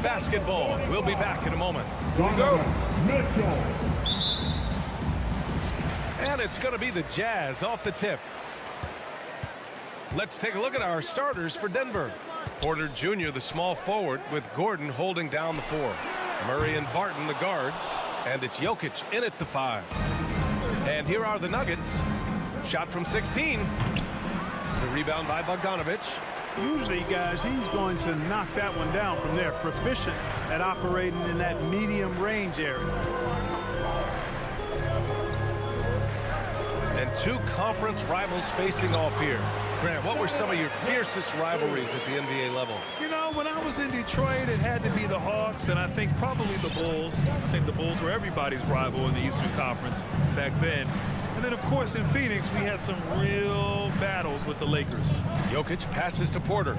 Basketball. We'll be back in a moment. Mitchell. And it's going to be the Jazz off the tip. Let's take a look at our starters for Denver. Porter Jr., the small forward, with Gordon holding down the 4. Murray and Barton, the guards. And it's Jokic in at the 5. And here are the Nuggets. Shot from 16. The rebound by Bogdanovic. Usually, guys, he's going to knock that one down from there. Proficient at operating in that medium range area. And 2 conference rivals facing off here. Grant, what were some of your fiercest rivalries at the NBA level? You know, when I was in Detroit, it had to be the Hawks, and I think probably the Bulls. I think the Bulls were everybody's rival in the Eastern Conference back then. And then, of course, in Phoenix, we had some real battles with the Lakers. Jokic passes to Porter.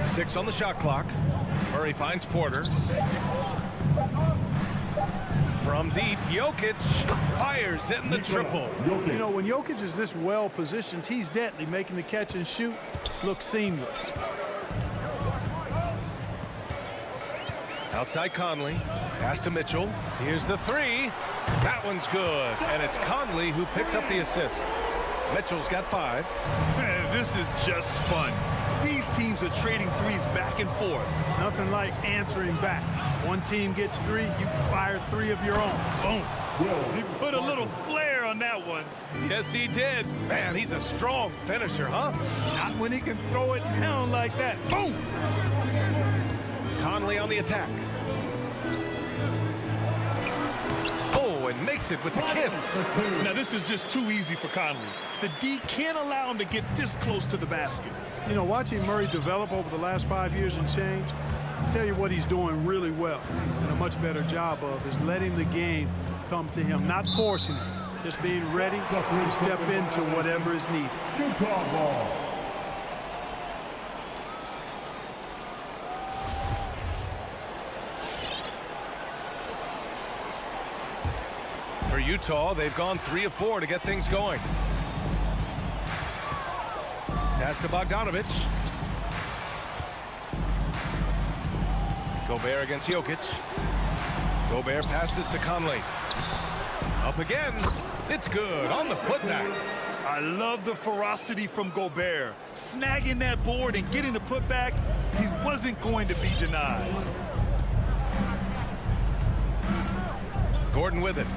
6 on the shot clock. Murray finds Porter. From deep, Jokic fires in the triple. You know, when Jokic is this well positioned, he's deadly, making the catch and shoot look seamless. Outside Conley, pass to Mitchell. Here's the 3. That one's good, and it's Conley who picks up the assist. Mitchell's got 5. Man, this is just fun. These teams are trading threes back and forth. Nothing like answering back. One team gets 3, you fire 3 of your own. Boom. He put a little flair on that one. Yes, he did. Man, he's a strong finisher, huh? Not when he can throw it down like that. Boom. Conley on the attack. Oh, and makes it with the kiss. Now, this is just too easy for Conley. The D can't allow him to get this close to the basket. You know, watching Murray develop over the last 5 years and change, I'll tell you what he's doing really well and a much better job of is letting the game come to him, not forcing it, just being ready to step into whatever is needed. Utah ball. For Utah, they've gone 3 of 4 to get things going. Pass to Bogdanovic. Gobert against Jokic. Gobert passes to Conley. Up again. It's good on the putback. I love the ferocity from Gobert. Snagging that board and getting the putback, he wasn't going to be denied. Gordon with it.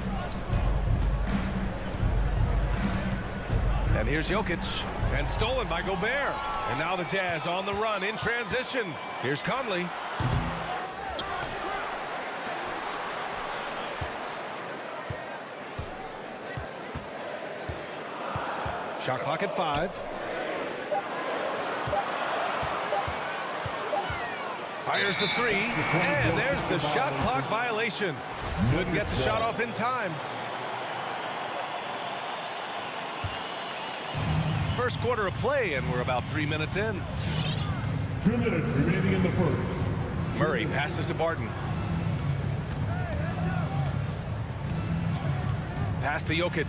And here's Jokic. And stolen by Gobert. And now the Jazz on the run in transition. Here's Conley. Shot clock at 5. Fires the 3. And there's the shot clock violation. Couldn't get the shot off in time. First quarter of play, and we're about 3 minutes in. 2 minutes remaining in the first. Murray passes to Barton. Pass to Jokic.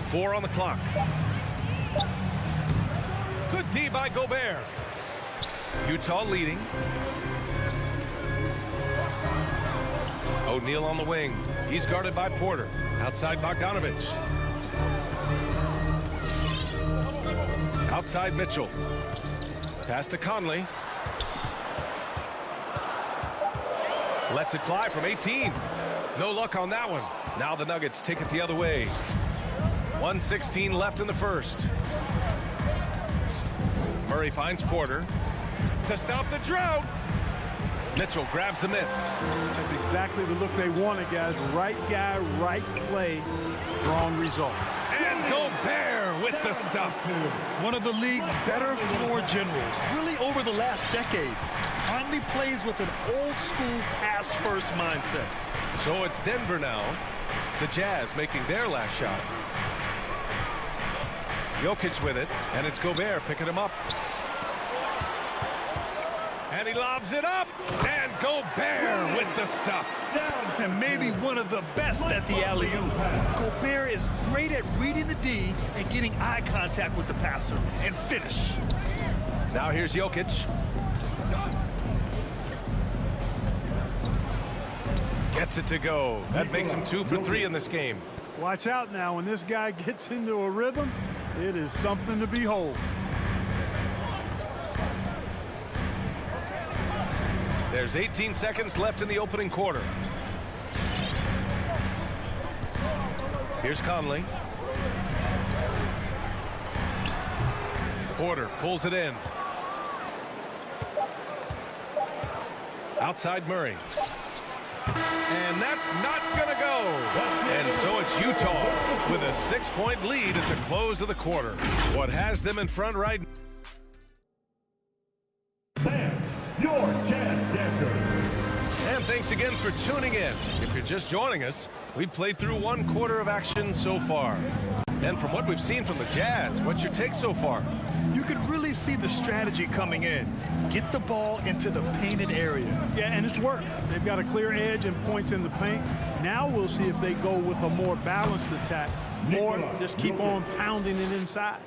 Four on the clock. Good D by Gobert. Utah leading. O'Neal on the wing. He's guarded by Porter. Outside Bogdanovic. Outside Mitchell. Pass to Conley. Lets it fly from 18. No luck on that one. Now the Nuggets take it the other way. 1:16 left in the first. Murray finds Porter to stop the drought. Mitchell grabs the miss. That's exactly the look they wanted, guys. Right guy, right play, wrong result. And Gobert with the stuff. One of the league's better floor generals, really over the last decade. Conley plays with an old-school pass-first mindset. So it's Denver now. The Jazz making their last shot. Jokic with it, and it's Gobert picking him up. And he lobs it up. And Gobert with the stuff. And maybe one of the best at the alley-oop. Gobert is great at reading the D and getting eye contact with the passer and finish. Now here's Jokic. Gets it to go. That makes him 2 for 3 in this game. Watch out now. When this guy gets into a rhythm, it is something to behold. There's 18 seconds left in the opening quarter. Here's Conley. Porter pulls it in. Outside Murray. And that's not going to go. And so it's Utah with a 6-point lead at the close of the quarter. What has them in front right now? Fans, your Jazz Dancer. And thanks again for tuning in. If you're just joining us, we've played through 1 quarter of action so far. And from what we've seen from the Jazz, what's your take so far? You can really see the strategy coming in. Get the ball into the painted area. Yeah, and it's worked. They've got a clear edge and points in the paint. Now we'll see if they go with a more balanced attack or just keep on pounding it inside.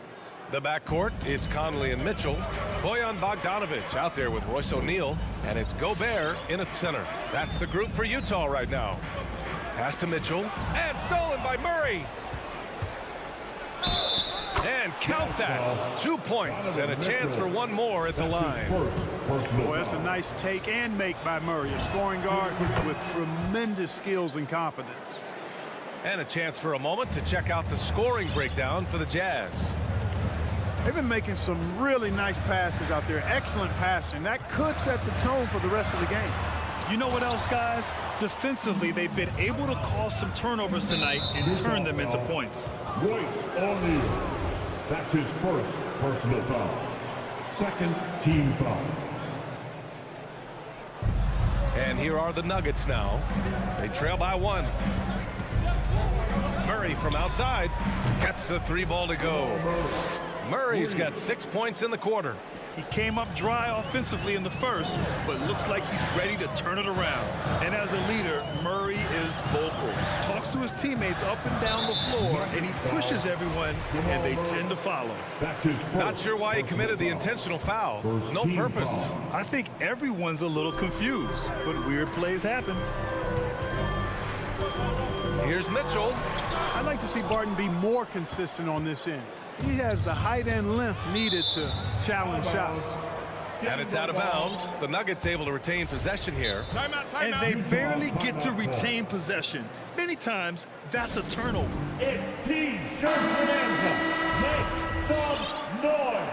The backcourt, it's Conley and Mitchell. Bojan Bogdanovic out there with Royce O'Neal. And it's Gobert in at center. That's the group for Utah right now. Pass to Mitchell. And stolen by Murray. And count that. 2 points and a chance for 1 more at the line. Boy, that's a nice take and make by Murray, a scoring guard with tremendous skills and confidence. And a chance for a moment to check out the scoring breakdown for the Jazz. They've been making some really nice passes out there. Excellent passing. That could set the tone for the rest of the game. You know what else, guys? Defensively, they've been able to cause some turnovers tonight and turn them into points. Royce O'Neal. That's his first personal foul. Second team foul. And here are the Nuggets now. They trail by 1. Murray from outside gets the 3 ball to go. Murray's got 6 points in the quarter. He came up dry offensively in the first, but looks like he's ready to turn it around. And as a leader, Murray is vocal. Talks to his teammates up and down the floor, and he pushes everyone, and they tend to follow. That's his first. Not sure why he committed the intentional foul. No purpose. I think everyone's a little confused, but weird plays happen. Here's Mitchell. I'd like to see Barton be more consistent on this end. He has the height and length needed to challenge shots. And it's out of bounds. The Nuggets able to retain possession here. And they barely get to retain possession. Many times, that's a turnover. It's Team Bonanza. Make some noise.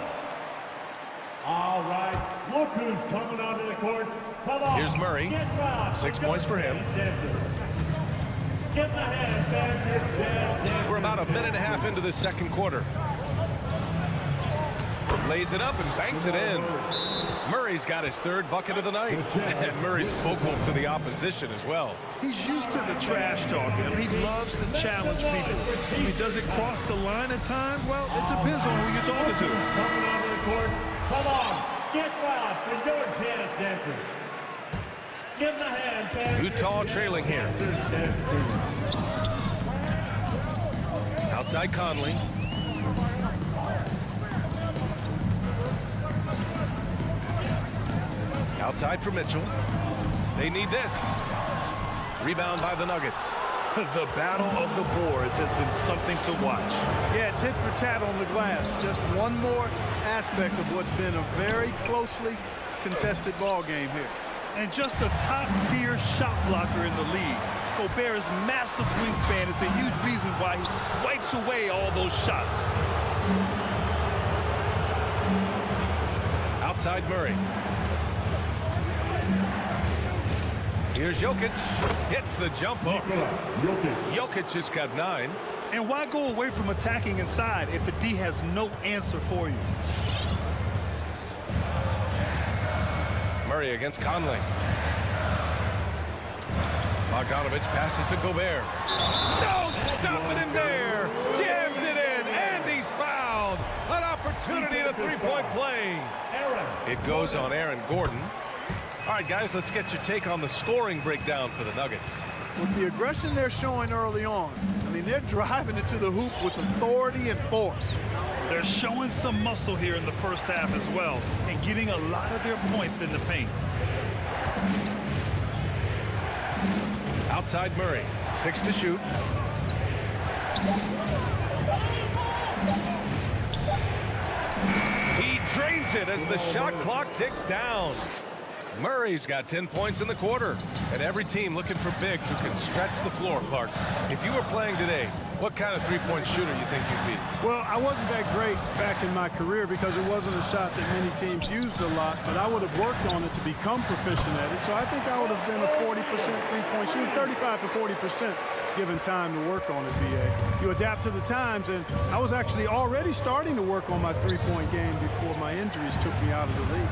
All right, look who's coming onto the court. Come on. Here's Murray. 6 points for him. Get the hand, We're about a minute and a half into the second quarter. Lays it up and banks it in. Murray's got his 3rd bucket of the night. And Murray's vocal to the opposition as well. He's used to the trash talking. He loves to challenge people. If he doesn't cross the line at times, well, it depends on who you're talking to. Coming onto the court. Come on, get wild for your Jazz Dancers. Give the hand, fans. Utah trailing here. Outside Conley. Outside for Mitchell. They need this. Rebound by the Nuggets. The battle of the boards has been something to watch. Yeah, tit for tat on the glass. Just one more aspect of what's been a very closely contested ball game here. And just a top-tier shot blocker in the league. Gobert's massive wingspan is a huge reason why he wipes away all those shots. Outside Murray. Here's Jokic. Hits the jump hook. Jokic has got 9. And why go away from attacking inside if the D has no answer for you? Murray against Conley. Bogdanovic passes to Gobert. No stopping him there. Jams it in, and he's fouled. An opportunity at a 3-point play. It goes on Aaron Gordon. All right, guys, let's get your take on the scoring breakdown for the Nuggets. With the aggression they're showing early on, I mean, they're driving it to the hoop with authority and force. They're showing some muscle here in the first half as well and getting a lot of their points in the paint. Outside Murray, 6 to shoot. He drains it as the shot clock ticks down. Murray's got 10 points in the quarter. And every team looking for bigs who can stretch the floor, Clark. If you were playing today, what kind of three-point shooter you think you'd be? Well, I wasn't that great back in my career because it wasn't a shot that many teams used a lot, but I would have worked on it to become proficient at it. So I think I would have been a 40% three-point shooter, 35 to 40% given time to work on it, BA. You adapt to the times, and I was actually already starting to work on my three-point game before my injuries took me out of the league.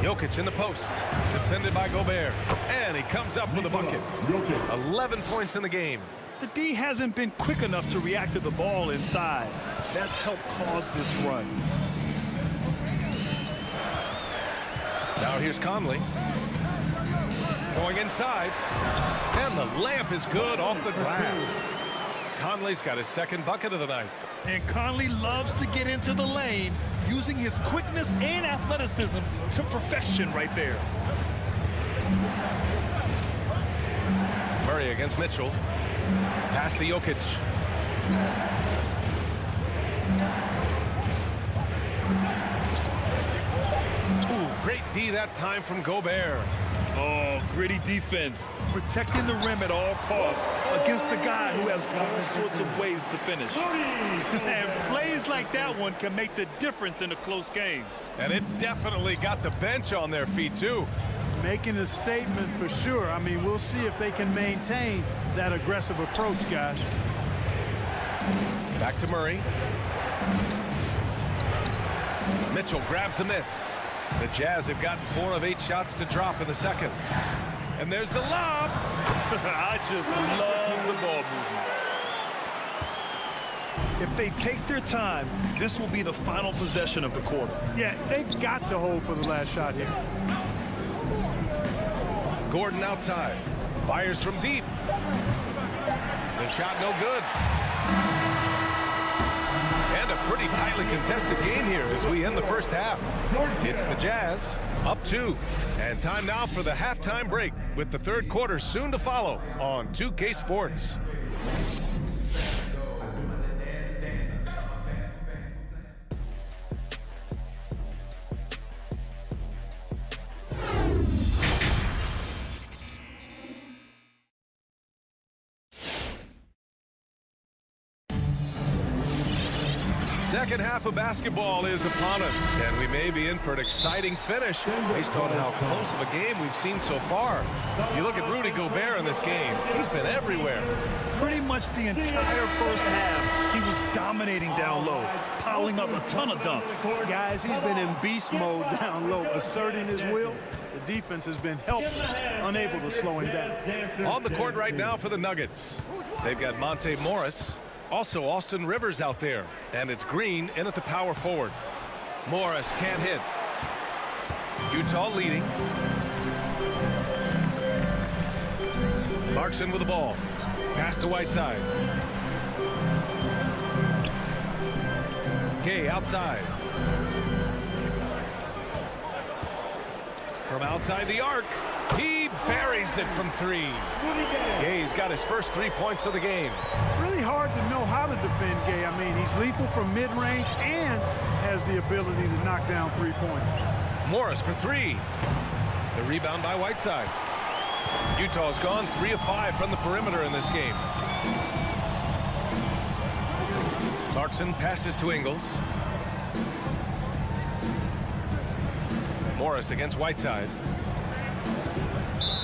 Jokic in the post, defended by Gobert, and he comes up with a bucket. 11 points in the game. The D hasn't been quick enough to react to the ball inside. That's helped cause this run. Now here's Conley. Going inside, and the layup is good off the glass. Conley's got his second bucket of the night. And Conley loves to get into the lane, using his quickness and athleticism to perfection right there. Murray against Mitchell. Pass to Jokic. Ooh, great D that time from Gobert. Oh, gritty defense, protecting the rim at all costs against a guy who has all sorts of ways to finish. And plays like that one can make the difference in a close game. And it definitely got the bench on their feet, too. Making a statement for sure. I mean, we'll see if they can maintain that aggressive approach, guys. Back to Murray. Mitchell grabs a miss. The Jazz have gotten 4 of 8 shots to drop in the second. And there's the lob. I just love the ball movement. If they take their time, this will be the final possession of the quarter. Yeah, they've got to hold for the last shot here. Gordon outside. Fires from deep. The shot no good. And a pretty tightly contested game here as we end the first half. It's the Jazz up 2. And time now for the halftime break with the third quarter soon to follow on 2K Sports. Second half of basketball is upon us, and we may be in for an exciting finish based on how close of a game we've seen so far. You look at Rudy Gobert in this game, he's been everywhere. Pretty much the entire first half, he was dominating down low, piling up a ton of dunks. Guys, he's been in beast mode down low, asserting his will. The defense has been helpless, unable to slow him down. On the court right now for the Nuggets, they've got Monte Morris. Also, Austin Rivers out there, and it's Green in at the power forward. Morris can't hit. Utah leading. Clarkson with the ball. Pass to Whiteside. Gay outside. From outside the arc, he buries it from 3. Gay's got his first 3 points of the game. Really hard to know how to defend Gay. I mean, he's lethal from mid-range and has the ability to knock down three-pointers. Morris for 3. The rebound by Whiteside. Utah's gone 3 of 5 from the perimeter in this game. Clarkson passes to Ingles. Morris against Whiteside.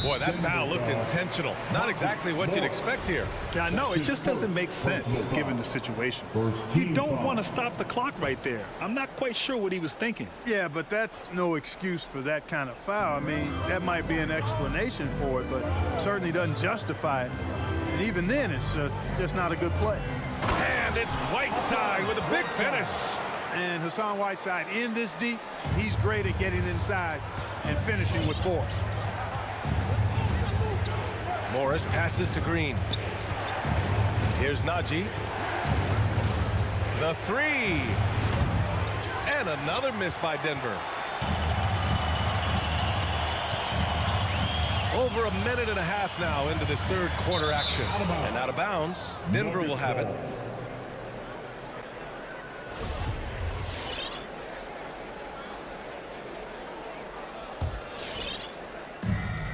Boy, that foul looked intentional. Not exactly what you'd expect here. Yeah, I know. It just doesn't make sense given the situation. You don't want to stop the clock right there. I'm not quite sure what he was thinking. Yeah, but that's no excuse for that kind of foul. I mean, that might be an explanation for it, but certainly doesn't justify it. And even then, it's just not a good play. And it's Whiteside with a big finish. And Hassan Whiteside in this deep, he's great at getting inside and finishing with force. Morris passes to Green. Here's Najee. The three. And another miss by Denver. Over a minute and a half now into this third quarter action. And out of bounds, Denver will have it.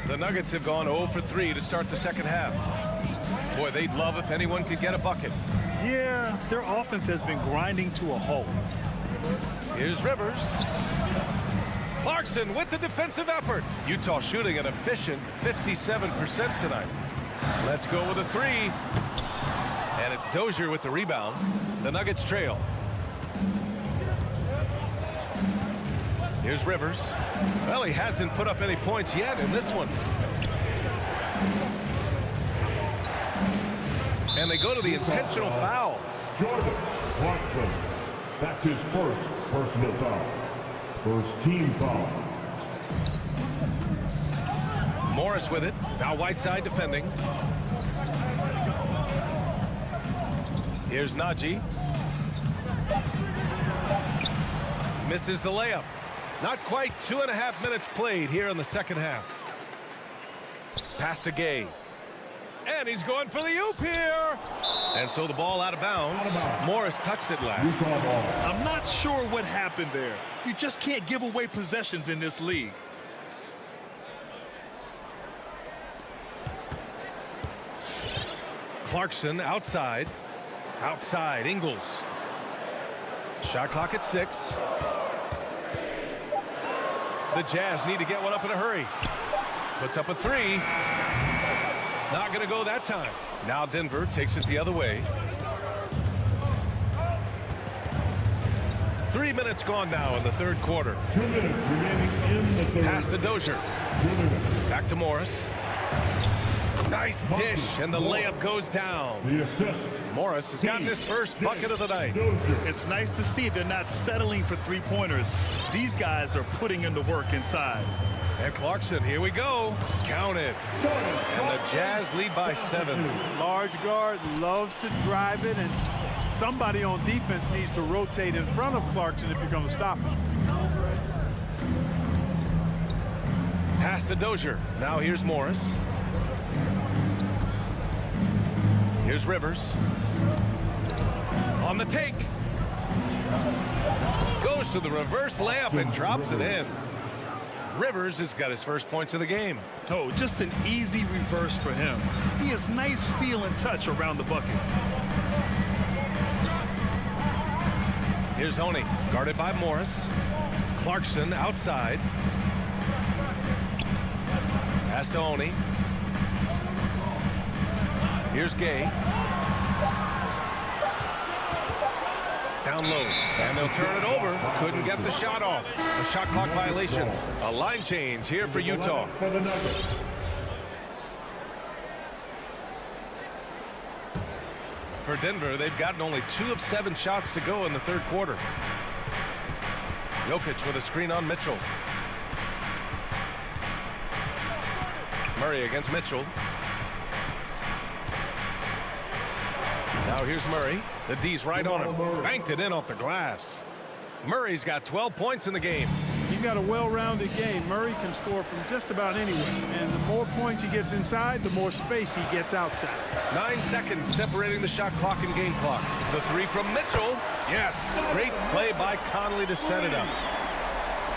The Nuggets have gone 0 for 3 to start the second half. Boy, they'd love if anyone could get a bucket. Yeah, their offense has been grinding to a halt. Here's Rivers. Clarkson with the defensive effort. Utah shooting an efficient 57% tonight. Let's go with a three. And it's Dozier with the rebound. The Nuggets trail. Here's Rivers. Well, he hasn't put up any points yet in this one. And they go to the intentional foul. Jordan Clarkson. That's his first personal foul. First team foul. Morris with it. Now Whiteside defending. Here's Najee. Misses the layup. Not quite 2.5 minutes played here in the second half. Pass to Gay. And he's going for the oop here. And so the ball out of bounds. Morris touched it last. I'm not sure what happened there. You just can't give away possessions in this league. Clarkson outside. Outside, Ingles. Shot clock at 6. The Jazz need to get one up in a hurry. Puts up a three. Not going to go that time. Now Denver takes it the other way. 3 minutes gone now in the third quarter. 2 minutes remaining in the third. Pass to Dozier. 2 minutes. Back to Morris. Nice dish, and the layup goes down. The assist. Morris has gotten his first bucket of the night. Dozier. It's nice to see they're not settling for three-pointers. These guys are putting in the work inside. And Clarkson, here we go. Count it. And the Jazz lead by 7. Large guard loves to drive it, and somebody on defense needs to rotate in front of Clarkson if you're going to stop him. Pass to Dozier. Now here's Morris. Here's Rivers. On the take. Goes to the reverse layup and drops it in. Rivers has got his first points of the game. Oh, just an easy reverse for him. He has nice feel and touch around the bucket. Here's Honey, guarded by Morris. Clarkson outside. Pass to Honey. Here's Gay. Down low, and they'll turn it over. Couldn't get the shot off. A shot clock violation. A line change here for Utah. For the Nuggets. For Denver, they've gotten only 2 of 7 shots to go in the third quarter. Jokic with a screen on Mitchell. Murray against Mitchell. Now here's Murray. The D's right on him. Banked it in off the glass. Murray's got 12 points in the game. He's got a well-rounded game. Murray can score from just about anywhere. And the more points he gets inside, the more space he gets outside. 9 seconds separating the shot clock and game clock. The three from Mitchell. Yes, great play by Conley to set it up.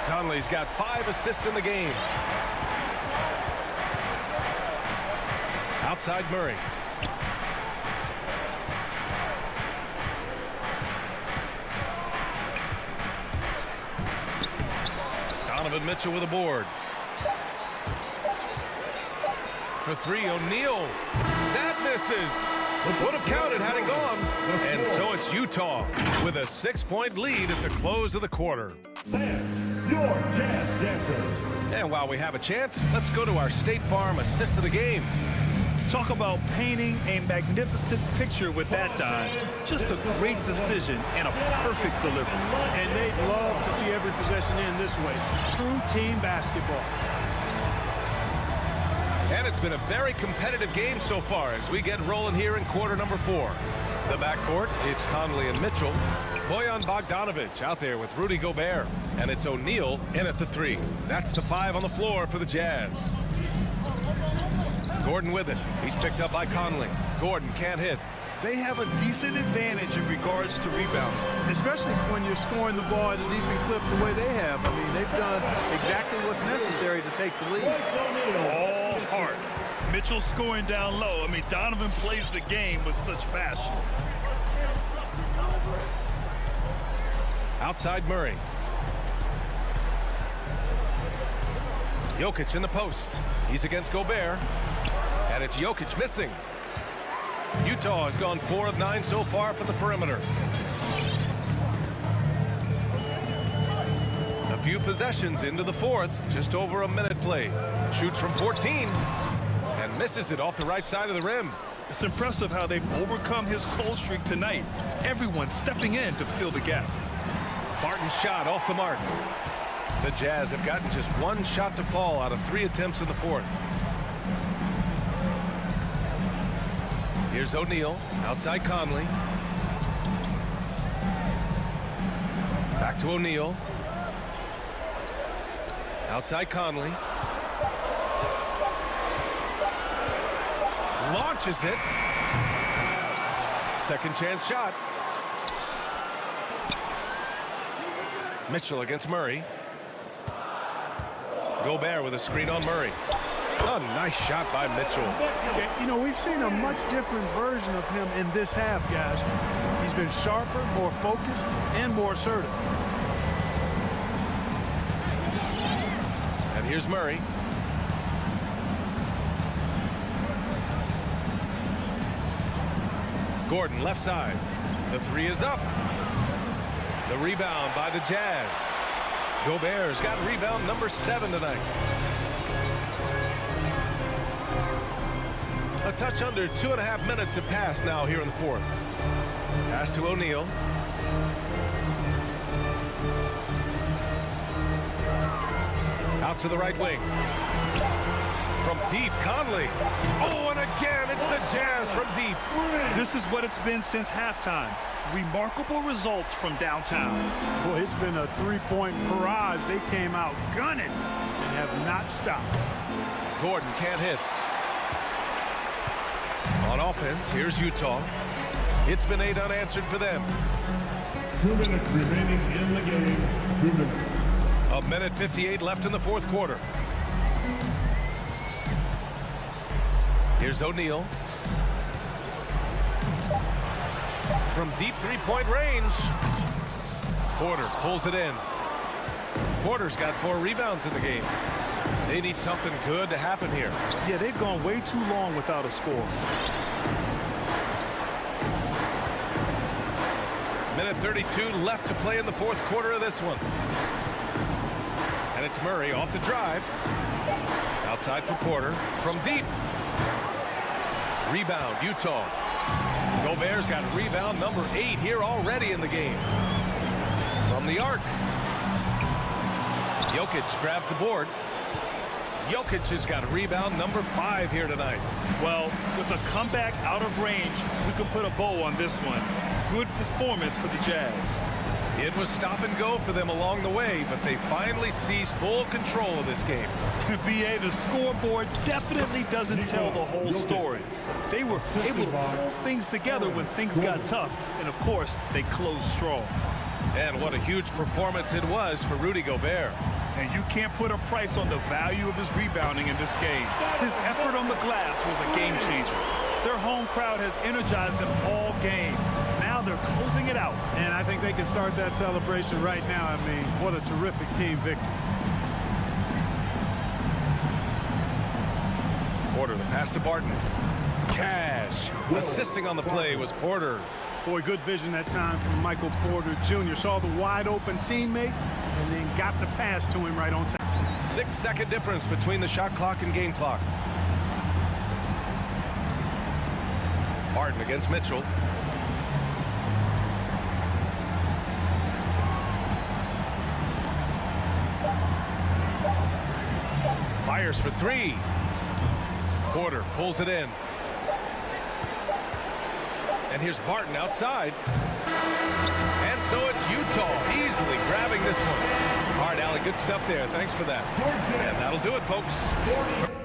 Conley's got 5 assists in the game. Outside Murray. Donovan Mitchell with a board. For 3, O'Neal. That misses. Would have counted had it gone. And so it's Utah with a 6-point lead at the close of the quarter. And your Jazz Dancers. And while we have a chance, let's go to our State Farm assist of the game. Talk about painting a magnificent picture with that dime. Just a great decision and a perfect delivery. And they'd love to see every possession end this way. True team basketball. And it's been a very competitive game so far as we get rolling here in quarter number 4. The backcourt, it's Conley and Mitchell. Bojan Bogdanovic out there with Rudy Gobert. And it's O'Neal in at the 3. That's the 5 on the floor for the Jazz. Gordon with it. He's picked up by Conley. Gordon can't hit. They have a decent advantage in regards to rebounding. Especially when you're scoring the ball at a decent clip the way they have. I mean, they've done exactly what's necessary to take the lead. All heart. Mitchell scoring down low. I mean, Donovan plays the game with such passion. Outside Murray. Jokic in the post. He's against Gobert. And it's Jokic missing. Utah has gone 4 of 9 so far from the perimeter. A few possessions into the 4th. Just over a minute played. Shoots from 14. And misses it off the right side of the rim. It's impressive how they've overcome his cold streak tonight. Everyone stepping in to fill the gap. Barton's shot off the mark. The Jazz have gotten just 1 shot to fall out of 3 attempts in the 4th. Here's O'Neal outside Conley. Back to O'Neal. Outside Conley. Launches it. Second chance shot. Mitchell against Murray. Gobert with a screen on Murray. Oh, nice shot by Mitchell. You know, we've seen a much different version of him in this half, guys. He's been sharper, more focused, and more assertive. And here's Murray. Gordon left side. The 3 is up. The rebound by the Jazz. Gobert's got rebound number 7 tonight. A touch under 2.5 minutes have passed now here in the 4th. Pass to O'Neal. Out to the right wing. From deep, Conley. Oh, and again, it's the Jazz from deep. This is what it's been since halftime. Remarkable results from downtown. Boy, it's been a 3-point barrage. They came out gunning and have not stopped. Gordon can't hit. On offense, here's Utah. It's been 8 unanswered for them. 2 minutes remaining in the game. 2 minutes. A minute 58 left in the 4th quarter. Here's O'Neal. From deep 3-point range. Porter pulls it in. Porter's got 4 rebounds in the game. They need something good to happen here. Yeah, they've gone way too long without a score. Minute 32 left to play in the 4th quarter of this one. And it's Murray off the drive. Outside for Porter. From deep. Rebound, Utah. Gobert's got rebound number 8 here already in the game. From the arc. Jokic grabs the board. Jokic has got rebound number 5 here tonight. Well, with a comeback out of range, we can put a bow on this one. Good performance for the Jazz. It was stop and go for them along the way, but they finally seized full control of this game. BA, the scoreboard definitely doesn't tell the whole story. They were able to pull things together when things got tough, and of course, they closed strong. And what a huge performance it was for Rudy Gobert. And you can't put a price on the value of his rebounding in this game. His effort on the glass was a game changer. Their home crowd has energized them all game. Now they're closing it out. And I think they can start that celebration right now. I mean, what a terrific team victory. Porter, the pass to Barton. Cash. Assisting on the play was Porter. Boy, good vision that time from Michael Porter Jr. Saw the wide open teammate and then got the pass to him right on time. 6-second difference between the shot clock and game clock. Barton against Mitchell. Fires for three. Porter pulls it in. And here's Barton outside. And so it's Utah easily grabbing this one. All right, Allie, good stuff there. Thanks for that. And that'll do it, folks.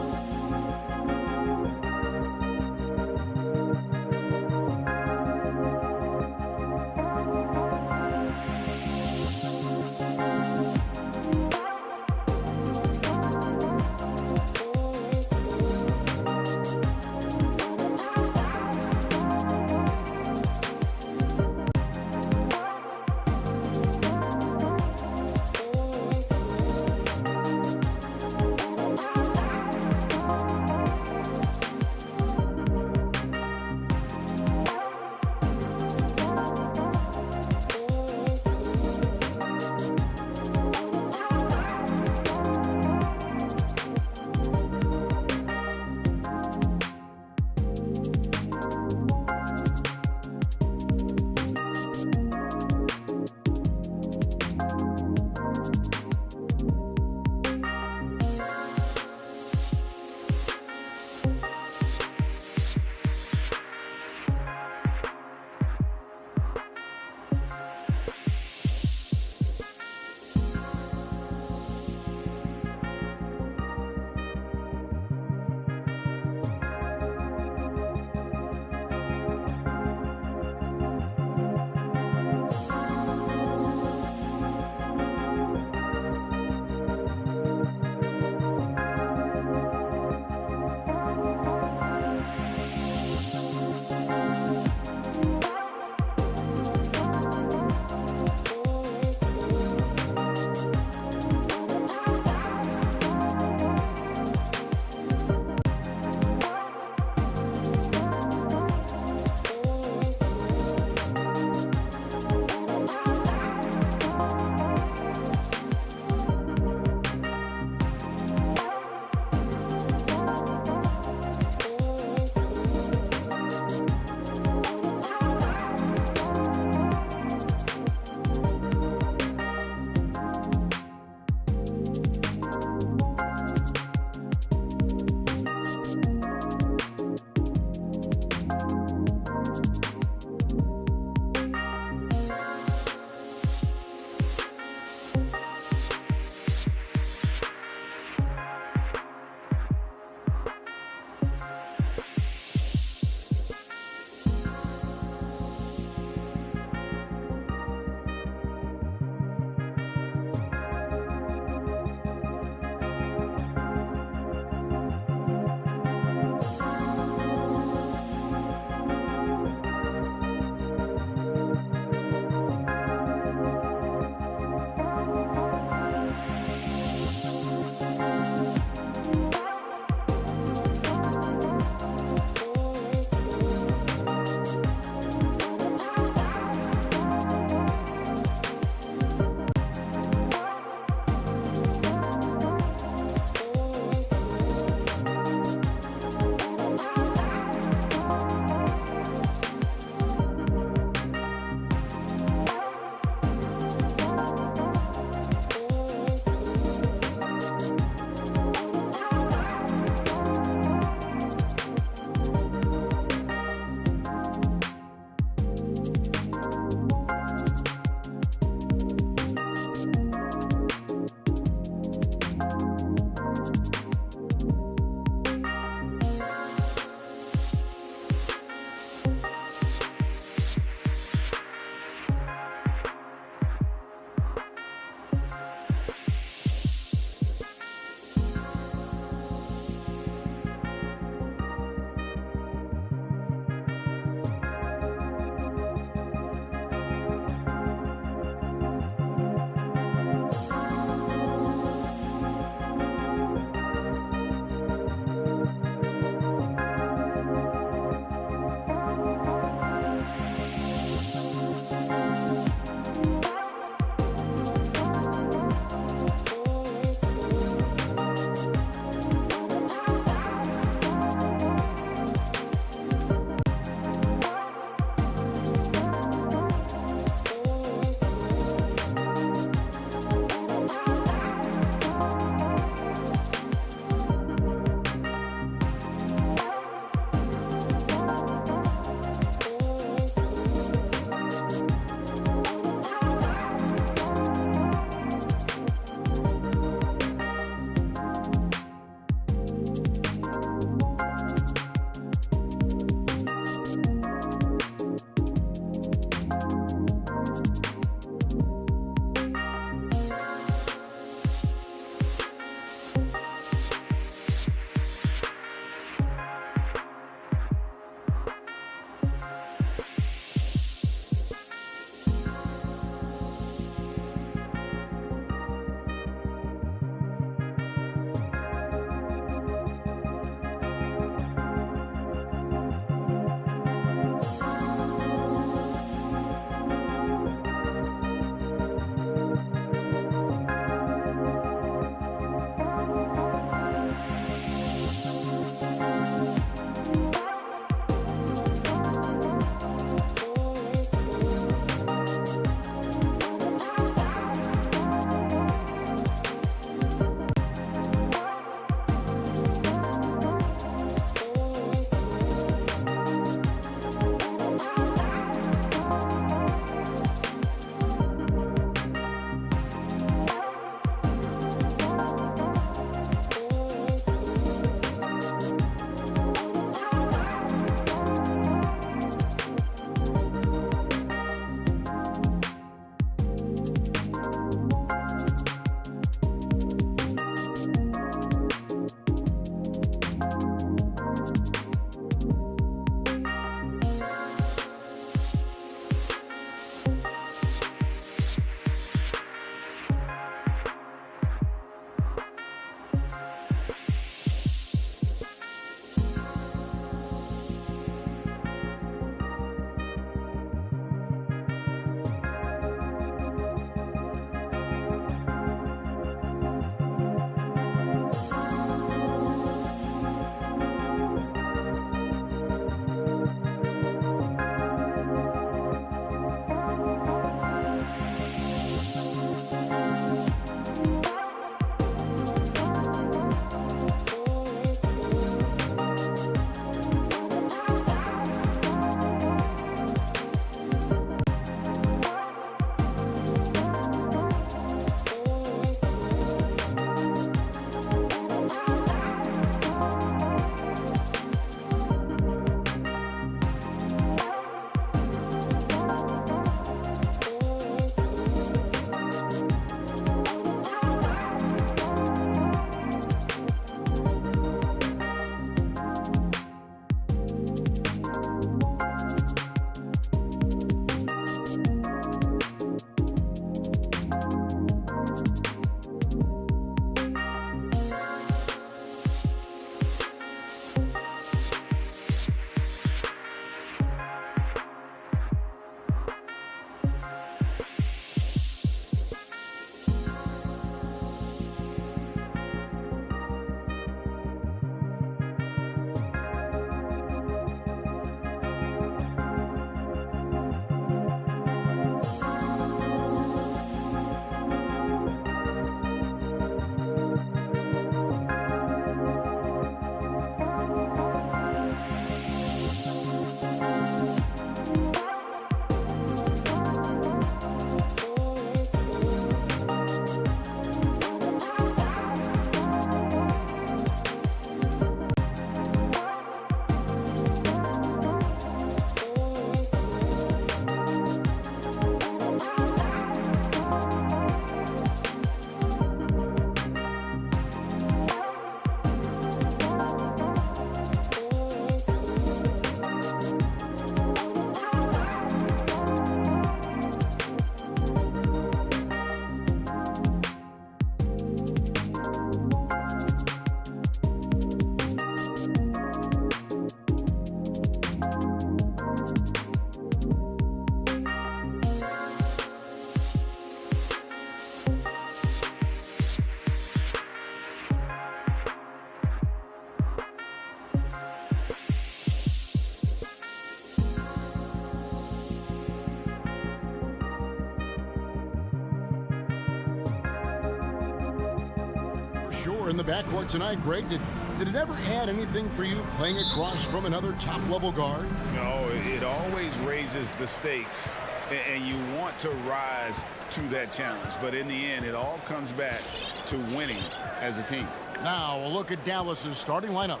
power in the backcourt tonight, Greg. Did it ever add anything for you playing across from another top-level guard? No, it always raises the stakes, and you want to rise to that challenge. But in the end, it all comes back to winning as a team. Now a look at Dallas's starting lineup.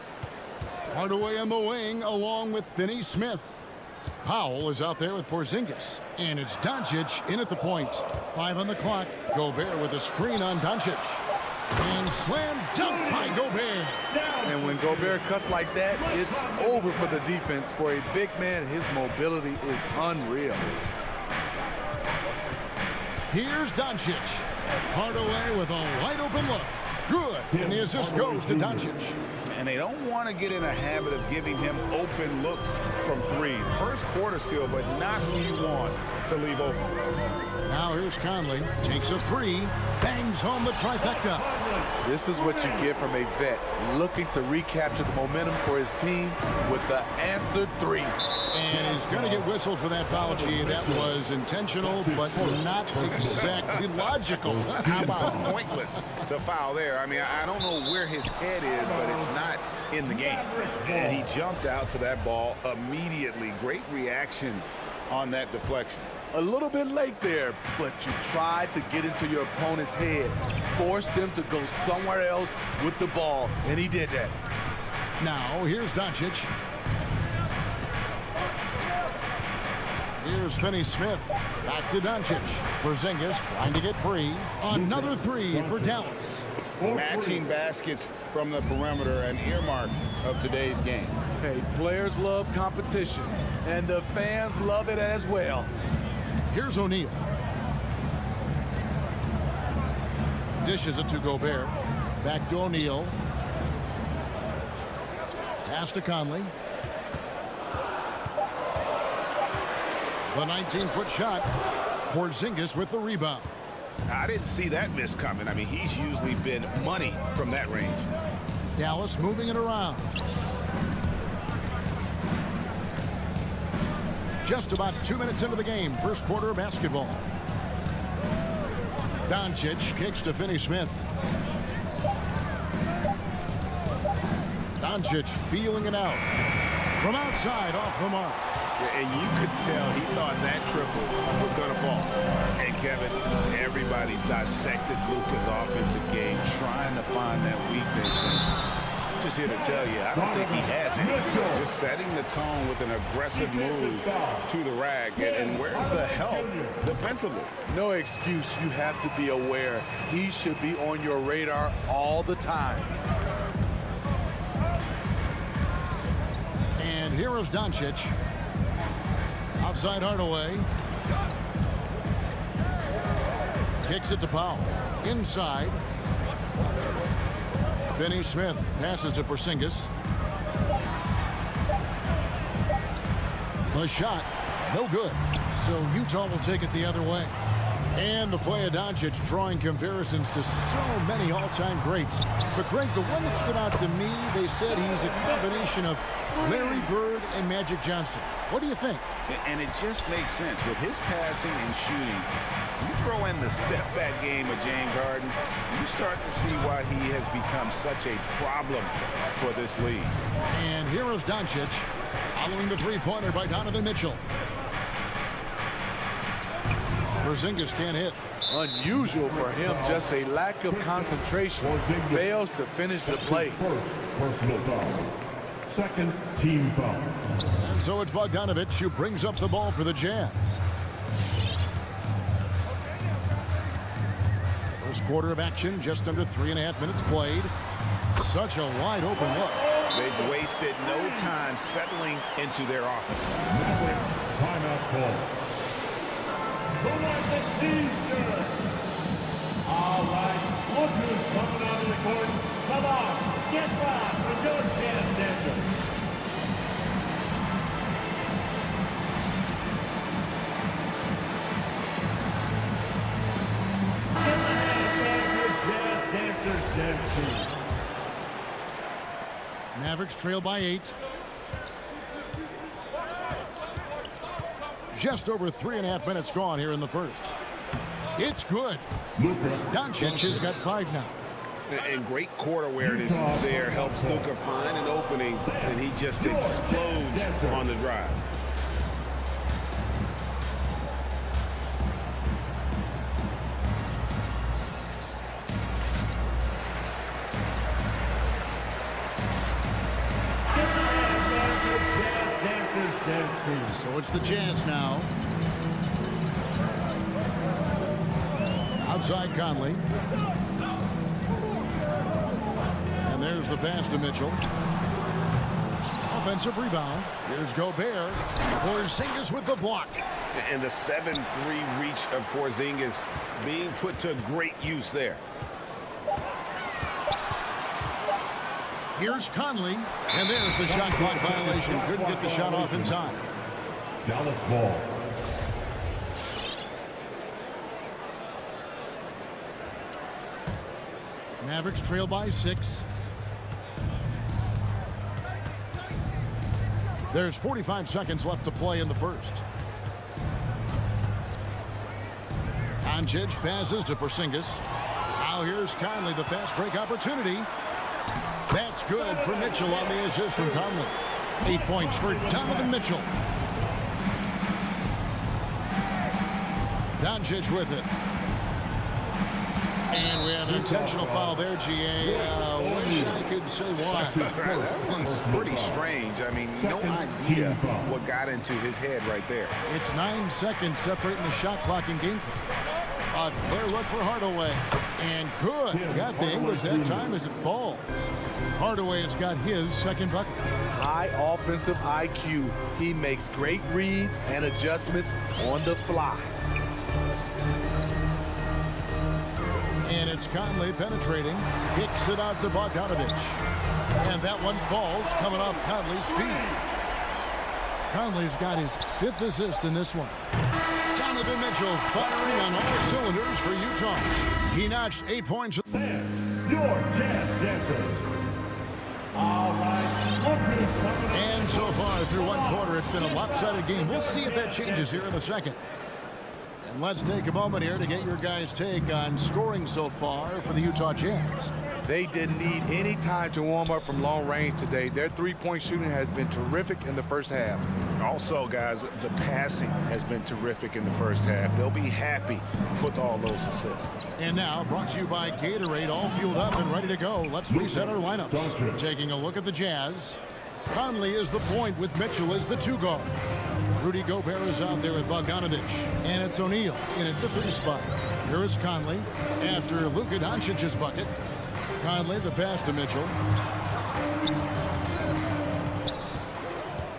Hardaway in the wing along with Finney-Smith. Powell is out there with Porzingis. And it's Doncic in at the point. 5 on the clock. Gobert with a screen on Doncic. And slam dunk by Gobert. And when Gobert cuts like that, it's over for the defense. For a big man, his mobility is unreal. Here's Doncic. Hardaway with a wide open look. Good. And the assist goes to Doncic. And they don't want to get in a habit of giving him open looks from 3. First quarter still, but not who you want to leave open. Now here's Conley. Takes a 3. Bangs home the trifecta. This is what you get from a vet looking to recapture the momentum for his team with the answered 3. And he's going to get whistled for that foul, G. That was intentional, but not exactly logical. How about pointless to foul there? I mean, I don't know where his head is, but it's not in the game. And he jumped out to that ball immediately. Great reaction on that deflection. A little bit late there, but you tried to get into your opponent's head. Forced them to go somewhere else with the ball, and he did that. Now, here's Doncic. Here's Finney-Smith. Back to Doncic. Porzingis trying to get free. Another 3 for Dallas. Matching baskets from the perimeter, an earmark of today's game. Hey, players love competition, and the fans love it as well. Here's O'Neal. Dishes it to Gobert. Back to O'Neal. Pass to Conley. The 19-foot shot. Porzingis with the rebound. I didn't see that miss coming. I mean, he's usually been money from that range. Dallas moving it around. Just about 2 minutes into the game. First quarter of basketball. Doncic kicks to Finney-Smith. Doncic feeling it out. From outside, off the mark. And you could tell he thought that triple was going to fall. And Kevin, everybody's dissected Luka's offensive game, trying to find that weakness. And I'm just here to tell you, I don't think he has it. Just setting the tone with an aggressive move to the rack. And where's the help defensively? No excuse. You have to be aware. He should be on your radar all the time. And here is Doncic. Outside Hardaway. Kicks it to Powell. Inside. Finney-Smith passes to Porzingis. The shot, no good. So Utah will take it the other way. And the play of Doncic drawing comparisons to so many all-time greats. But Greg, the one that stood out to me, they said he's a combination of Larry Bird and Magic Johnson. What do you think? And it just makes sense. With his passing and shooting, you throw in the step-back game of James Harden, you start to see why he has become such a problem for this league. And here is Doncic following the three-pointer by Donovan Mitchell. Porzingis can't hit. Unusual for him, just a lack of concentration. Fails to finish the play. Personal foul. Second team foul. And so it's Bogdanovic who brings up the ball for the Jazz. First quarter of action, just under 3.5 minutes played. Such a wide open look. They've wasted no time settling into their offense. Timeout call. The one that sees good. All right, look who's coming onto the court. Come on, get back with your chance, Denver. Get the hands off your jazz dancers, Dempsey. Mavericks trail by 8. Just over 3.5 minutes gone here in the first. It's good. Doncic has got 5 now. And great court awareness there helps Luka find an opening, and he just explodes on the drive. So it's the Jazz now. Outside Conley. And there's the pass to Mitchell. Offensive rebound. Here's Gobert. Porzingis with the block. And the 7-3 reach of Porzingis being put to great use there. Here's Conley. And there's the shot clock violation. Couldn't get the shot off in time. Dallas ball. Mavericks trail by 6. There's 45 seconds left to play in the first. Doncic passes to Porzingis. Now here's Conley, the fast break opportunity. That's good for Mitchell on the assist from Conley. 8 points for Donovan Mitchell. Doncic with it. And we have an intentional foul there, GA. Wish I could say why. That one's pretty strange. I mean, no idea what got into his head right there. It's 9 seconds separating the shot clock and game clock. A clear look for Hardaway. And good. Got the English that time as it falls. Hardaway has got his second bucket. High offensive IQ. He makes great reads and adjustments on the fly. And it's Conley penetrating. Kicks it out to Bogdanovic. And that one falls coming off Conley's feet. Conley's got his 5th assist in this one. Donovan Mitchell firing on all cylinders for Utah. He notched 8 points. Your Jazz Dancers. All right, look who's coming up. And so far through one quarter, it's been a lopsided game. We'll see if that changes here in the second. And let's take a moment here to get your guys' take on scoring so far for the Utah Jazz. They didn't need any time to warm up from long range today. Their three-point shooting has been terrific in the first half. Also, guys, the passing has been terrific in the first half. They'll be happy with all those assists. And now, brought to you by Gatorade, all fueled up and ready to go. Let's reset our lineups. Taking a look at the Jazz. Conley is the point with Mitchell as the 2 guard. Rudy Gobert is out there with Bogdanovic. And it's O'Neal in at the 3 spot. Here is Conley after Luka Doncic's bucket. Conley, the pass to Mitchell.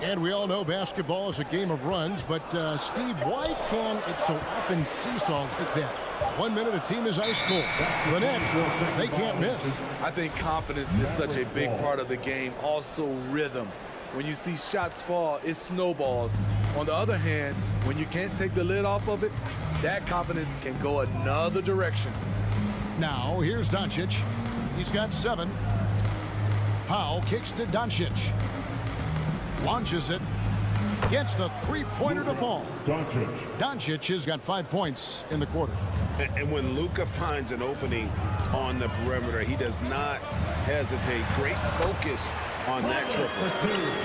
And we all know basketball is a game of runs, but Steve, why can it so often seesaw like that? 1 minute a team is ice cold. The next, they can't miss. I think confidence is such a big part of the game. Also rhythm. When you see shots fall, it snowballs. On the other hand, when you can't take the lid off of it, that confidence can go another direction. Now, here's Doncic. He's got 7. Powell kicks to Doncic. Launches it. Gets the 3-pointer to fall. Doncic has got 5 points in the quarter. And when Luka finds an opening on the perimeter, he does not hesitate. Great focus on that triple.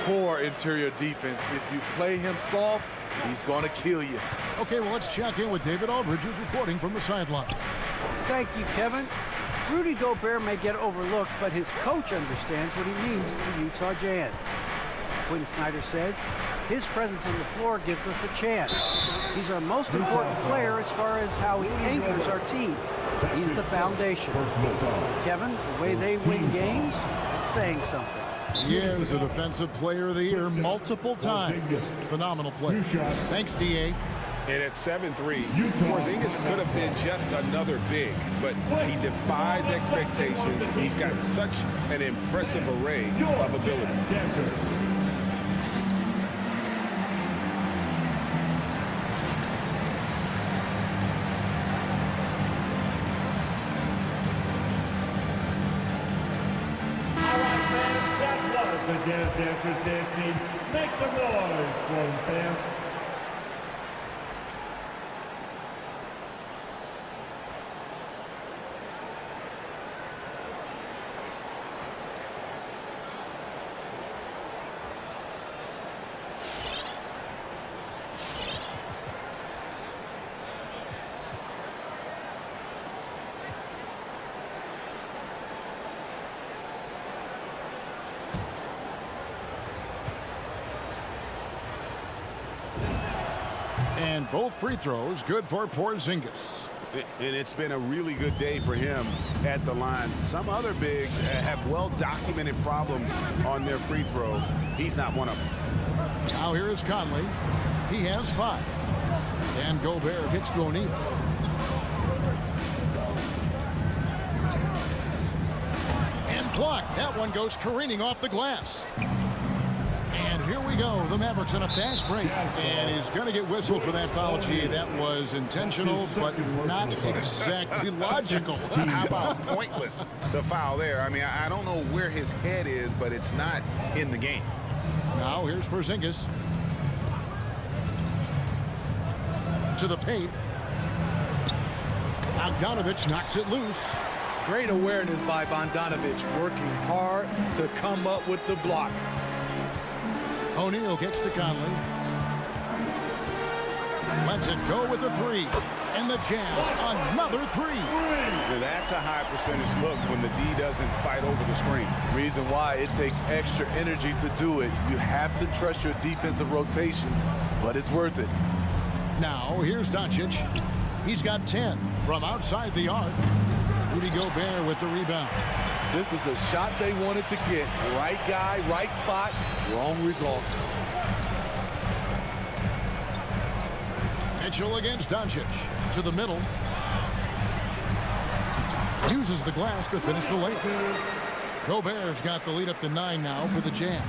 Poor interior defense. If you play him soft, he's going to kill you. Okay, well, let's check in with David Aldridge, who's reporting from the sideline. Thank you, Kevin. Rudy Gobert may get overlooked, but his coach understands what he means to the Utah Jazz. Quinn Snyder says, his presence on the floor gives us a chance. He's our most important player as far as how he anchors our team. He's the foundation. Kevin, the way they win games, it's saying something. He is a defensive player of the year multiple times. Phenomenal play. Thanks, D.A. And at 7-3, Porzingis could have been just another big, but he defies expectations. He's got such an impressive array of abilities. The Jazz Dancers dance team. Make some noise for them, fans. And both free throws good for Porzingis. And it's been a really good day for him at the line. Some other bigs have well-documented problems on their free throws. He's not one of them. Now here is Conley. He has 5. And Gobert hits to O'Neal. And blocked. That one goes careening off the glass. And here we go. The Mavericks on a fast break. And he's going to get whistled for that foul. Gee, that was intentional, but not exactly logical. How about pointless to foul there? I mean, I don't know where his head is, but it's not in the game. Now here's Porzingis. To the paint. Bogdanovic knocks it loose. Great awareness by Bogdanovic, working hard to come up with the block. O'Neal gets to Conley. Lets it go with a 3. And the Jazz, another 3. Now that's a high percentage look when the D doesn't fight over the screen. Reason why it takes extra energy to do it. You have to trust your defensive rotations, but it's worth it. Now, here's Doncic. He's got 10 from outside the arc. Rudy Gobert with the rebound. This is the shot they wanted to get. Right guy, right spot, wrong result. Mitchell against Doncic. To the middle. Uses the glass to finish the layup. Gobert's got the lead up to 9 now for the Jazz.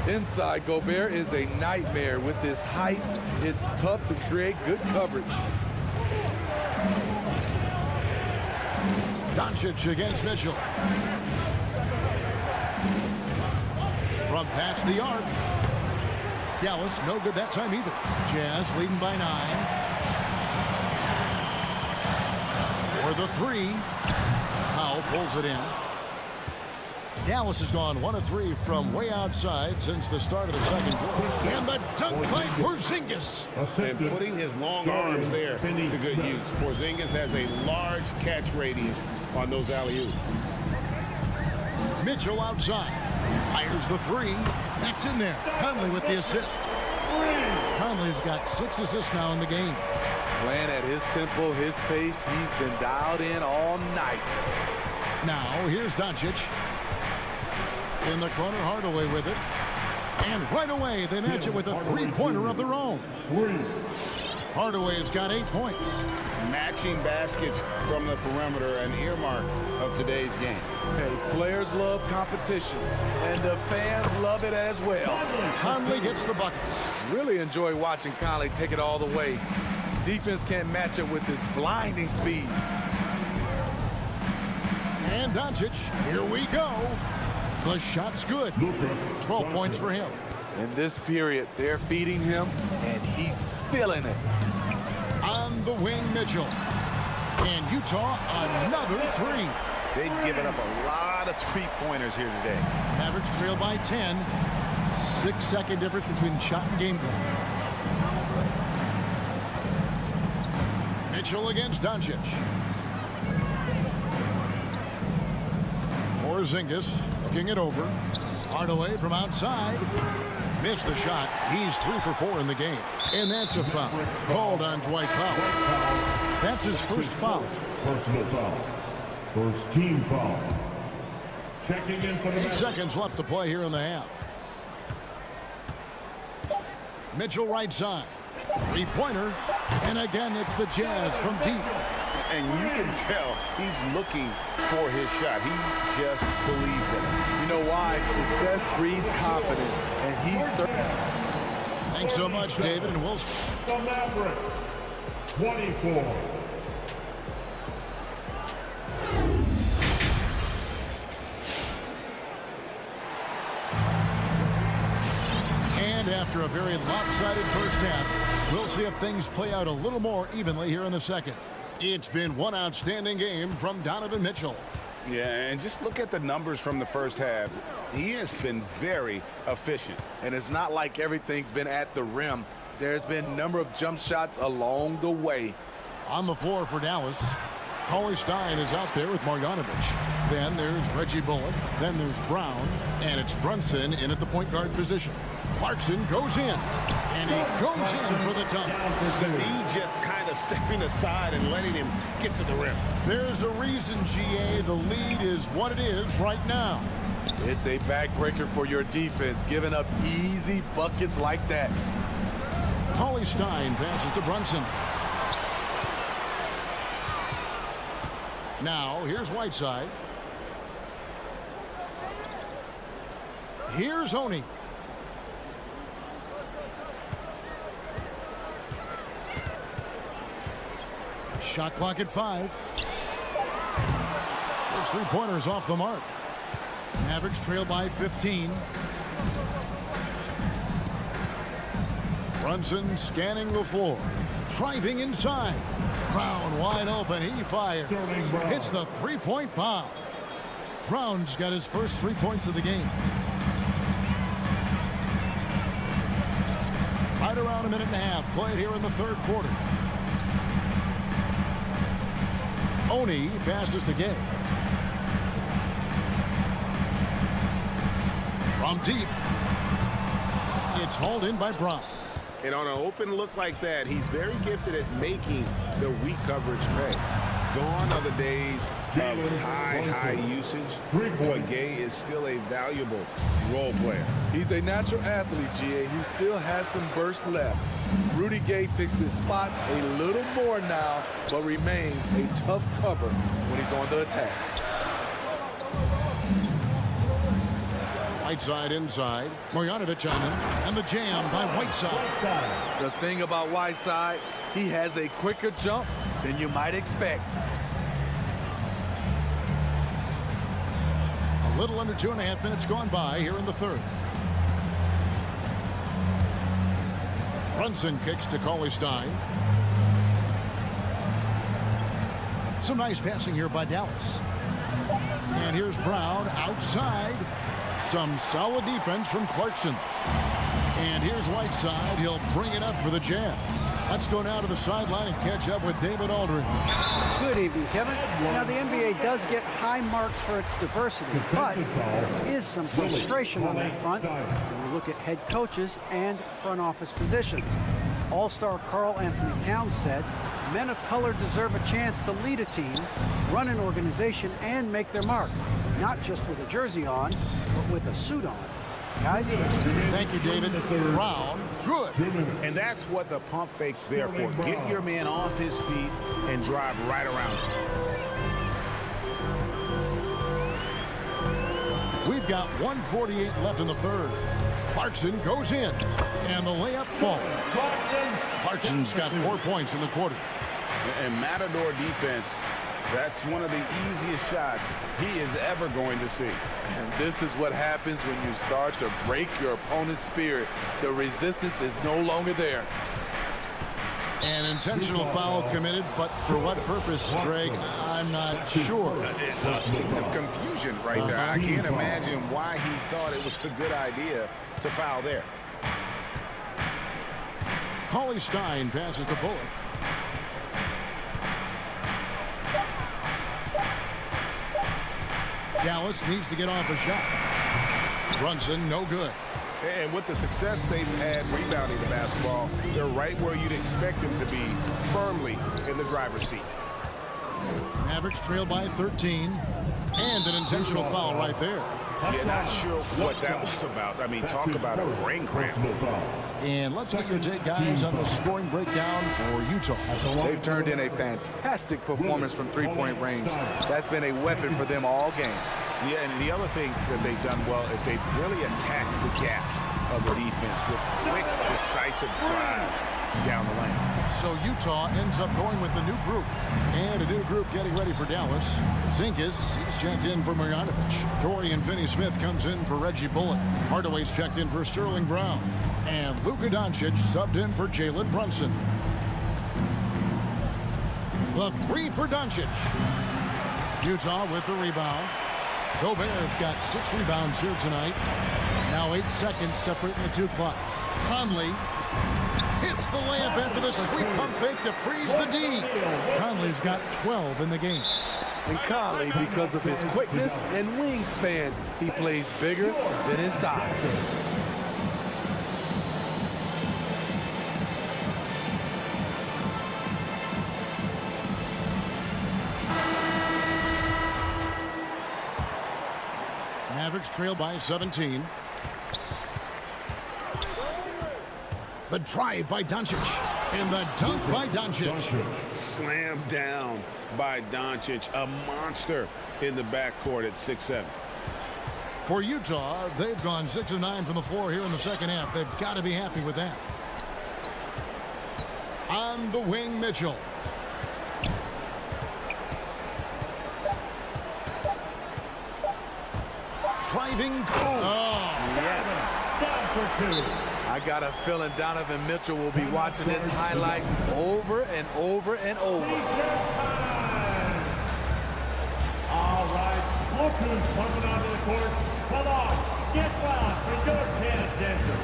Inside, Gobert is a nightmare. With his height, it's tough to create good coverage. Doncic against Mitchell. From past the arc. Dallas, no good that time either. Jazz leading by 9. For the 3. Powell pulls it in. Dallas has gone 1 of 3 from way outside since the start of the second quarter. And the dunk by Porzingis. And putting his long arms there to good use. Porzingis has a large catch radius on those alley-oops. Mitchell outside. Fires the 3. That's in there. Conley with the assist. Conley's got 6 assists now in the game. Playing at his tempo, his pace. He's been dialed in all night. Now, here's Doncic. In the corner, Hardaway with it. And right away, they match it with a 3-pointer of their own. Hardaway's got 8 points. Matching baskets from the perimeter, an earmark of today's game. Hey, players love competition, and the fans love it as well. Conley gets the bucket. Really enjoy watching Conley take it all the way. Defense can't match it with his blinding speed. And Doncic, here we go. The shot's good. 12 points for him. In this period, they're feeding him, and he's feeling it. On the wing, Mitchell. And Utah, another 3. They've given up a lot of three-pointers here today. Mavericks trail by 10. 6-second difference between the shot and game clock. Mitchell against Doncic. Porzingis looking it over. Hardaway from outside. Missed the shot. He's 3 for 4 in the game. And that's a foul. Called on Dwight Powell. That's his first foul. Personal foul. First team foul. Checking in for the 8 seconds left to play here in the half. Mitchell right side. 3-pointer. And again, it's the Jazz from deep. And you can tell he's looking for his shot. He just believes in it. You know why? Success breeds confidence, and he's certain. Thanks so much, David and Wilson. The Mavericks, 24. And after a very lopsided first half, we'll see if things play out a little more evenly here in the second. It's been one outstanding game from Donovan Mitchell. Yeah, and just look at the numbers from the first half. He has been very efficient. And it's not like everything's been at the rim. There's been a number of jump shots along the way. On the floor for Dallas, Cauley Stein is out there with Marjanovic. Then there's Reggie Bullock. Then there's Brown. And it's Brunson in at the point guard position. Clarkson goes in. And he goes in for the dunk. He just kind of stepping aside and letting him get to the rim. There's a reason, GA. The lead is what it is right now. It's a backbreaker for your defense, giving up easy buckets like that. Cauley-Stein passes to Brunson. Now, here's Whiteside. Here's Oney. Shot clock at 5. Those three-pointers off the mark. Mavericks trail by 15. Brunson scanning the floor. Driving inside. Brown wide open. He fires. Hits the three-point bomb. Brown's got his first 3 points of the game. Right around a minute and a half played here in the third quarter. Oney passes to Gay. From deep. It's hauled in by Brown. And on an open look like that, he's very gifted at making the weak coverage pay. Gone are the days of high usage, but Gay is still a valuable role player. He's a natural athlete, GA, who still has some burst left. Rudy Gay picks his spots a little more now, but remains a tough cover when he's on the attack. Whiteside inside. Marjanovic on him. And the jam by Whiteside. The thing about Whiteside, he has a quicker jump than you might expect. A little under 2.5 minutes gone by here in the third. Brunson kicks to Cauley-Stein. Some nice passing here by Dallas. And here's Brown outside. Some solid defense from Clarkson. And here's Whiteside. He'll bring it up for the jam. Let's go now to the sideline and catch up with David Aldridge. Good evening, Kevin. Now, the NBA does get high marks for its diversity, but there is some frustration on that front when we look at head coaches and front office positions. All-star Karl Anthony Towns said, men of color deserve a chance to lead a team, run an organization, and make their mark. Not just with a jersey on, but with a suit on. Guys? Thank you, David. Brown, good. And that's what the pump fake's there for. Get your man off his feet and drive right around him. We've got 1:48 left in the third. Clarkson goes in, and the layup falls. Clarkson's got 4 points in the quarter. And Matador defense, that's one of the easiest shots he is ever going to see. And this is what happens when you start to break your opponent's spirit. The resistance is no longer there. An intentional foul committed, but for what purpose, Greg? I'm not sure. It's a scene of confusion right there. I can't imagine why he thought it was a good idea to foul there. Cauley-Stein passes to Bullock. Dallas needs to get off a shot. Brunson, no good. And with the success they've had rebounding the basketball, they're right where you'd expect them to be, firmly in the driver's seat. Mavericks trail by 13. And an intentional foul right there. Yeah, not sure what that was about. I mean, talk about a brain cramp. And let's get your take, guys, on the scoring breakdown for Utah. They've turned in a fantastic performance from three-point range. That's been a weapon for them all game. Yeah, and the other thing that they've done well is they've really attacked the gaps of the defense with quick, decisive drives down the lane. So Utah ends up going with the new group. And a new group getting ready for Dallas. Zinkas, he's checked in for Marjanovic. Dorian Finney-Smith comes in for Reggie Bullock. Hardaway's checked in for Sterling Brown. And Luka Doncic subbed in for Jalen Brunson. The three for Doncic. Utah with the rebound. Gobert's got 6 rebounds here tonight. Now 8 seconds separating the two clocks. Conley hits the layup in for the sweep pump fake to freeze the D. Conley's got 12 in the game. And Conley, because of his quickness and wingspan, he plays bigger than his size. Mavericks trail by 17. The drive by Doncic. And the dunk by Doncic. Slammed down by Doncic. A monster in the backcourt at 6'7". For Utah, they've gone 6 of 9 from the floor here in the second half. They've got to be happy with that. On the wing, Mitchell. Driving. Oh, yes. Down for 2. I got a feeling Donovan Mitchell will be watching this highlight over and over and over. All right, look who's coming onto the court. Come on, get loud for your chance, Denver.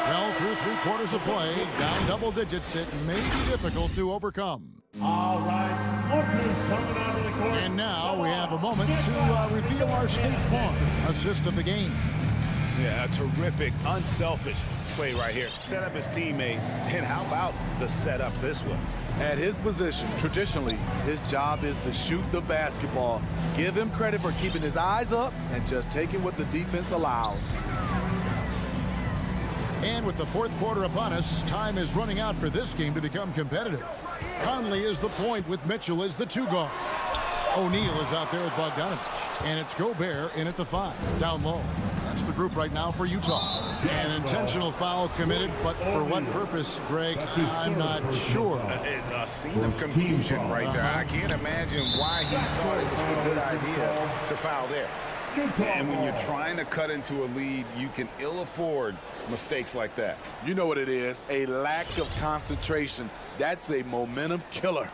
Well, through 3/4 of play, down double digits, it may be difficult to overcome. All right, look who's coming onto the court. And now we have a moment to reveal our State Farm assist of the game. Yeah, a terrific, unselfish play right here. Set up his teammate, and how about the setup this was? At his position, traditionally, his job is to shoot the basketball. Give him credit for keeping his eyes up and just taking what the defense allows. And with the fourth quarter upon us, time is running out for this game to become competitive. Conley is the point with Mitchell as the 2 guard. O'Neal is out there with Bogdanovich. And it's Gobert in at the 5, down low. That's the group right now for Utah. An intentional foul committed, but for what purpose, Greg, I'm not sure. A scene of confusion right there. I can't imagine why he thought it was a good idea to foul there. And when you're trying to cut into a lead, you can ill afford mistakes like that. You know what it is, a lack of concentration. That's a momentum killer.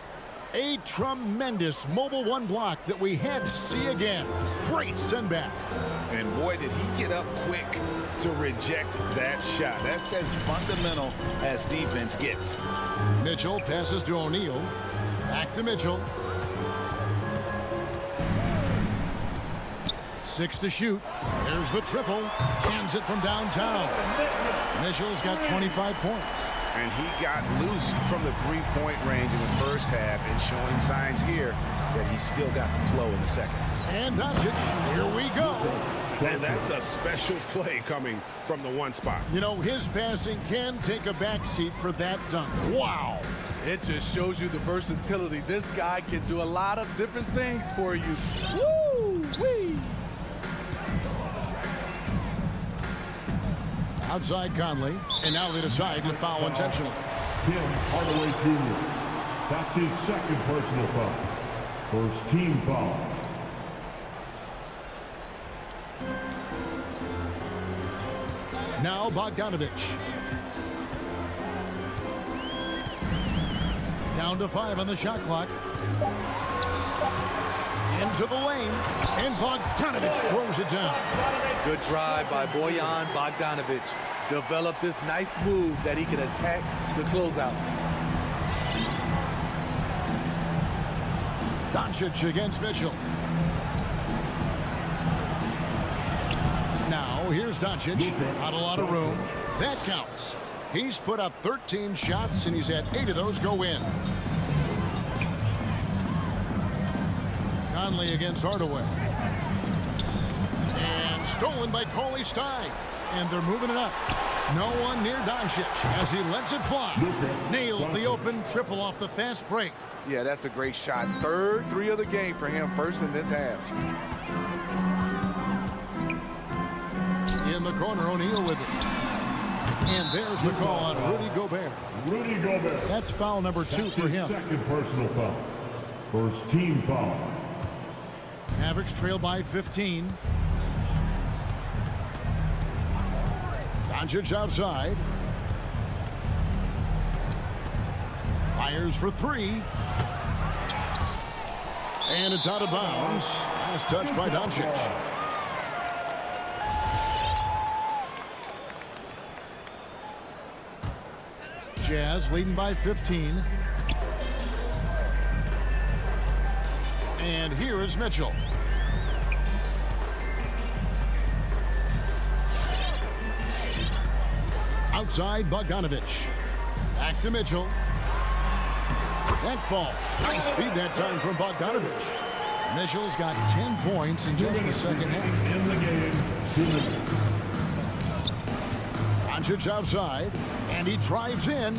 A tremendous mobile 1 block that we had to see again. Great send back. And boy, did he get up quick to reject that shot. That's as fundamental as defense gets. Mitchell passes to O'Neal. Back to Mitchell. 6 to shoot. There's the triple. Cans it from downtown. Mitchell's got 25 points. And he got loose from the 3-point range in the first half and showing signs here that he's still got the flow in the second. And Doncic, here we go. And that's a special play coming from the 1 spot. You know, his passing can take a backseat for that dunk. Wow. It just shows you the versatility. This guy can do a lot of different things for you. Woo-wee! Outside Conley, and now they decide to foul intentionally. Tim Hardaway Jr. That's his second personal foul. First team foul. Now Bogdanovich. Down to 5 on the shot clock. Into the lane, and Bogdanovich throws it down. Good drive by Bojan Bogdanovich. Developed this nice move that he can attack the closeouts. Doncic against Mitchell. Now, here's Doncic. Not a lot of room. That counts. He's put up 13 shots, and he's had 8 of those go in. Conley against Hardaway. And stolen by Cauley Stein. And they're moving it up. No one near Doncic as he lets it fly. Nails the open triple off the fast break. Yeah, that's a great shot. Third 3 of the game for him, first in this half. In the corner, O'Neal with it. And there's the call on Rudy Gobert. Rudy Gobert. That's foul number 2 for him. Second personal foul. First team foul. Mavericks trail by 15. Doncic outside. Fires for 3. And it's out of bounds. Last touch by Doncic. Jazz leading by 15. And here is Mitchell. Outside Bogdanovich. Back to Mitchell. That falls. Nice feed that time from Bogdanovich. Mitchell's got 10 points in just the second half. In the game, 2 minutes. Doncic outside, and he drives in.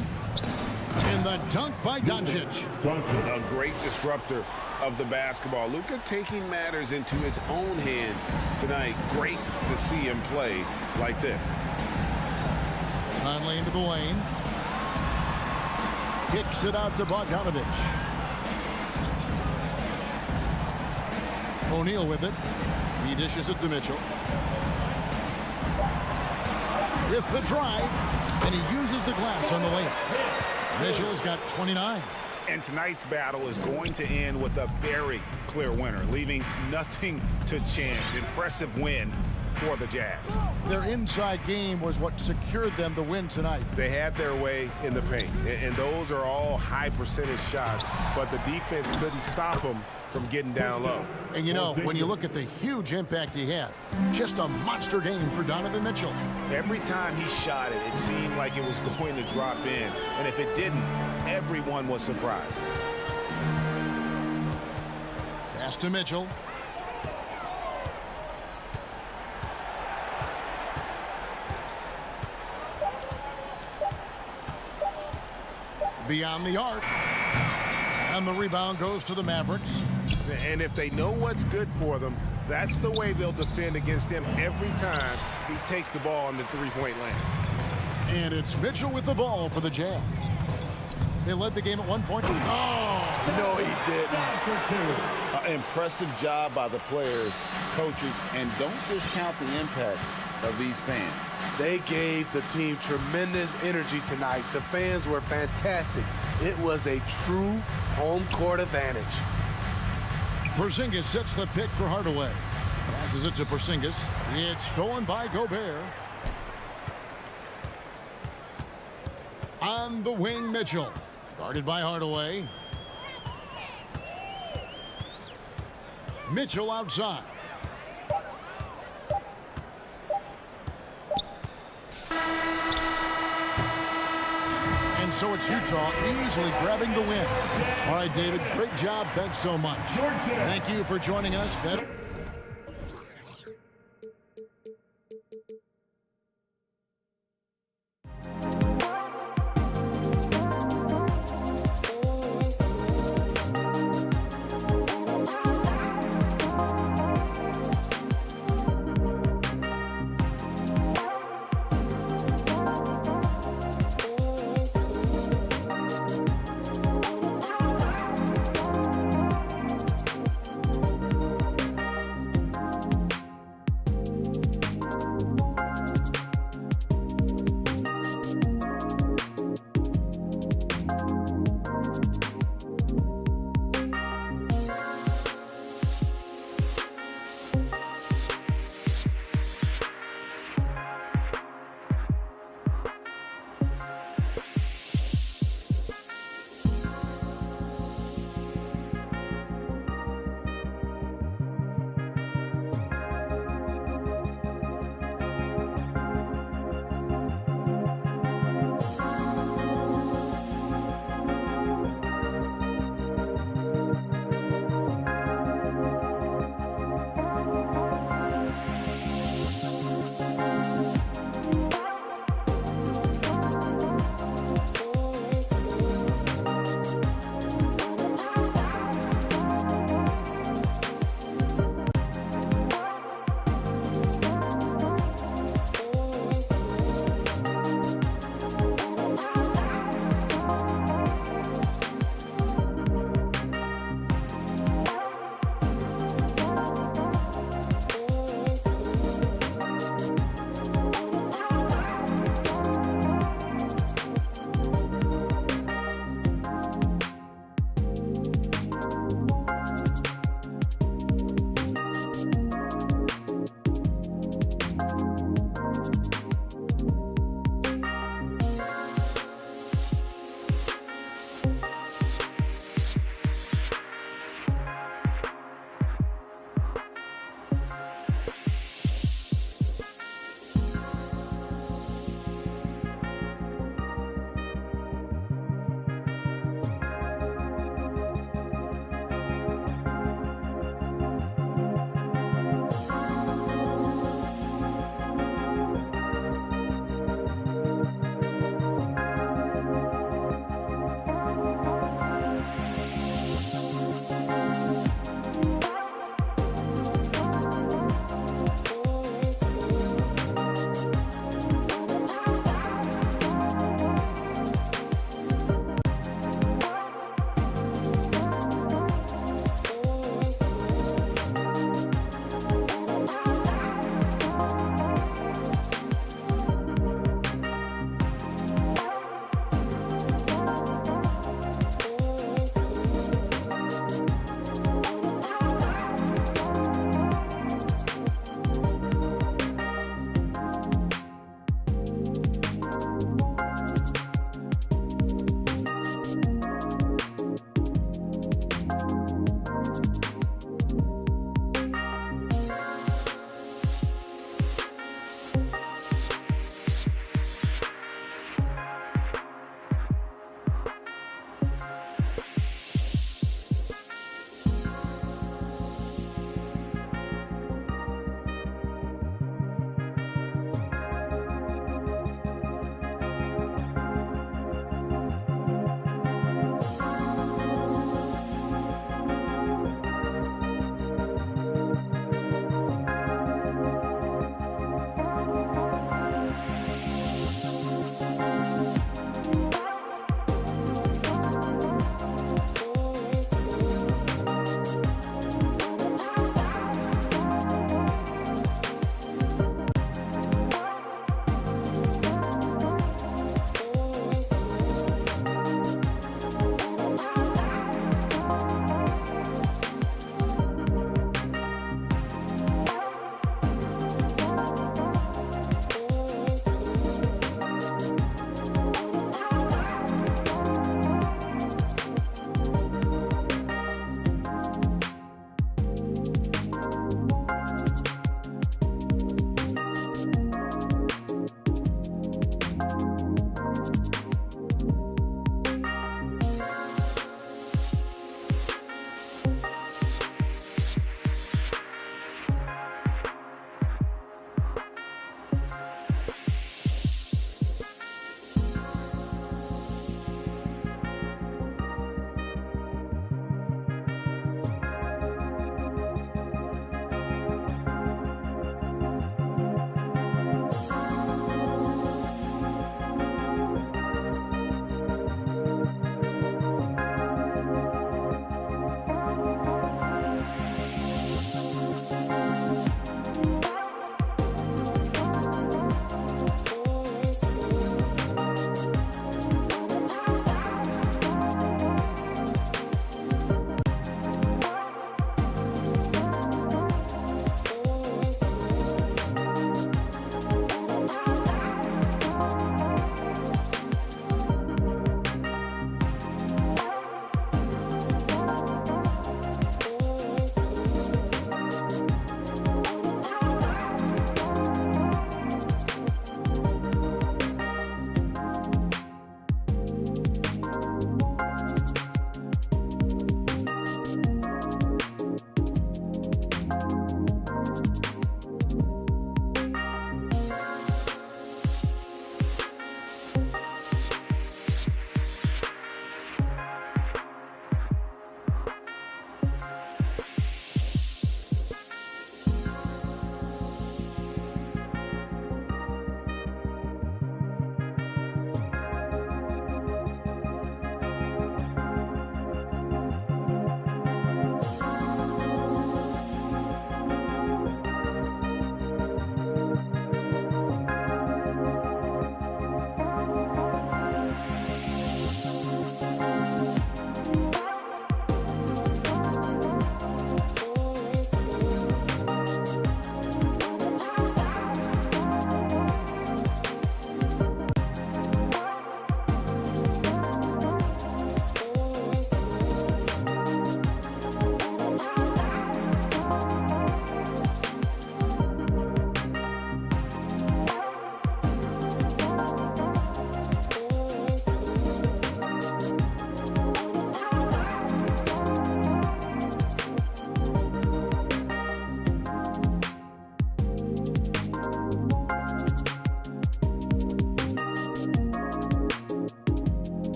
And the dunk by Doncic. A great disruptor of the basketball. Luka taking matters into his own hands tonight. Great to see him play like this. Conley into the lane. Kicks it out to Bogdanovich. O'Neal with it. He dishes it to Mitchell. With the drive, and he uses the glass on the way. Mitchell's got 29. And tonight's battle is going to end with a very clear winner, leaving nothing to chance. Impressive win for the Jazz. Their inside game was what secured them the win tonight. They had their way in the paint, and those are all high percentage shots, but the defense couldn't stop them from getting down low. And you know, when you look at the huge impact he had, just a monster game for Donovan Mitchell. Every time he shot it, it seemed like it was going to drop in, and if it didn't, everyone was surprised. Pass to Mitchell. Beyond the arc. And the rebound goes to the Mavericks. And if they know what's good for them, that's the way they'll defend against him every time he takes the ball in the three-point lane. And it's Mitchell with the ball for the Jazz. They led the game at 1 point. Oh! No, he didn't. Impressive job by the players, coaches, and don't discount the impact of these fans. They gave the team tremendous energy tonight. The fans were fantastic. It was a true home court advantage. Porzingis sets the pick for Hardaway. Passes it to Porzingis. It's stolen by Gobert. On the wing, Mitchell. Guarded by Hardaway. Mitchell outside. And so it's Utah easily grabbing the win. All right, David, great job. Thanks so much. Thank you for joining us.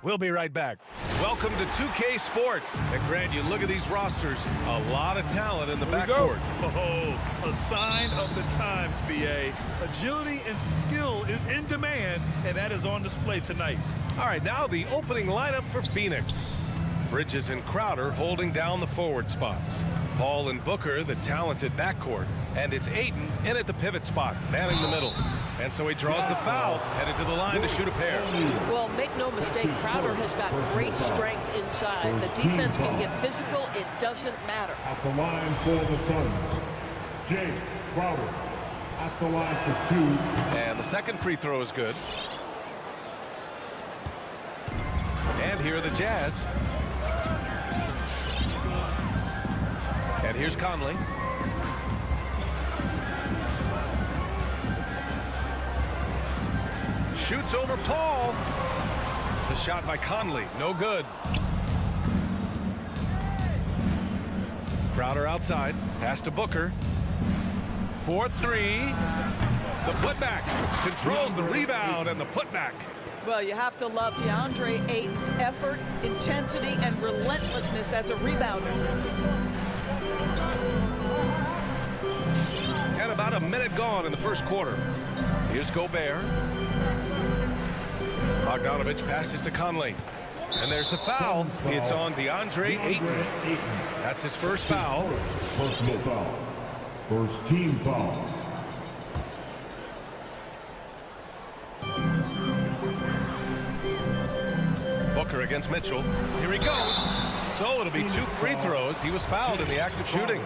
We'll be right back. Welcome to 2K Sports. And Grant, you look at these rosters, a lot of talent in the backcourt. Oh, a sign of the times, B.A. Agility and skill is in demand, and that is on display tonight. All right, now the opening lineup for Phoenix. Bridges and Crowder holding down the forward spots. Paul and Booker, the talented backcourt. And it's Ayton in at the pivot spot, manning the middle. And so he draws the foul, headed to the line to shoot a pair. Well, make no mistake, Crowder has got great strength inside. The defense can get physical. It doesn't matter. At the line for the Suns, Jay Crowder. At the line for 2. And the second free throw is good. And here are the Jazz. And here's Conley. Shoots over Paul. The shot by Conley, no good. Crowder outside, pass to Booker. 4-3. The putback, controls the rebound and the putback. Well, you have to love DeAndre Ayton's effort, intensity, and relentlessness as a rebounder. And about a minute gone in the first quarter. Here's Gobert. Bogdanovich passes to Conley. And there's the foul. It's on DeAndre Ayton. That's his first foul. Personal foul. First team foul. Booker against Mitchell. Here he goes. So it'll be 2 free throws. He was fouled in the act of shooting.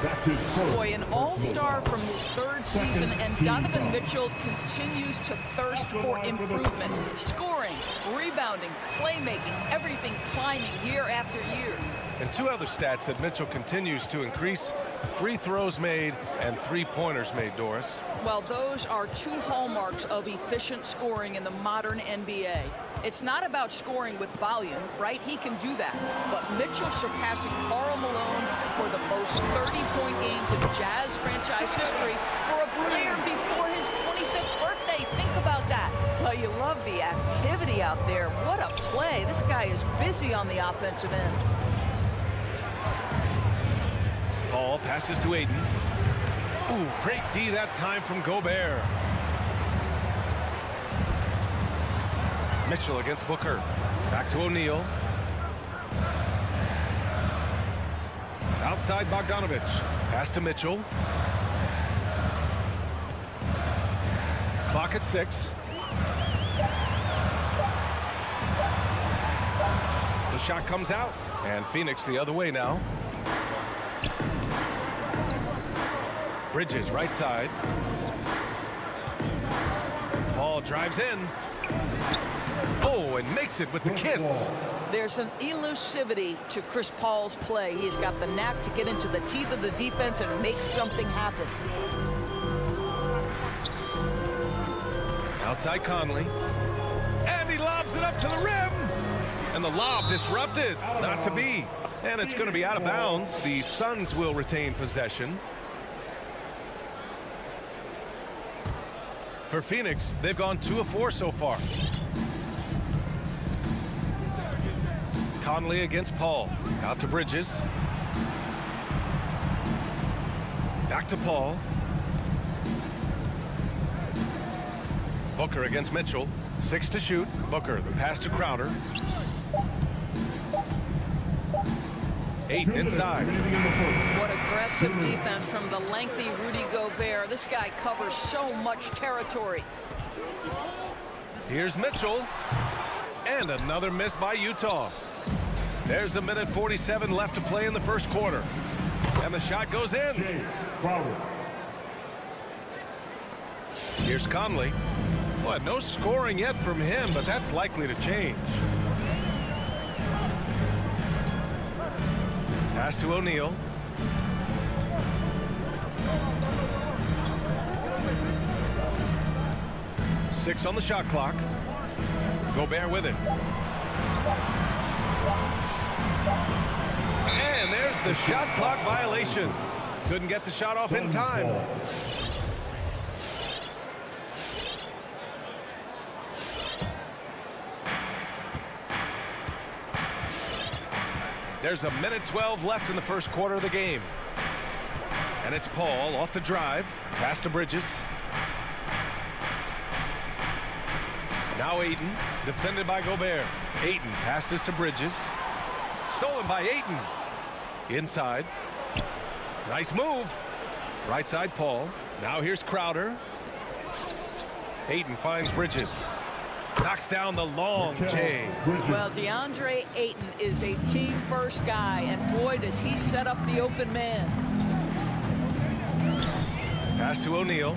That's his first. Boy, an all-star from his 3rd season, and Donovan Mitchell continues to thirst for improvement. Scoring, rebounding, playmaking, everything climbing year after year. And 2 other stats that Mitchell continues to increase: free throws made and 3-pointers made, Doris. Well, those are 2 hallmarks of efficient scoring in the modern NBA. It's not about scoring with volume, right? He can do that. But Mitchell surpassing Karl Malone for the most 30-point games in Jazz franchise history for a player before his 25th birthday. Think about that. Well, you love the activity out there. What a play. This guy is busy on the offensive end. Paul passes to Ayton. Ooh, great D that time from Gobert. Mitchell against Booker. Back to O'Neal. Outside Bogdanovich. Pass to Mitchell. Clock at 6. The shot comes out, and Phoenix the other way now. Bridges right side. Paul drives in. Oh, and makes it with the kiss. There's an elusivity to Chris Paul's play. He's got the knack to get into the teeth of the defense and make something happen. Outside Conley. And he lobs it up to the rim. And the lob disrupted. Not to be. And it's going to be out of bounds. The Suns will retain possession. For Phoenix, they've gone 2 of 4 so far. Conley against Paul. Out to Bridges. Back to Paul. Booker against Mitchell. 6 to shoot. Booker, the pass to Crowder. 8 inside. What aggressive defense from the lengthy Rudy Gobert. This guy covers so much territory. Here's Mitchell. And another miss by Utah. There's a minute 47 left to play in the first quarter. And the shot goes in. Here's Conley. What, no scoring yet from him, but that's likely to change. Pass to O'Neal. Six on the shot clock. Gobert with it. And there's the shot clock violation. Couldn't get the shot off in time. There's a minute 12 left in the first quarter of the game. And it's Paul off the drive. Pass to Bridges. Now Ayton, defended by Gobert. Ayton passes to Bridges. Stolen by Ayton. Inside. Nice move. Right side Paul. Now here's Crowder. Ayton finds Bridges. Knocks down the long J. Well, DeAndre Ayton is a team-first guy, and boy, does he set up the open man. Pass to O'Neal.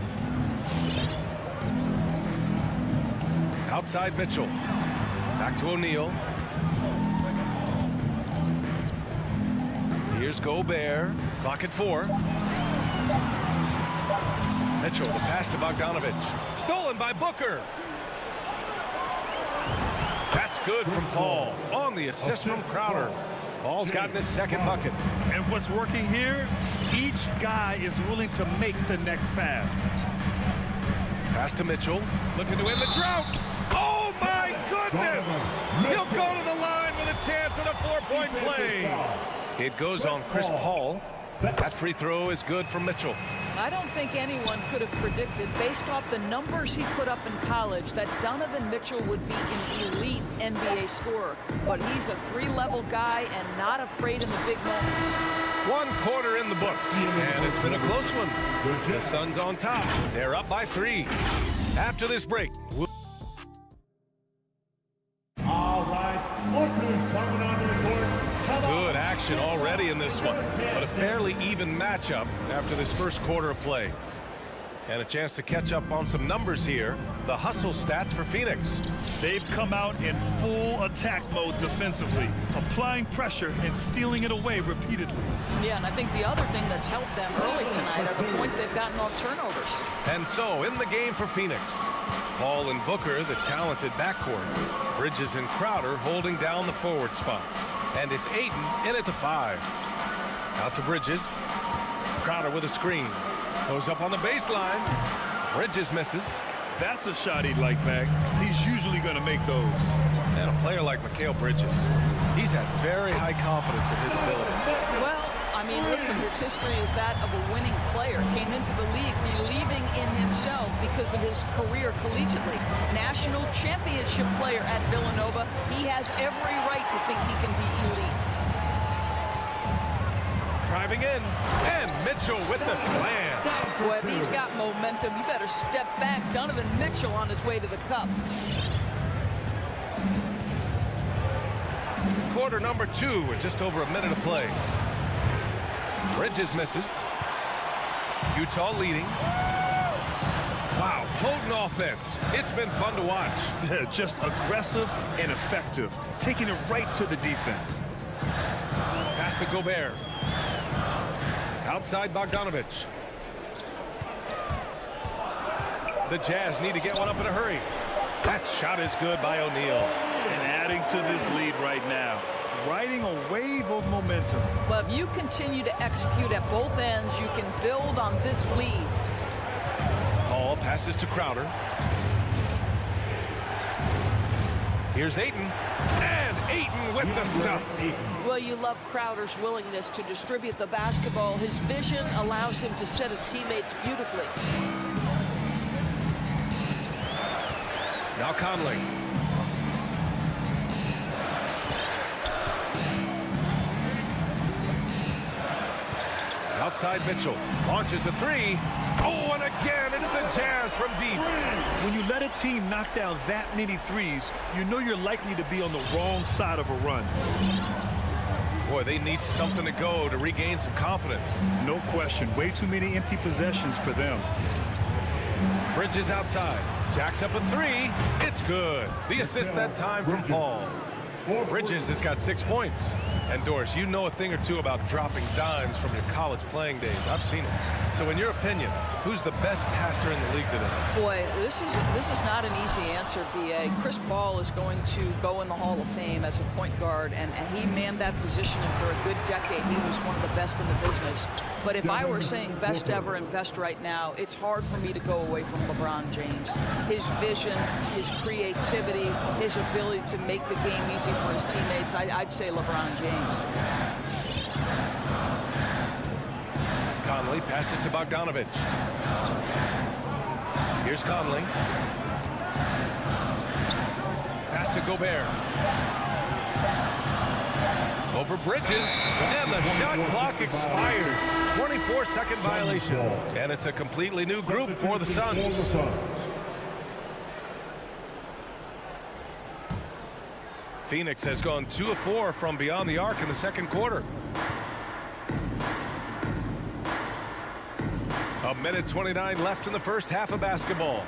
Outside Mitchell. Back to O'Neal. Here's Gobert. Clock at 4. Mitchell, the pass to Bogdanovich. Stolen by Booker. That's good from Paul. On the assist from Crowder. Paul's gotten his second bucket. And what's working here, each guy is willing to make the next pass. Pass to Mitchell. Looking to end the drought. Oh, my goodness! He'll go to the line with a chance at a 4-point play. It goes on Chris Paul. That free throw is good for Mitchell. I don't think anyone could have predicted, based off the numbers he put up in college, that Donovan Mitchell would be an elite NBA scorer. But he's a 3-level guy and not afraid in the big moments. 1 quarter in the books, and it's been a close one. The Suns on top. They're up by 3. After this break. All right, look coming onto the court. Good action already in this one, but a fairly even matchup after this first quarter of play. And a chance to catch up on some numbers here. The hustle stats for Phoenix. They've come out in full attack mode defensively, applying pressure and stealing it away repeatedly. Yeah, and I think the other thing that's helped them early tonight are the points they've gotten off turnovers. And so, in the game for Phoenix, Paul and Booker, the talented backcourt. Bridges and Crowder holding down the forward spots. And it's Ayton in at the 5. Out to Bridges. Crowder with a screen. Goes up on the baseline. Bridges misses. That's a shot he'd like back. He's usually going to make those. And a player like Mikal Bridges, he's had very high confidence in his ability. Well, I mean, listen, his history is that of a winning player. Came into the league believing in himself because of his career collegiately. National championship player at Villanova. He has every right to think he can be elite. Driving in, and Mitchell with the slam. Boy, if he's got momentum, you better step back. Donovan Mitchell on his way to the cup. Quarter number 2 with just over a minute of play. Bridges misses. Utah leading. Wow, potent offense. It's been fun to watch. Just aggressive and effective, taking it right to the defense. Pass to Gobert. Outside Bogdanovich. The Jazz need to get one up in a hurry. That shot is good by O'Neal. And adding to this lead right now. Riding a wave of momentum. Well, if you continue to execute at both ends, you can build on this lead. Paul passes to Crowder. Here's Ayton. And Ayton with the stuff. Well, you love Crowder's willingness to distribute the basketball. His vision allows him to set his teammates beautifully. Now Conley. Outside Mitchell. Launches a 3. Oh, and again, it's the Jazz from deep. When you let a team knock down that many threes, you know you're likely to be on the wrong side of a run. Boy, they need something to go to regain some confidence. No question. Way too many empty possessions for them. Bridges outside. Jacks up a 3. It's good. The assist that time from Paul. Bridges has got 6 points. And Doris, you know a thing or two about dropping dimes from your college playing days. I've seen it. So in your opinion, who's the best passer in the league today? Boy, this is not an easy answer, B.A. Chris Paul is going to go in the Hall of Fame as a point guard, and he manned that position, and for a good decade, he was one of the best in the business. But if I were saying best ever and best right now, it's hard for me to go away from LeBron James. His vision, his creativity, his ability to make the game easy for his teammates, I'd say LeBron James. He passes to Bogdanovich. Here's Conley. Pass to Gobert. Over Bridges, and the shot clock expired. 24-second violation. And it's a completely new group for the Suns. Phoenix has gone 2 of 4 from beyond the arc in the second quarter. A minute 29 left in the first half of basketball.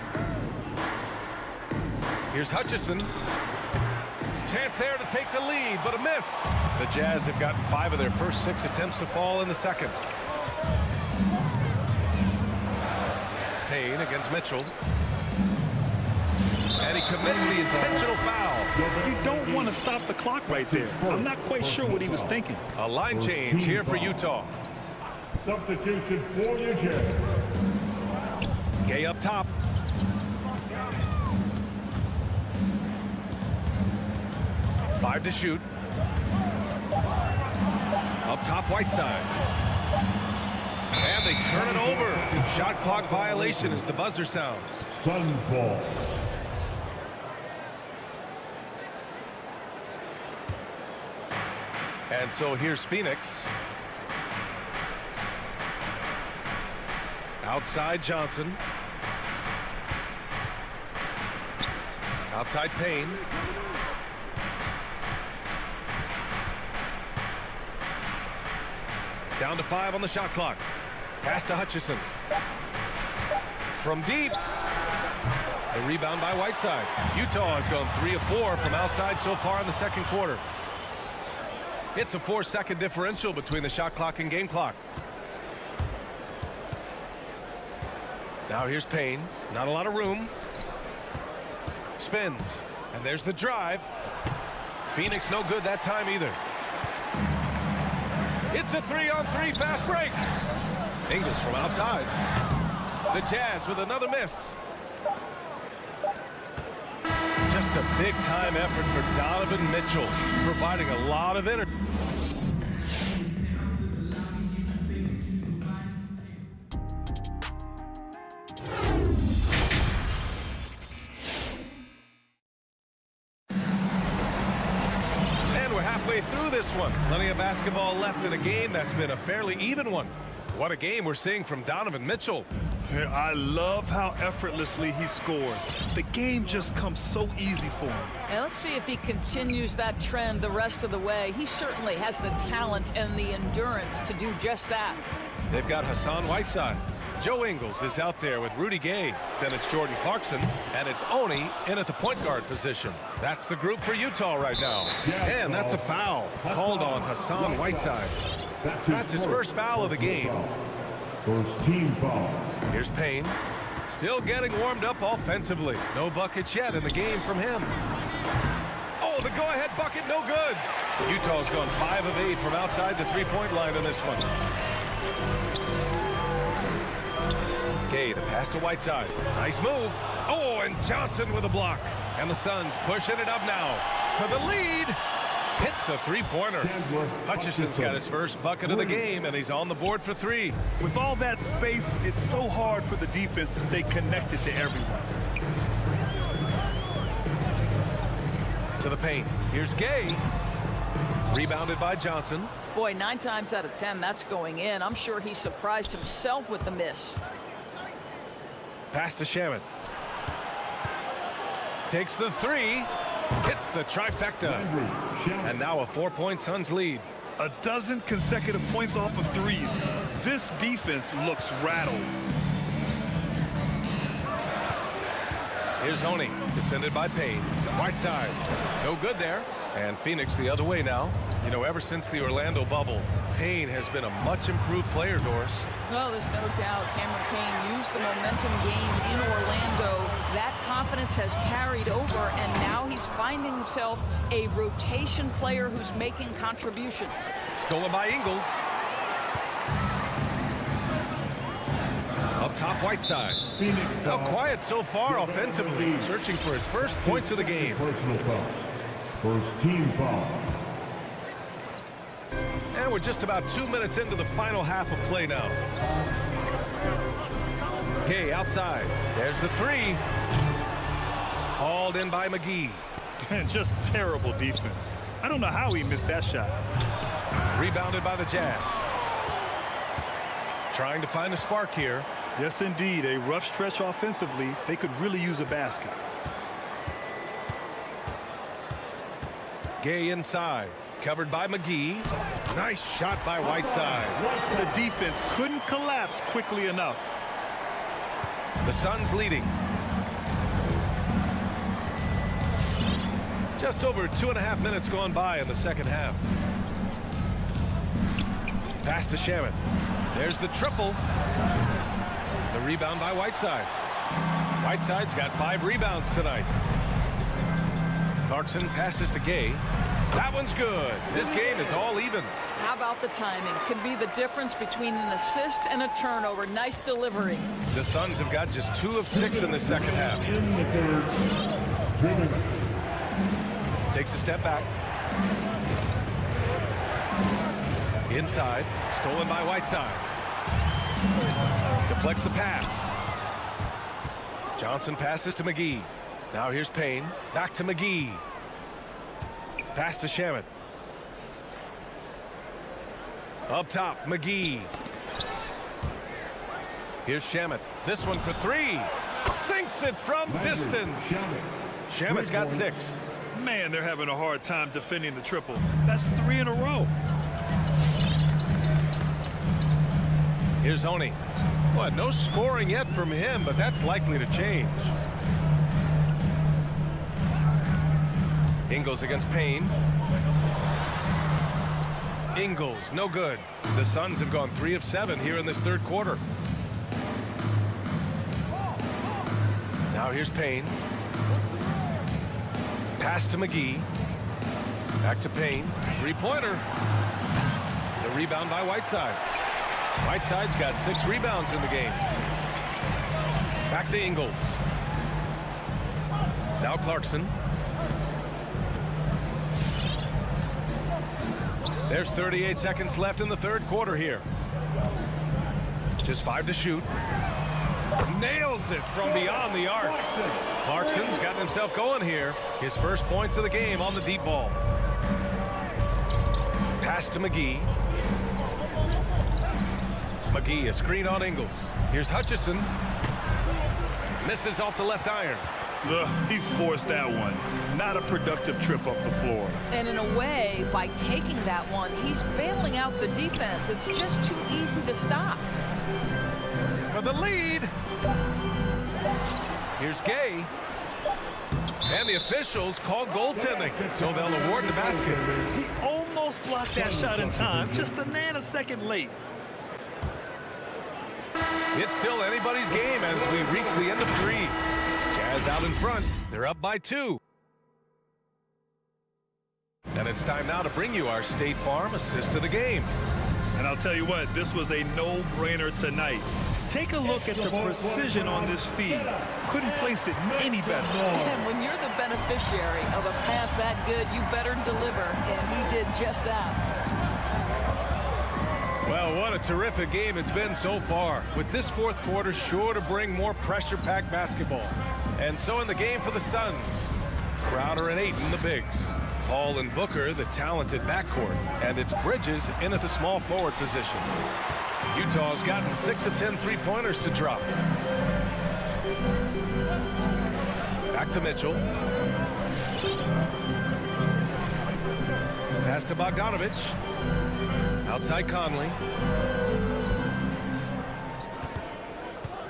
Here's Hutchison. Chance there to take the lead, but a miss. The Jazz have gotten 5 of their first 6 attempts to fall in the second. Payne against Mitchell. And he commits the intentional foul. You don't want to stop the clock right there. I'm not quite sure what he was thinking. A line change here for Utah. Substitution for New Jersey. Gay up top. Five to shoot. Up top, Whiteside. And they turn it over. Shot clock violation as the buzzer sounds. Suns ball. And so here's Phoenix. Outside Johnson. Outside Payne. Down to 5 on the shot clock. Pass to Hutchison. From deep. The rebound by Whiteside. Utah has gone 3 of 4 from outside so far in the second quarter. It's a 4-second differential between the shot clock and game clock. Now here's Payne. Not a lot of room. Spins. And there's the drive. Phoenix no good that time either. It's a 3-on-3 fast break. Ingles from outside. The Jazz with another miss. Just a big-time effort for Donovan Mitchell, providing a lot of energy. And we're halfway through this one. Plenty of basketball left in a game that's been a fairly even one. What a game we're seeing from Donovan Mitchell. I love how effortlessly he scored. The game just comes so easy for him. And let's see if he continues that trend the rest of the way. He certainly has the talent and the endurance to do just that. They've got Hassan Whiteside. Joe Ingles is out there with Rudy Gay. Then it's Jordan Clarkson, and it's Oni in at the point guard position. That's the group for Utah right now. And that's a foul called on Hassan Whiteside. That's his first foul of the game. First team foul. Here's Payne. Still getting warmed up offensively. No buckets yet in the game from him. Oh, the go-ahead bucket, no good. Utah's gone 5 of 8 from outside the three-point line in this one. Gay, the pass to Whiteside. Nice move. Oh, and Johnson with a block. And the Suns pushing it up now for the lead. Hits a three-pointer. Hutchison's got his first bucket of the game, and he's on the board for 3. With all that space, it's so hard for the defense to stay connected to everyone. To the paint. Here's Gay. Rebounded by Johnson. Boy, 9 times out of 10, that's going in. I'm sure he surprised himself with the miss. Pass to Shamet. Takes the 3. Hits the trifecta. And now a 4-point Suns lead. A dozen consecutive points off of threes. This defense looks rattled. Here's Oni, defended by Payne. Whiteside, no good there. And Phoenix the other way now. You know, ever since the Orlando bubble, Payne has been a much improved player, Doris. Well, there's no doubt Cameron Payne used the momentum game in Orlando. That confidence has carried over, and now he's finding himself a rotation player who's making contributions. Stolen by Ingles. Up top, Whiteside. Now quiet so far offensively, searching for his first points of the game. Personal foul. First team foul. And we're just about 2 minutes into the final half of play now. Gay outside. There's the three. Hauled in by McGee. Just terrible defense. I don't know how he missed that shot. Rebounded by the Jazz. Trying to find a spark here. Yes, indeed. A rough stretch offensively. They could really use a basket. Gay inside. Covered by McGee. Nice shot by Whiteside. The defense couldn't collapse quickly enough. The Suns leading. Just over 2.5 minutes gone by in the second half. Pass to Shaman. There's the triple. The rebound by Whiteside. Whiteside's got 5 rebounds tonight. Clarkson passes to Gay. That one's good. This game is all even. How about the timing? Could be the difference between an assist and a turnover. Nice delivery. The Suns have got just 2 of 6 in the second half. In the third, Draymond. Takes a step back. Inside. Stolen by Whiteside. Deflects the pass. Johnson passes to McGee. Now here's Payne. Back to McGee. Pass to Shaman. Up top, McGee. Here's Shaman. This one for 3. Sinks it from distance. Shaman's got 6. Man, they're having a hard time defending the triple. That's 3 in a row. Here's Oni. Well, no scoring yet from him, but that's likely to change. Ingles against Payne. Ingles, no good. The Suns have gone 3 of 7 here in this third quarter. Now here's Payne. Pass to McGee. Back to Payne. 3-pointer. The rebound by Whiteside. Whiteside's got 6 rebounds in the game. Back to Ingles. Now Clarkson. There's 38 seconds left in the third quarter here. Just 5 to shoot. Nails it from beyond the arc. Clarkson's gotten himself going here. His first points of the game on the deep ball. Pass to McGee. McGee, a screen on Ingles. Here's Hutchison. Misses off the left iron. He forced that one. Not a productive trip up the floor. And in a way, by taking that one, he's bailing out the defense. It's just too easy to stop. For the lead. Here's Gay. And the officials call goaltending, so they'll award the basket. He almost blocked that shot in time, just a nanosecond late. It's still anybody's game as we reach the end of 3. Jazz out in front. They're up by 2. And it's time now to bring you our State Farm assist of the game. And I'll tell you what, this was a no-brainer tonight. Take a look at the precision on this feed. Couldn't place it any better. And when you're the beneficiary of a pass that good, you better deliver. And he did just that. Well, what a terrific game it's been so far. With this fourth quarter sure to bring more pressure-packed basketball. And so in the game for the Suns, Crowder and Ayton, the bigs. Paul and Booker, the talented backcourt. And it's Bridges in at the small forward position. Utah's gotten 6 of 10 3-pointers to drop. Back to Mitchell. Pass to Bogdanovich. Outside Conley.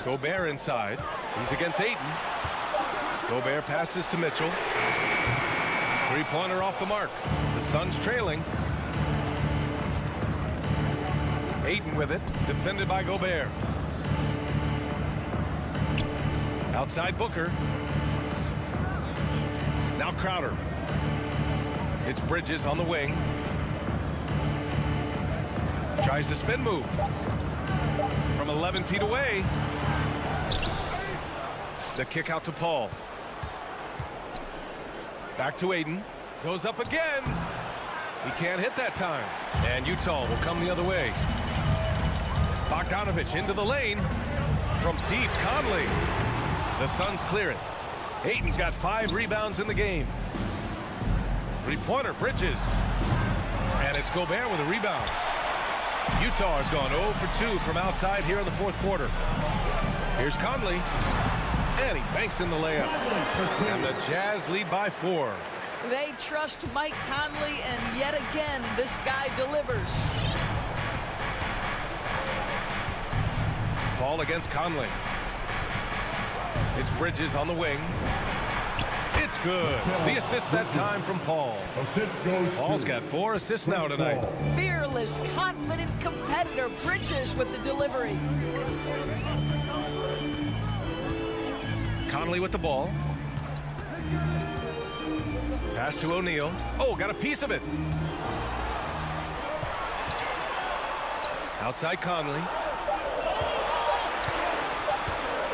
Gobert inside. He's against Ayton. Gobert passes to Mitchell. 3-pointer off the mark. The Suns trailing. Ayton with it. Defended by Gobert. Outside Booker. Now Crowder. It's Bridges on the wing. Tries the spin move. From 11 feet away. The kick out to Paul. Back to Ayton. Goes up again. He can't hit that time. And Utah will come the other way. Bogdanovich into the lane. From deep, Conley. The Suns clear it. Ayton's got 5 rebounds in the game. Three-pointer, Bridges. And it's Gobert with a rebound. Utah has gone 0 for 2 from outside here in the fourth quarter. Here's Conley. And he banks in the layup. And the Jazz lead by 4. They trust Mike Conley, and yet again, this guy delivers. Ball against Conley. It's Bridges on the wing. It's good. The assist that time from Paul. Paul's got 4 assists now tonight. Fearless, confident competitor. Bridges with the delivery. Conley with the ball. Pass to O'Neal. Oh, got a piece of it. Outside Conley.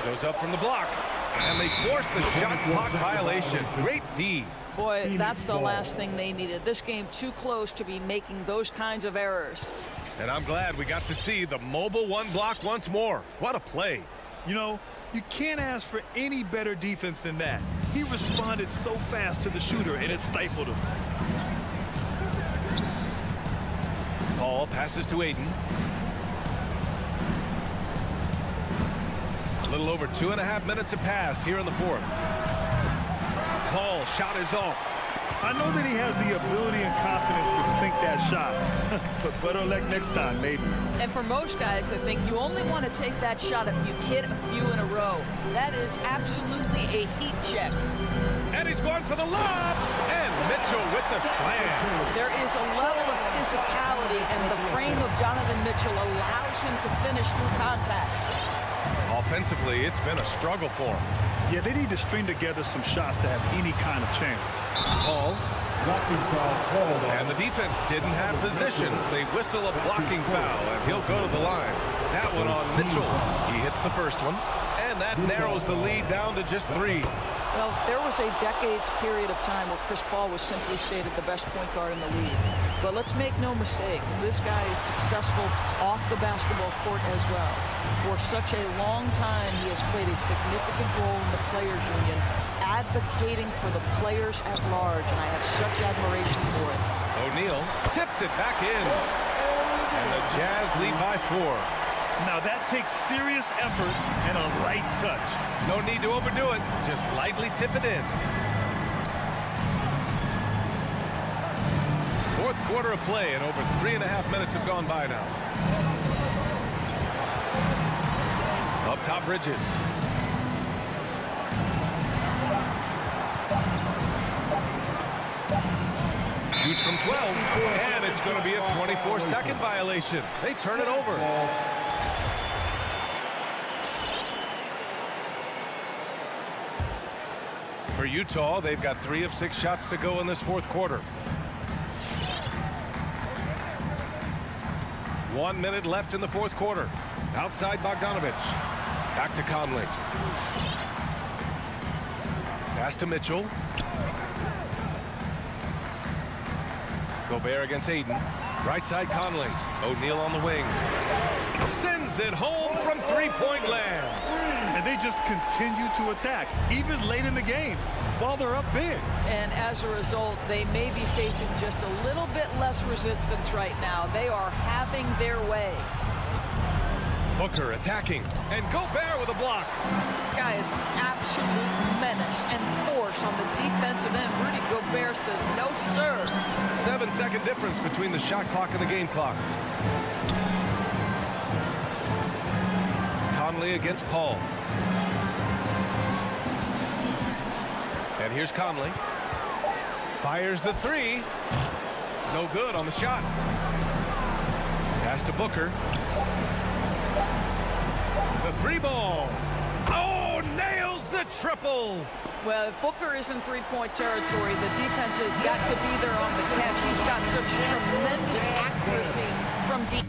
Goes up from the block. And they force the shot clock violation. Great D. Boy, that's the last thing they needed. This game too close to be making those kinds of errors. And I'm glad we got to see the mobile one block once more. What a play. You know, you can't ask for any better defense than that. He responded so fast to the shooter, and it stifled him. Paul passes to Ayton. A little over 2.5 minutes have passed here in the fourth. Paul, shot is off. I know that he has the ability and confidence to sink that shot. But better luck next time, maybe. And for most guys, I think you only want to take that shot if you've hit a few in a row. That is absolutely a heat check. And he's going for the lob. And Mitchell with the slam. There is a level of physicality, and the frame of Donovan Mitchell allows him to finish through contact. Offensively, it's been a struggle for him. Yeah, they need to string together some shots to have any kind of chance. Paul. And the defense didn't have position. They whistle a blocking foul, and he'll go to the line. That one on Mitchell. He hits the first one, and that narrows the lead down to just 3. Well, there was a decades period of time where Chris Paul was simply stated the best point guard in the league. But let's make no mistake, this guy is successful off the basketball court as well. For such a long time, he has played a significant role in the Players Union, advocating for the players at large, and I have such admiration for it. O'Neal tips it back in, and the Jazz lead by 4. Now that takes serious effort and a light touch. No need to overdo it, just lightly tip it in. Fourth quarter of play, and over 3.5 minutes have gone by now. Up top, Bridges. Shoots from 12, and it's going to be a 24-second violation. They turn it over. For Utah, they've got 3 of 6 shots to go in this fourth quarter. 1 minute left in the fourth quarter. Outside Bogdanovich. Back to Conley. Pass to Mitchell. Gobert against Ayton. Right side Conley. O'Neal on the wing. Sends it home from three-point land. And they just continue to attack, even late in the game, while they're up big. And as a result, they may be facing just a little bit less resistance right now. They are having their way. Booker attacking, and Gobert with a block. This guy is an absolute menace and force on the defensive end. Rudy Gobert says, no, sir. 7-second difference between the shot clock and the game clock. Conley against Paul. And here's Conley. Fires the 3. No good on the shot. Pass to Booker. The 3 ball. Oh, nails the triple. Well, if Booker is in three-point territory, the defense has got to be there on the catch. He's got such tremendous accuracy from deep.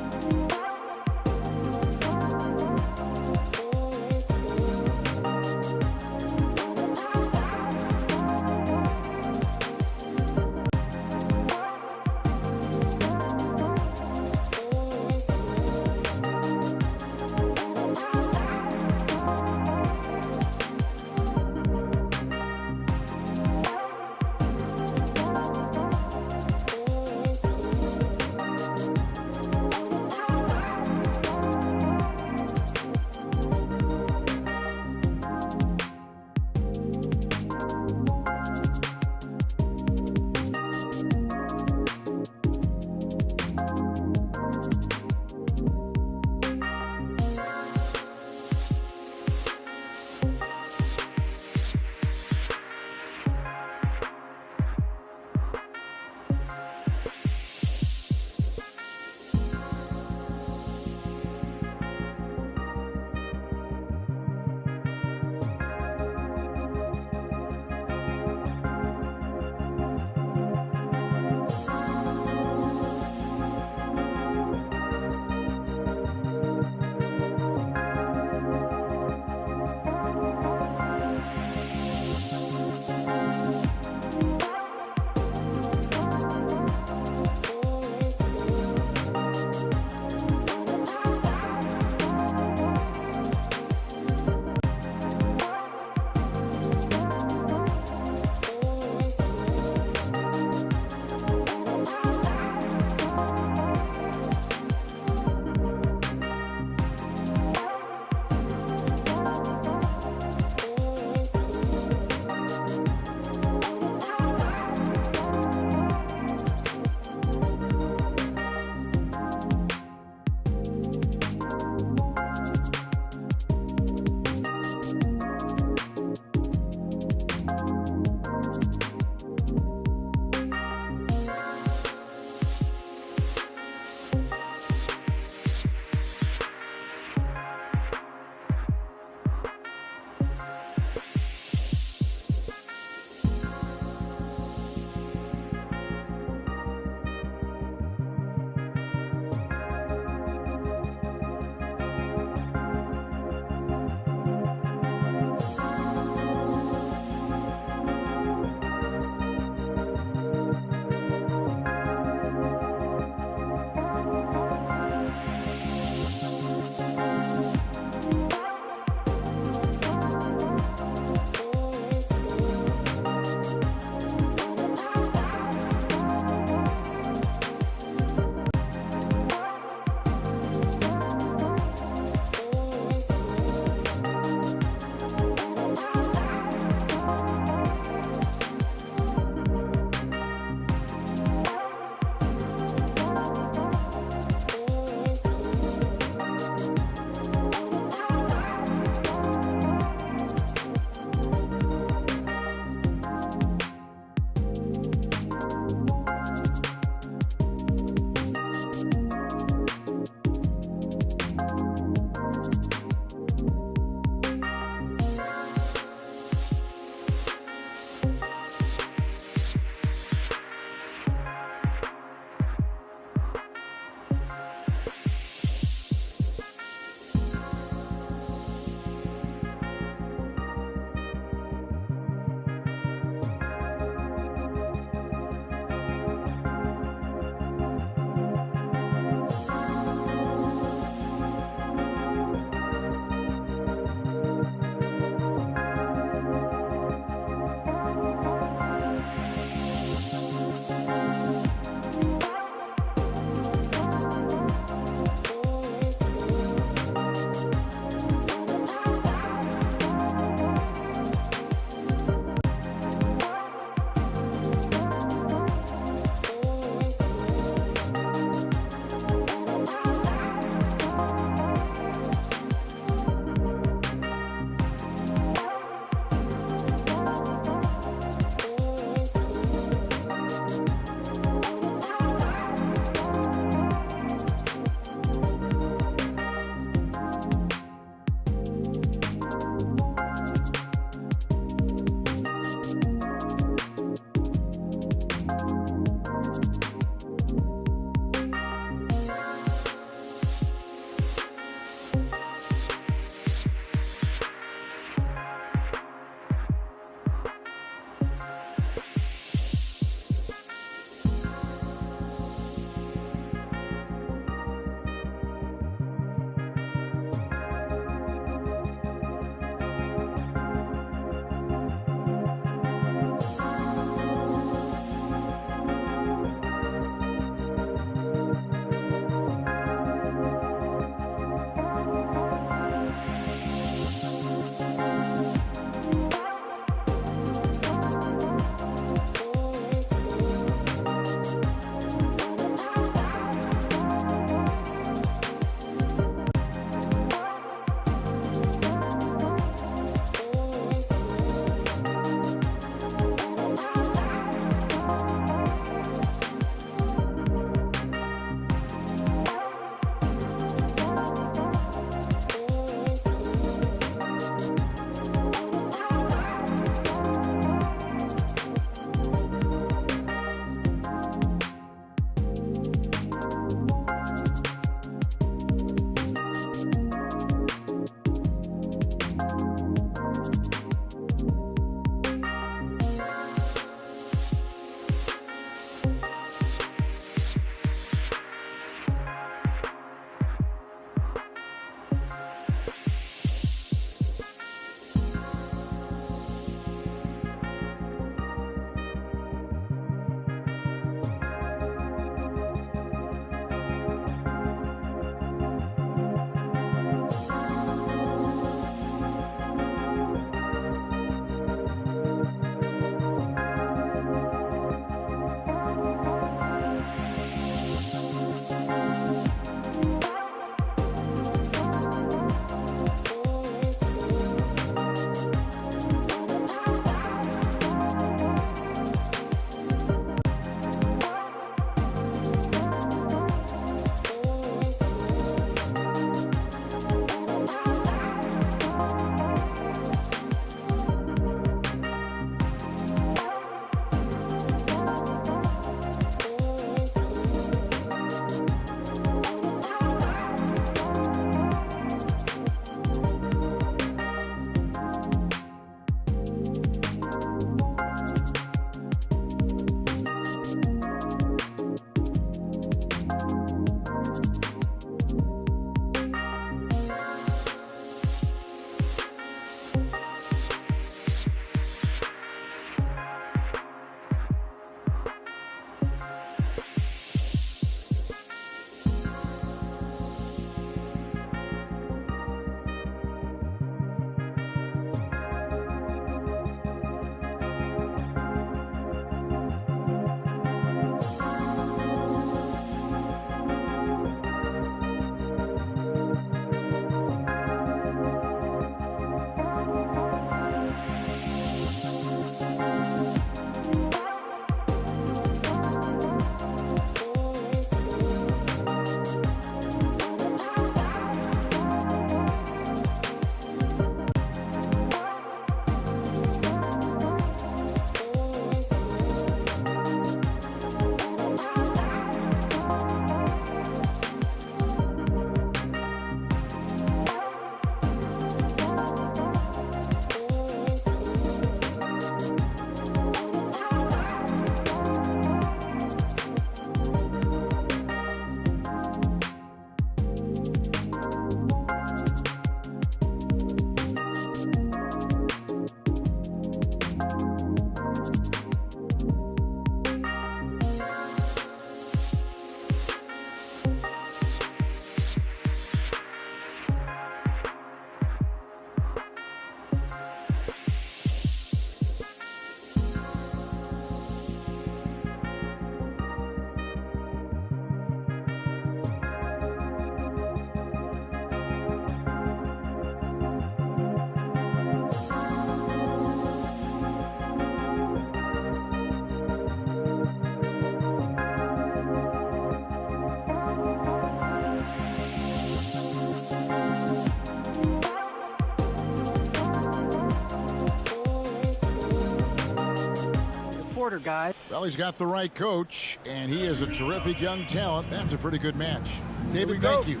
quarter, guys. Well, he's got the right coach, and he is a terrific young talent. That's a pretty good match. David, thank you.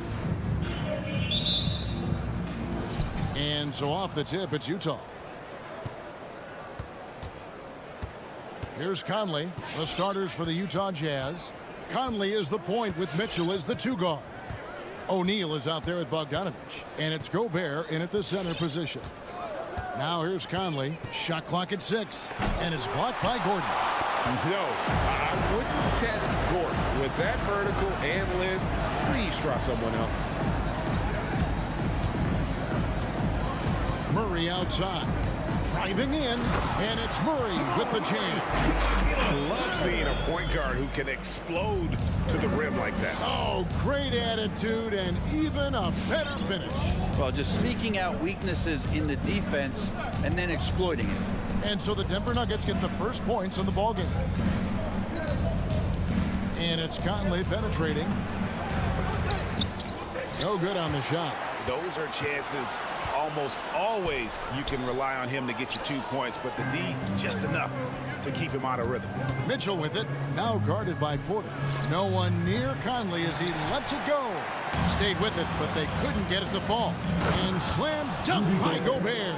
And so off the tip, it's Utah. Here's Conley, the starters for the Utah Jazz. Conley is the point with Mitchell as the 2 guard. O'Neal is out there with Bogdanovich, and it's Gobert in at the center position. Now here's Conley. Shot clock at 6, and it's blocked by Gordon. No, I wouldn't test Gordon. With that vertical and length, please try someone else. Murray outside. Driving in, and it's Murray with the jam. I love seeing a point guard who can explode to the rim like that. Oh, great attitude and even a better finish. Well, just seeking out weaknesses in the defense and then exploiting it. And so the Denver Nuggets get the first points in the ballgame. And it's Conley penetrating. No good on the shot. Those are chances almost always you can rely on him to get you 2 points, but the D just enough to keep him out of rhythm. Mitchell with it, now guarded by Porter. No one near Conley as he lets it go. Stayed with it, but they couldn't get it to fall. And slam dunk by Gobert.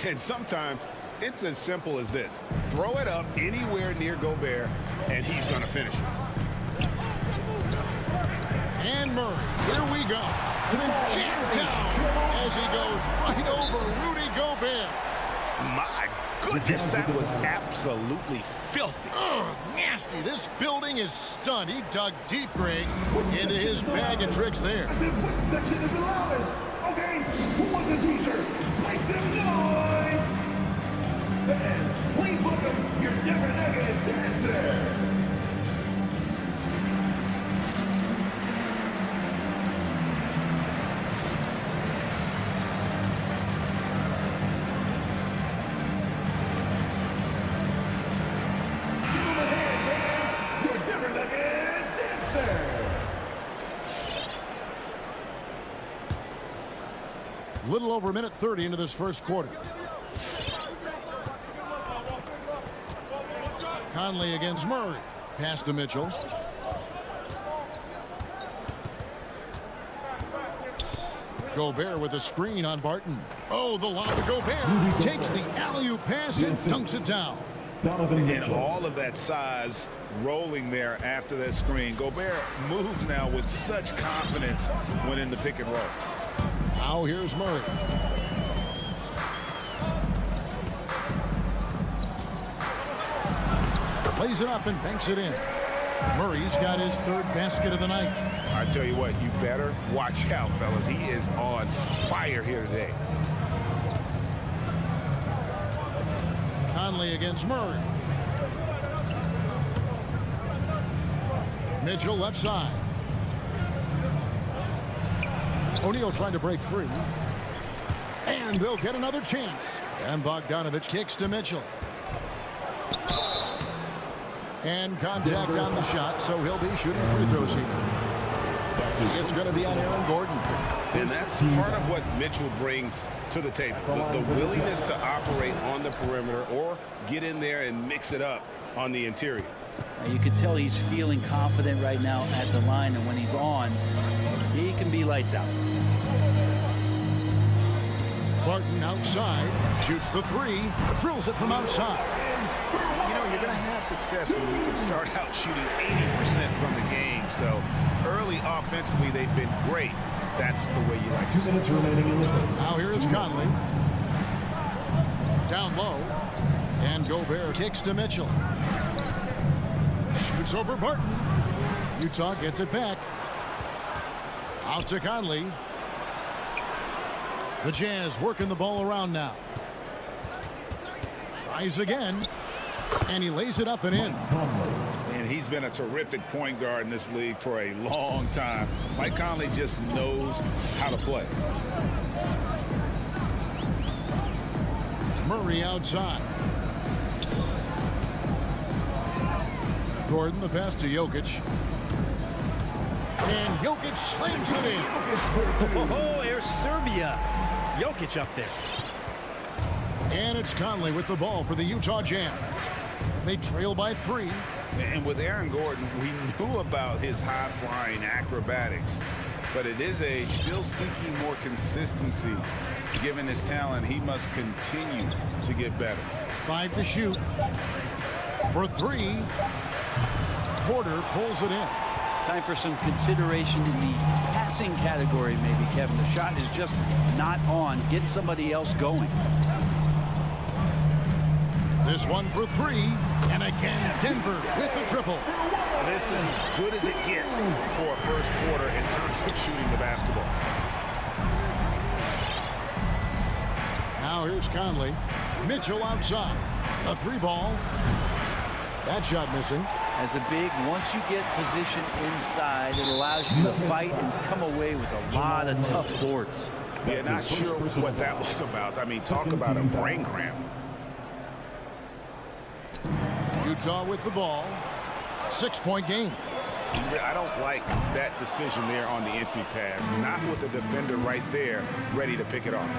And sometimes it's as simple as this. Throw it up anywhere near Gobert, and he's going to finish it. And Murray, here we go. Jammed down as he goes right over Rudy Gobert. My goodness, that was absolutely filthy. Oh, nasty. This building is stunned. He dug deep, Greg, into his bag of tricks there. This section is the loudest. Okay, who wants a t-shirt? Make some noise. Fans, please welcome your Denver Nuggets dancer. Little over a minute 30 into this first quarter. Conley against Murray. Pass to Mitchell. Gobert with a screen on Barton. Oh, the lob to Gobert. Takes the alley-oop pass and dunks it down. And all of that size rolling there after that screen. Gobert moves now with such confidence when in the pick and roll. Now here's Murray. Plays it up and banks it in. Murray's got his 3rd basket of the night. I tell you what, you better watch out, fellas. He is on fire here today. Conley against Murray. Mitchell left side. O'Neal trying to break free. And they'll get another chance. And Bogdanovich kicks to Mitchell. And contact on the shot, so he'll be shooting free throws here. It's going to be on Aaron Gordon. And that's part of what Mitchell brings to the table. The willingness to operate on the perimeter or get in there and mix it up on the interior. You can tell he's feeling confident right now at the line, and when he's on, he can be lights out. Barton outside, shoots the 3, drills it from outside. You know, you're going to have success when you can start out shooting 80% from the game. So early offensively, they've been great. That's the way you like to start. Now here is Conley. Down low. And Gobert kicks to Mitchell. Shoots over Barton. Utah gets it back. Out to Conley. The Jazz working the ball around now. Tries again. And he lays it up and in. And he's been a terrific point guard in this league for a long time. Mike Conley just knows how to play. Murray outside. Gordon, the pass to Jokic. And Jokic slams it in. Oh, there's Serbia. Jokic up there. And it's Conley with the ball for the Utah Jazz. They trail by 3. And with Aaron Gordon, we knew about his high-flying acrobatics, but at his age, still seeking more consistency. Given his talent, he must continue to get better. 5 to shoot. For 3. Porter pulls it in. Time for some consideration in the passing category, maybe, Kevin. The shot is just not on. Get somebody else going. This one for 3. And again, Denver with the triple. This is as good as it gets for a first quarter in terms of shooting the basketball. Now here's Conley. Mitchell outside. A 3 ball. That shot missing. As a big, once you get position inside, it allows you to fight and come away with a lot of tough boards. Yeah, not sure what that was about. I mean, talk about a brain cramp. Utah with the ball. 6-point game. I don't like that decision there on the entry pass. Not with the defender right there, ready to pick it off.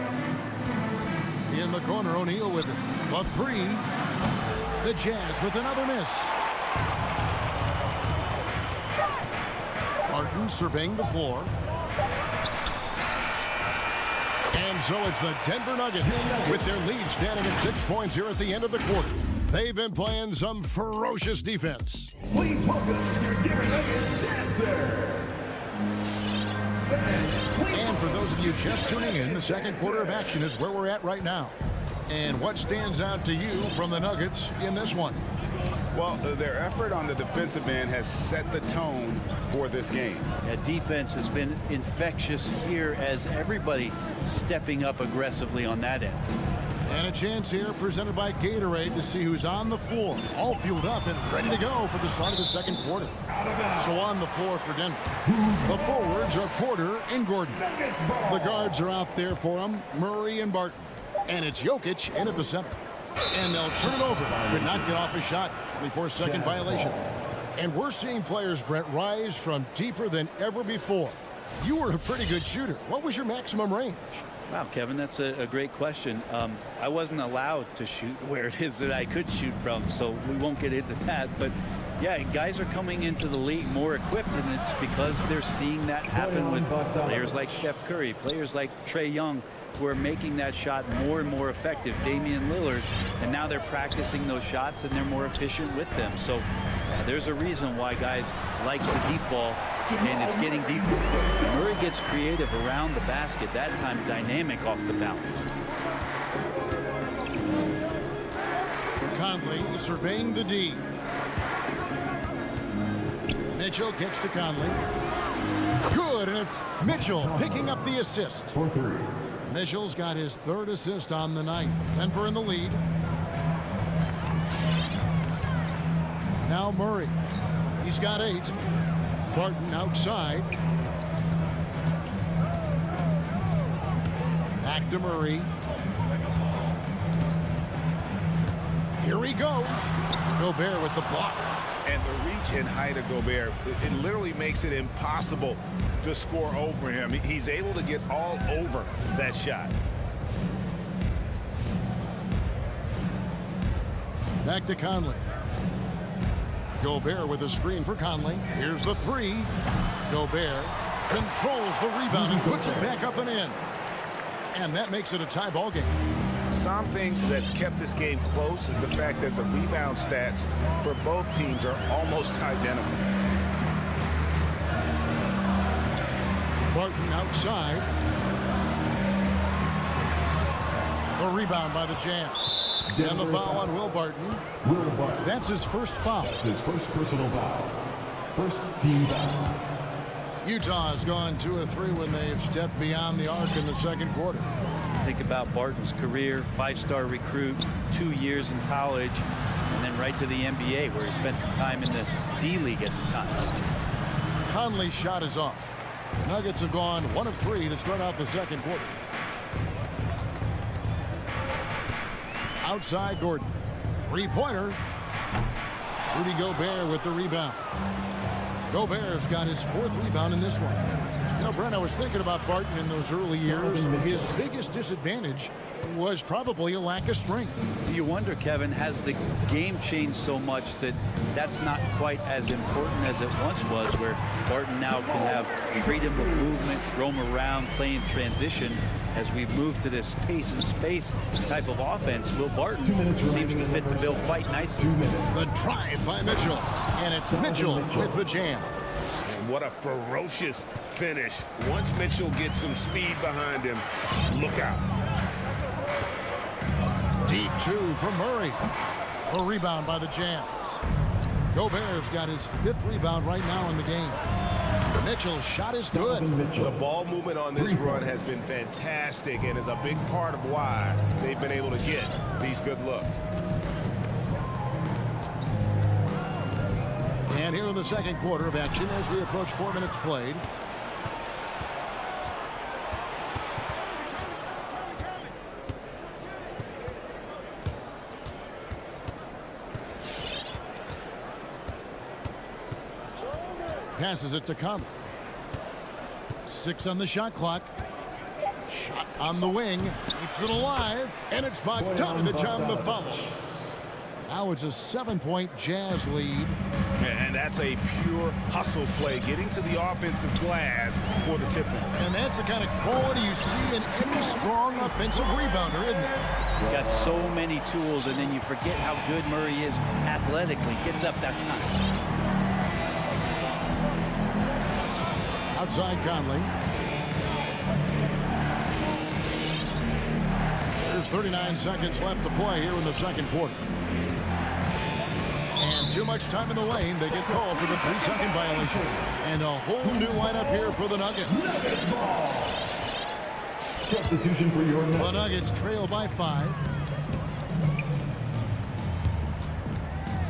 In the corner, O'Neal with it. A 3. The Jazz with another miss. Martin surveying the floor. And so it's the Denver Nuggets with their lead standing at 6 points here at the end of the quarter. They've been playing some ferocious defense. Please welcome your Denver Nuggets dancer. And for those of you just tuning in, the second quarter of action is where we're at right now. And what stands out to you from the Nuggets in this one? Well, their effort on the defensive end has set the tone for this game. That defense has been infectious here as everybody stepping up aggressively on that end. And a chance here presented by Gatorade to see who's on the floor, all fueled up and ready to go for the start of the second quarter. So on the floor for Denver, the forwards are Porter and Gordon. The guards are out there for them, Murray and Barton. And it's Jokic in at the center. And they'll turn it over. Could not get off a shot. 24-second violation. And we're seeing players, Brett, rise from deeper than ever before. You were a pretty good shooter. What was your maximum range? Wow, Kevin, that's a great question. I wasn't allowed to shoot where it is that I could shoot from, so we won't get into that. But, yeah, guys are coming into the league more equipped, and it's because they're seeing that happen with players like Steph Curry, players like Trae Young, who are making that shot more and more effective, Damian Lillard, and now they're practicing those shots and they're more efficient with them. So there's a reason why guys like the deep ball, and it's getting deeper. Murray gets creative around the basket, that time dynamic off the bounce. Conley surveying the D. Mitchell gets to Conley. Good, and it's Mitchell picking up the assist. For 3. Mitchell's got his 3rd assist on the night. Denver in the lead. Now Murray. He's got 8. Barton outside. Back to Murray. Here he goes. Gobert with the block. And the reach and height of Gobert, it literally makes it impossible to score over him. He's able to get all over that shot. Back to Conley. Gobert with a screen for Conley. Here's the 3. Gobert controls the rebound and puts it back up and in. And that makes it a tie ball game. Something that's kept this game close is the fact that the rebound stats for both teams are almost identical. Barton outside. The rebound by the Jazz. And the foul on Will Barton. That's his first foul. That's his first personal foul. First team foul. Utah has gone 2 of 3 when they've stepped beyond the arc in the second quarter. Think about Barton's career, 5-star recruit, 2 years in college, and then right to the NBA where he spent some time in the D-League at the time. Conley's shot is off. The Nuggets have gone 1 of 3 to start out the second quarter. Outside Gordon. 3-pointer. Rudy Gobert with the rebound. Gobert's got his 4th rebound in this one. You know, Brent, I was thinking about Barton in those early years. His biggest disadvantage was probably a lack of strength. You wonder, Kevin, has the game changed so much that that's not quite as important as it once was, where Barton now can have freedom of movement, roam around, play in transition. As we've moved to this pace and space type of offense, Will Barton seems to fit the bill quite nicely. The drive by Mitchell, and it's Mitchell with the jam. And what a ferocious finish. Once Mitchell gets some speed behind him, look out. Deep 2 from Murray. A rebound by the Jams. Gobert's got his 5th rebound right now in the game. Mitchell's shot is good. The ball movement on this run has been fantastic and is a big part of why they've been able to get these good looks. And here in the second quarter of action as we approach 4 minutes played. Passes it to Conley. 6 on the shot clock. Shot on the wing. Keeps it alive. And it's Bogdanovich on the foul. Now it's a 7-point Jazz lead. And that's a pure hustle play, getting to the offensive glass for the tip. And that's the kind of quality you see in any strong offensive rebounder, isn't it? He's got so many tools, and then you forget how good Murray is athletically. Gets up that time. Outside Conley. There's 39 seconds left to play here in the second quarter. And too much time in the lane. They get called for the 3-second violation. And a whole new lineup here for the Nuggets. Substitution for your The Nuggets trail by 5.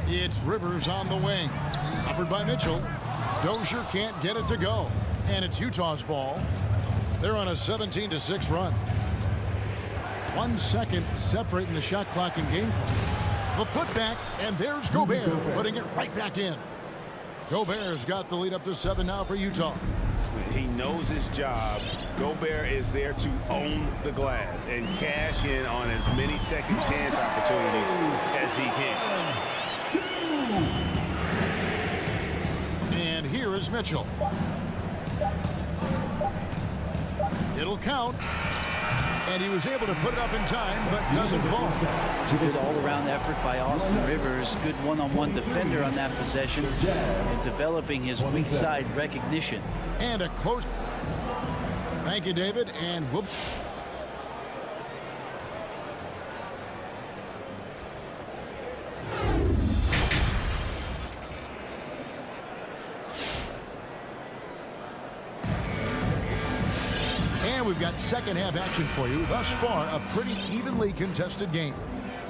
It's Rivers on the wing. Covered by Mitchell. Dozier can't get it to go. And it's Utah's ball. They're on a 17-6 run. 1 second separating the shot clock and game clock. The putback, and there's Gobert putting it right back in. Gobert's got the lead up to 7 now for Utah. He knows his job. Gobert is there to own the glass and cash in on as many second chance opportunities as he can. And here is Mitchell. It'll count. And he was able to put it up in time, but doesn't fall. Good all-around effort by Austin Rivers. Good one-on-one defender on that possession and developing his weak side recognition. And a close. Thank you, David. And whoops. We've got second half action for you. Thus far, a pretty evenly contested game.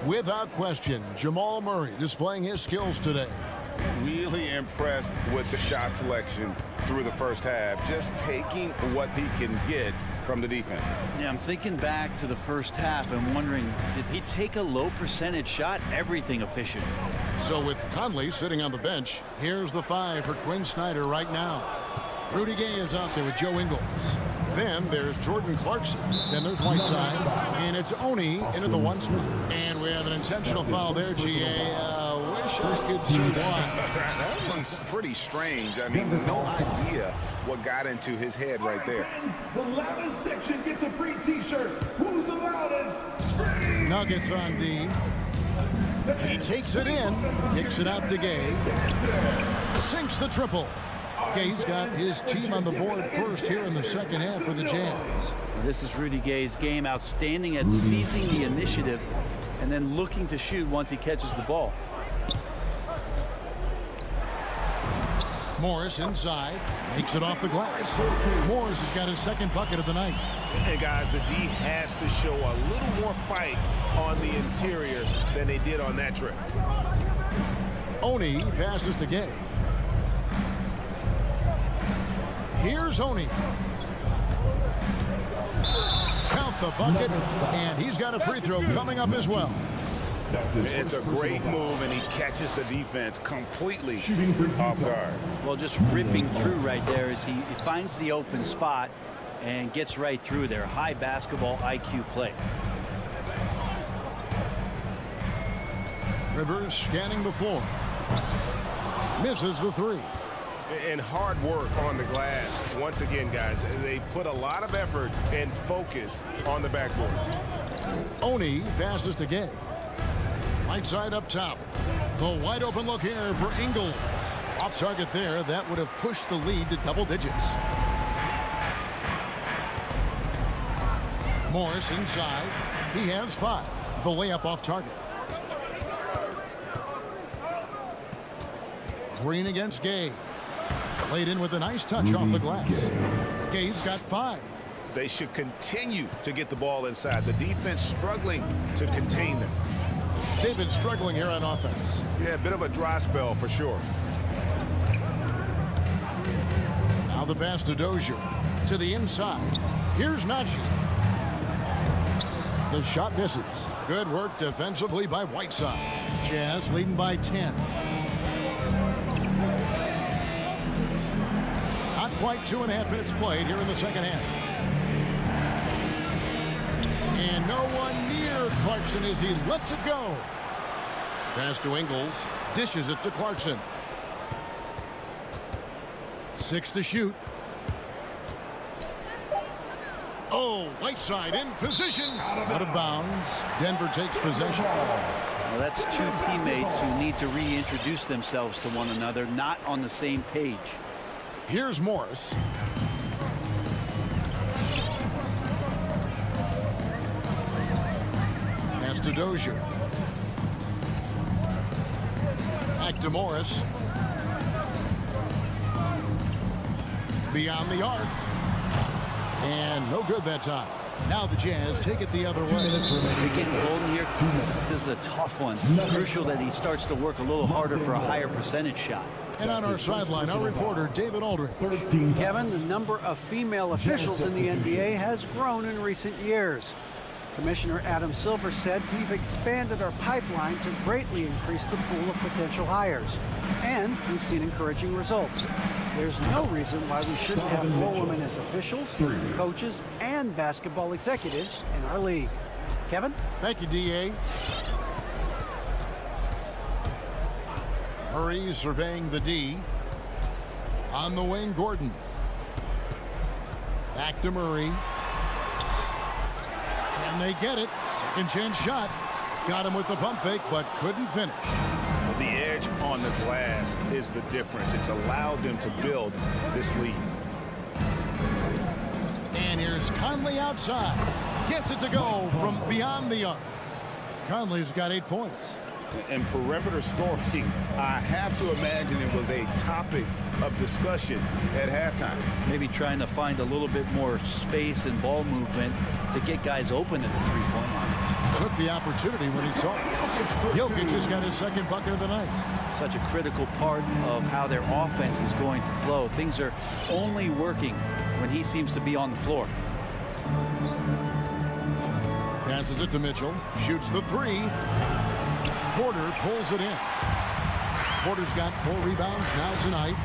Without question, Jamal Murray displaying his skills today. Really impressed with the shot selection through the first half. Just taking what he can get from the defense. Yeah, I'm thinking back to the first half and wondering, did he take a low percentage shot? Everything efficient. So with Conley sitting on the bench, here's the 5 for Quinn Snyder right now. Rudy Gay is out there with Joe Ingles. Then there's Jordan Clarkson. Then there's Whiteside. And it's Oni into the 1 spot. And we have an intentional foul there, G.A. Wish I could see why. That one's pretty strange. I mean, no idea what got into his head right there. The loudest section gets a free t-shirt. Who's the loudest? Scream! Nuggets on D. He takes it in. Kicks it out to Gay. Sinks the triple. Gay's got his team on the board first here in the second half for the Jazz. This is Rudy Gay's game. Outstanding at seizing the initiative and then looking to shoot once he catches the ball. Morris inside. Makes it off the glass. Morris has got his second bucket of the night. And guys, the D has to show a little more fight on the interior than they did on that trip. Oni passes to Gay. Here's Oni. Count the bucket, and he's got a free throw coming up as well. It's a great move, and he catches the defense completely off guard. Well, just ripping through right there as he finds the open spot and gets right through there. High basketball IQ play. Rivers scanning the floor. Misses the three. And hard work on the glass. Once again, guys, they put a lot of effort and focus on the backboard. Oni passes to Gay. Right side up top. The wide open look here for Ingles. Off target there. That would have pushed the lead to double digits. Morris inside. He has 5. The layup off target. Green against Gay. Laid in with a nice touch off the glass. Gay's got 5. They should continue to get the ball inside. The defense struggling to contain them. They've been struggling here on offense. Yeah, a bit of a dry spell for sure. Now the pass to Dozier. To the inside. Here's Najee. The shot misses. Good work defensively by Whiteside. Jazz leading by 10. Not quite 2.5 minutes played here in the second half. And no one near Clarkson as he lets it go. Pass to Ingles. Dishes it to Clarkson. 6 to shoot. Oh, Whiteside in position. Out of bounds. Denver takes possession. Well, that's two teammates who need to reintroduce themselves to one another, not on the same page. Here's Morris. Pass to Dozier. Back to Morris. Beyond the arc. And no good that time. Now the Jazz take it the other way. They're getting golden here. This is a tough one. It's crucial that he starts to work a little harder for a higher percentage shot. And on our sideline, our reporter, David Aldridge. Kevin, the number of female officials in the NBA has grown in recent years. Commissioner Adam Silver said, "We've expanded our pipeline to greatly increase the pool of potential hires. And we've seen encouraging results. There's no reason why we shouldn't have more women as officials, coaches, and basketball executives in our league." Kevin? Thank you, D.A. Murray surveying the D. On the wing, Gordon. Back to Murray. And they get it. Second chance shot. Got him with the pump fake, but couldn't finish. The edge on the glass is the difference. It's allowed them to build this lead. And here's Conley outside. Gets it to go from beyond the arc. Conley's got 8 points. And perimeter scoring, I have to imagine it was a topic of discussion at halftime. Maybe trying to find a little bit more space and ball movement to get guys open at the three-point line. Took the opportunity when he saw it. Jokic just got his second bucket of the night. Such a critical part of how their offense is going to flow. Things are only working when he seems to be on the floor. Passes it to Mitchell. Shoots the three. Porter pulls it in. Porter's got 4 rebounds now tonight.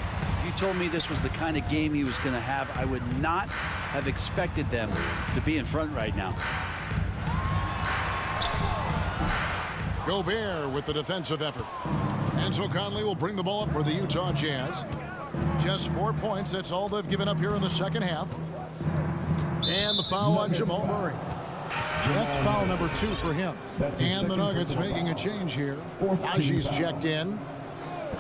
If you told me this was the kind of game he was going to have, I would not have expected them to be in front right now. Gobert with the defensive effort. And so Conley will bring the ball up for the Utah Jazz. Just 4 points. That's all they've given up here in the second half. And the foul on Jamal Murray. That's foul number 2 for him. And the Nuggets making a change here. Aji's checked in.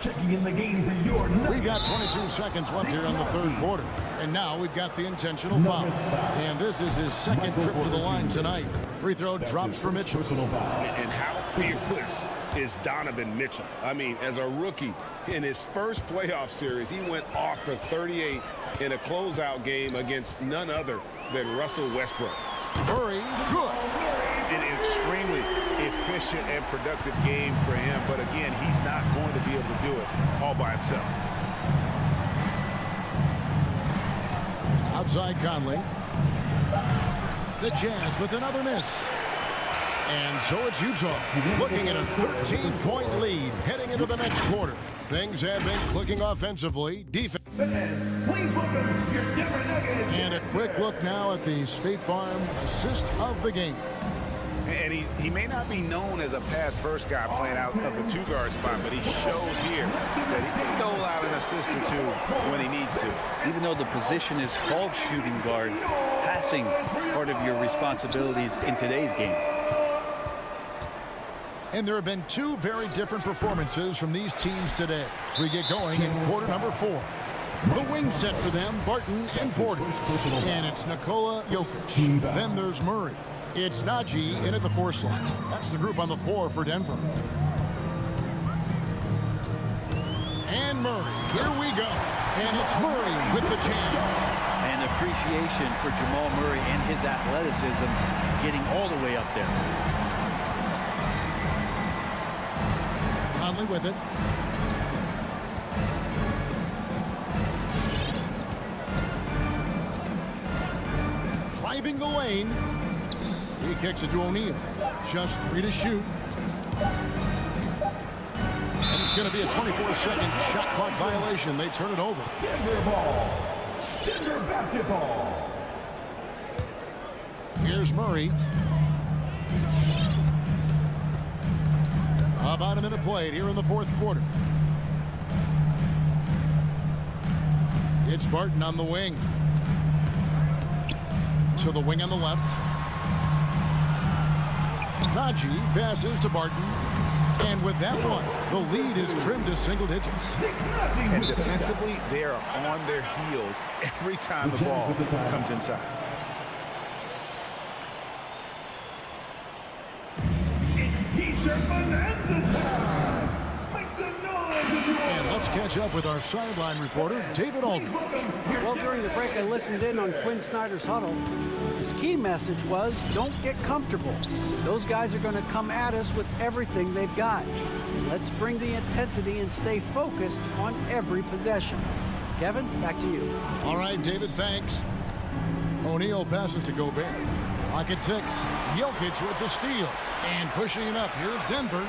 Checking in the game for your Nuggets. We got 22 seconds left here in the third quarter. And now we've got the intentional foul. And this is his second trip to the line tonight. Free throw drops for Mitchell. And how fearless is Donovan Mitchell? I mean, as a rookie, in his first playoff series, he went off for 38 in a closeout game against none other than Russell Westbrook. Murray, good. An extremely efficient and productive game for him, but again, he's not going to be able to do it all by himself. Outside Conley. The Jazz with another miss. And so it's Utah looking at a 13-point lead heading into the next quarter. Things have been clicking offensively. Defense. Please welcome your Denver Nuggets. And a quick look now at the State Farm assist of the game. And he may not be known as a pass-first guy playing out of the two-guard spot, but he shows here that he can dole out an assist or two when he needs to. Even though the position is called shooting guard, passing part of your responsibilities in today's game. And there have been two very different performances from these teams today as we get going in quarter number 4. The wing set for them, Barton and Porter. And it's Nikola Jokic. Then there's Murray. It's Najee in at the 4 slot. That's the group on the floor for Denver. And Murray, here we go. And it's Murray with the jam. And appreciation for Jamal Murray and his athleticism getting all the way up there. Conley with it. Driving the lane. He kicks it to O'Neal. Just 3 to shoot. And it's going to be a 24-second shot clock violation. They turn it over. Denver ball. Denver basketball. Here's Murray. About a minute played here in the 4th quarter. It's Barton on the wing. To the wing on the left. Najee passes to Barton. And with that one, the lead is trimmed to single digits. And defensively, they are on their heels every time the ball comes inside. It's T-shirt bonanza time. Make some noise. And let's catch up with our sideline reporter, David Aldridge. Well, during the break, I listened in on Quinn Snyder's huddle. His key message was, don't get comfortable. Those guys are going to come at us with everything they've got. Let's bring the intensity and stay focused on every possession. Kevin, back to you. All right, David, thanks. O'Neal passes to Gobert. Lock at 6. Jokic with the steal. And pushing it up. Here's Denver.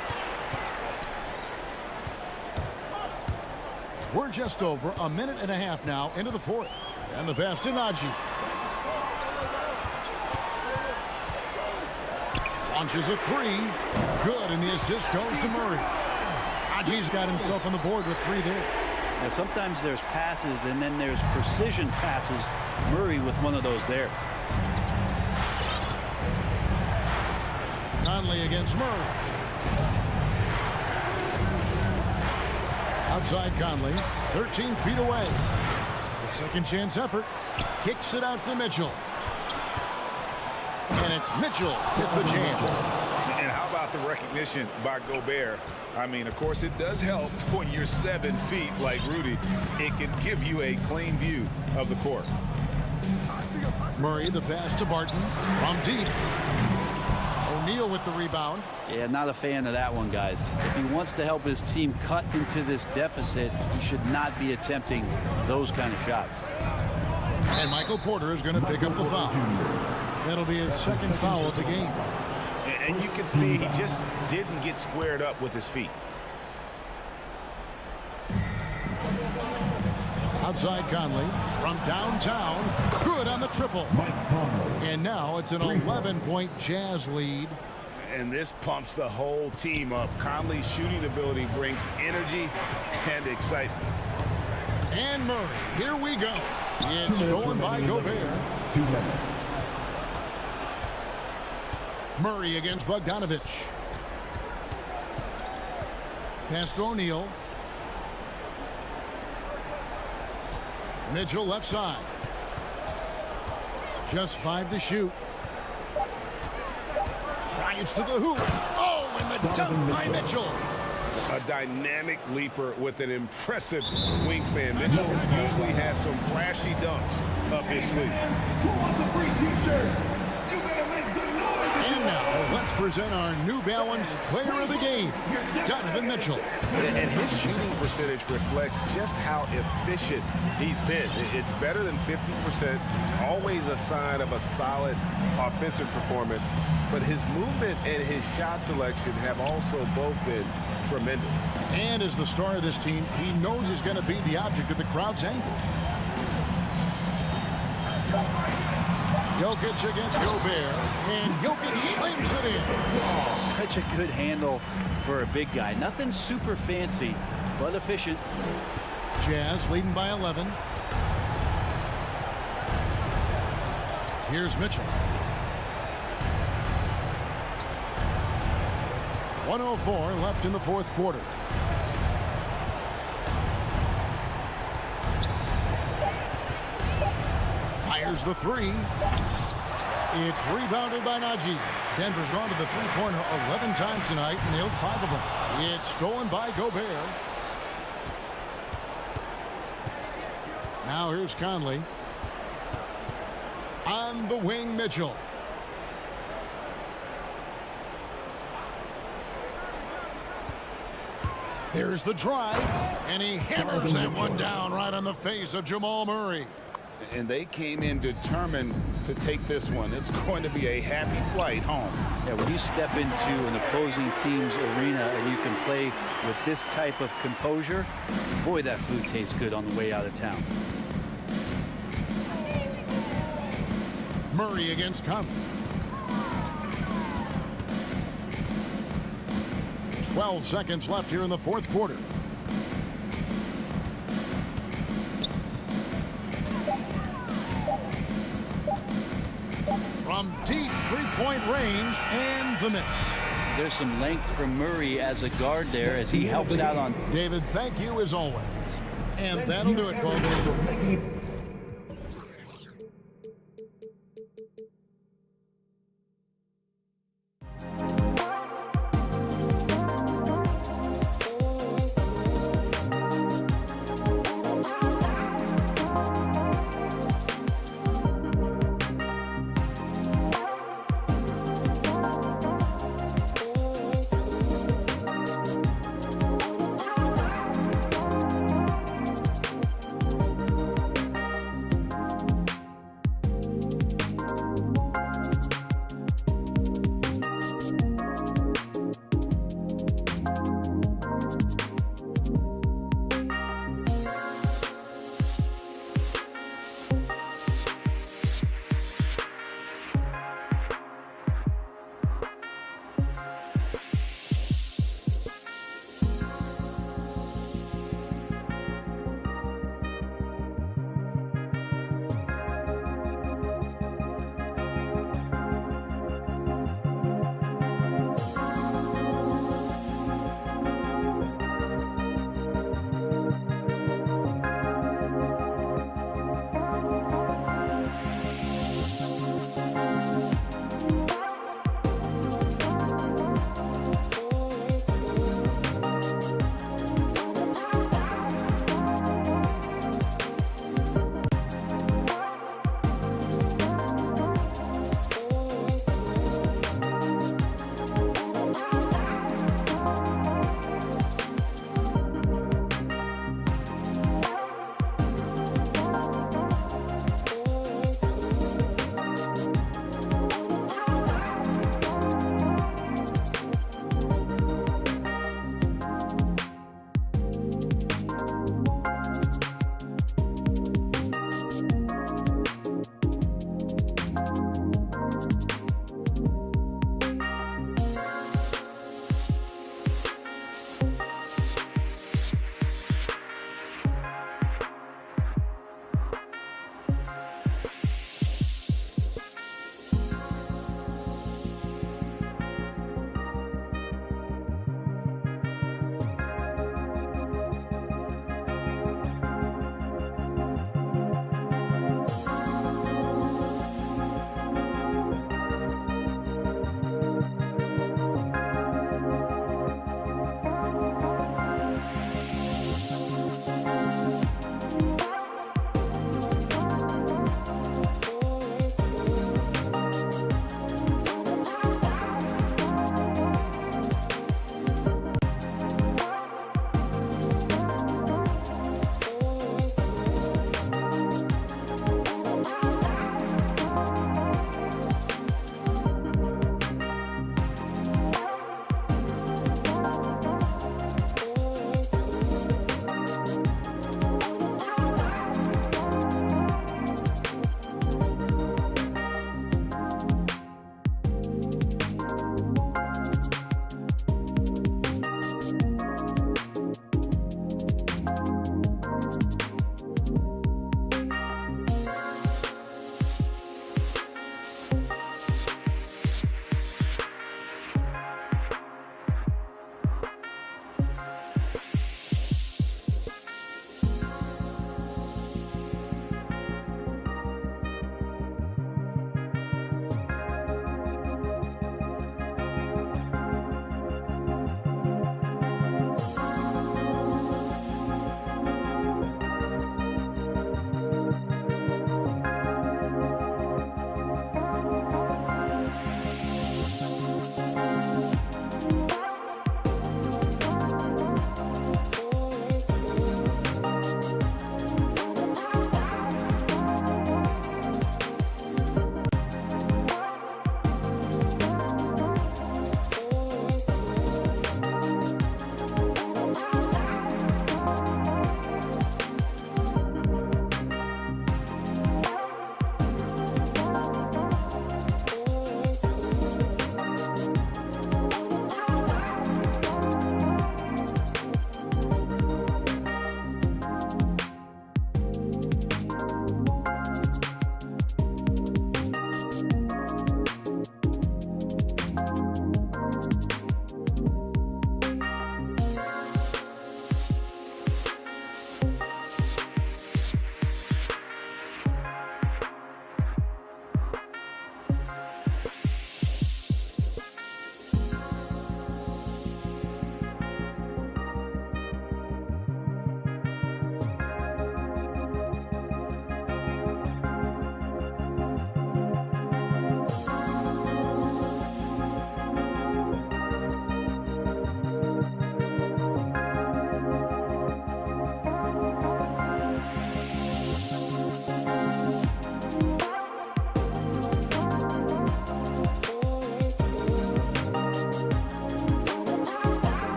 We're just over a minute and a half now into the 4th. And the pass to Najee. Launches a 3. Good, and the assist goes to Murray. Najee's got himself on the board with 3 there. Now, sometimes there's passes and then there's precision passes. Murray with one of those there. Conley against Murray. Outside Conley, 13 feet away. The second chance effort. Kicks it out to Mitchell. And it's Mitchell with the jam. And how about the recognition by Gobert? I mean, of course, it does help when you're 7 feet like Rudy. It can give you a clean view of the court. Murray, the pass to Barton from deep. O'Neal with the rebound. Yeah, not a fan of that one, guys. If he wants to help his team cut into this deficit, he should not be attempting those kind of shots. And Michael Porter is going to pick up the foul. That'll be his second foul of the game. And you can see he just didn't get squared up with his feet. Outside Conley from downtown. Good on the triple. And now it's an 11-point Jazz lead. And this pumps the whole team up. Conley's shooting ability brings energy and excitement. And Murray, here we go. It's stolen by Gobert. 2 minutes. Murray against Bogdanovich. Pass to O'Neal. Mitchell left side. Just 5 to shoot. Drives to the hoop. Oh, and the dunk by Mitchell. A dynamic leaper with an impressive wingspan. Mitchell usually has some flashy dunks up his sleeve. Who wants a free T-shirt? You better make some noise. And now, let's present our New Balance Player of the Game, Donovan Mitchell. And his shooting percentage reflects just how efficient he's been. It's better than 50%, always a sign of a solid offensive performance. But his movement and his shot selection have also both been tremendous. And as the star of this team, he knows he's going to be the object of the crowd's anger. Jokic against Gobert, and Jokic slams it in. Oh, such a good handle for a big guy. Nothing super fancy, but efficient. Jazz leading by 11. Here's Mitchell. 1:04 left in the fourth quarter. Fires the three. It's rebounded by Najee. Denver's gone to the three-pointer 11 times tonight and nailed 5 of them. It's stolen by Gobert. Now here's Conley. On the wing, Mitchell. There's the drive, and he hammers that one down right on the face of Jamal Murray. And they came in determined to take this one. It's going to be a happy flight home. Yeah, when you step into an opposing team's arena and you can play with this type of composure, boy, that food tastes good on the way out of town. Murray against Conley. 12 seconds left here in the fourth quarter. From deep three-point range, and the miss. There's some length from Murray as a guard there as he helps out on. David, thank you as always. And that'll do it, folks.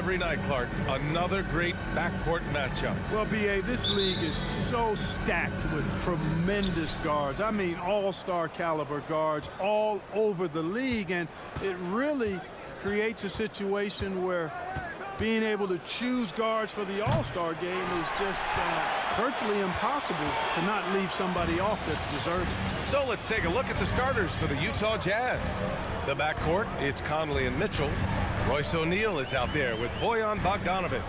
every night, Clark. Another great backcourt matchup. Well, B.A., this league is so stacked with tremendous guards. I mean, all-star caliber guards all over the league, and it really creates a situation where being able to choose guards for the all-star game is just virtually impossible to not leave somebody off that's deserving. So let's take a look at the starters for the Utah Jazz. The backcourt, it's Conley and Mitchell. Royce O'Neal is out there with Bojan Bogdanovic.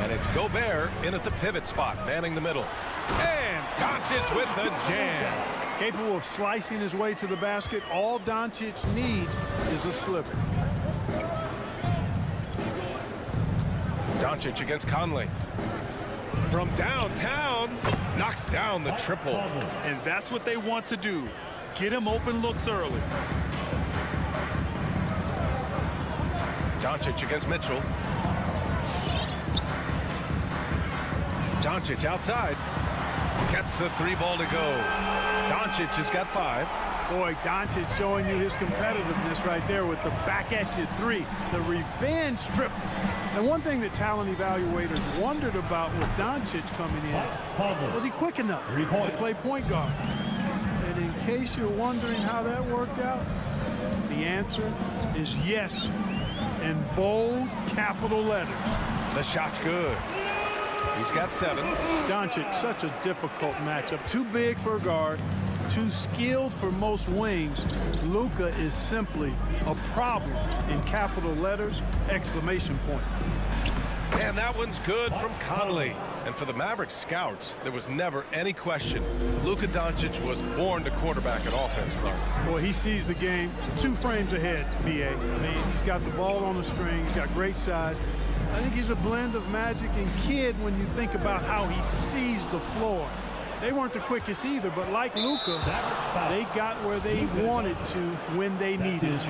And it's Gobert in at the pivot spot, manning the middle. And Doncic with the jam. Capable of slicing his way to the basket, all Doncic needs is a sliver. Doncic against Conley. From downtown, knocks down the triple. And that's what they want to do. Get him open looks early. Doncic against Mitchell. Doncic outside. Gets the three ball to go. Doncic has got 5. Boy, Doncic showing you his competitiveness right there with the back at you 3. The revenge triple. And one thing that talent evaluators wondered about with Doncic coming in, was he quick enough to play point guard? And in case you're wondering how that worked out, the answer is yes, in bold capital letters. The shot's good. He's got 7. Doncic, such a difficult matchup. Too big for a guard, too skilled for most wings. Luka is simply a problem in capital letters, exclamation point. And that one's good from Conley. And for the Mavericks scouts, there was never any question. Luka Doncic was born to quarterback an offense, Clark. Boy, he sees the game 2 frames ahead, B.A. I mean, he's got the ball on the string. He's got great size. I think he's a blend of Magic and Kidd when you think about how he sees the floor. They weren't the quickest either, but like Luka, they got where they wanted to when they needed to.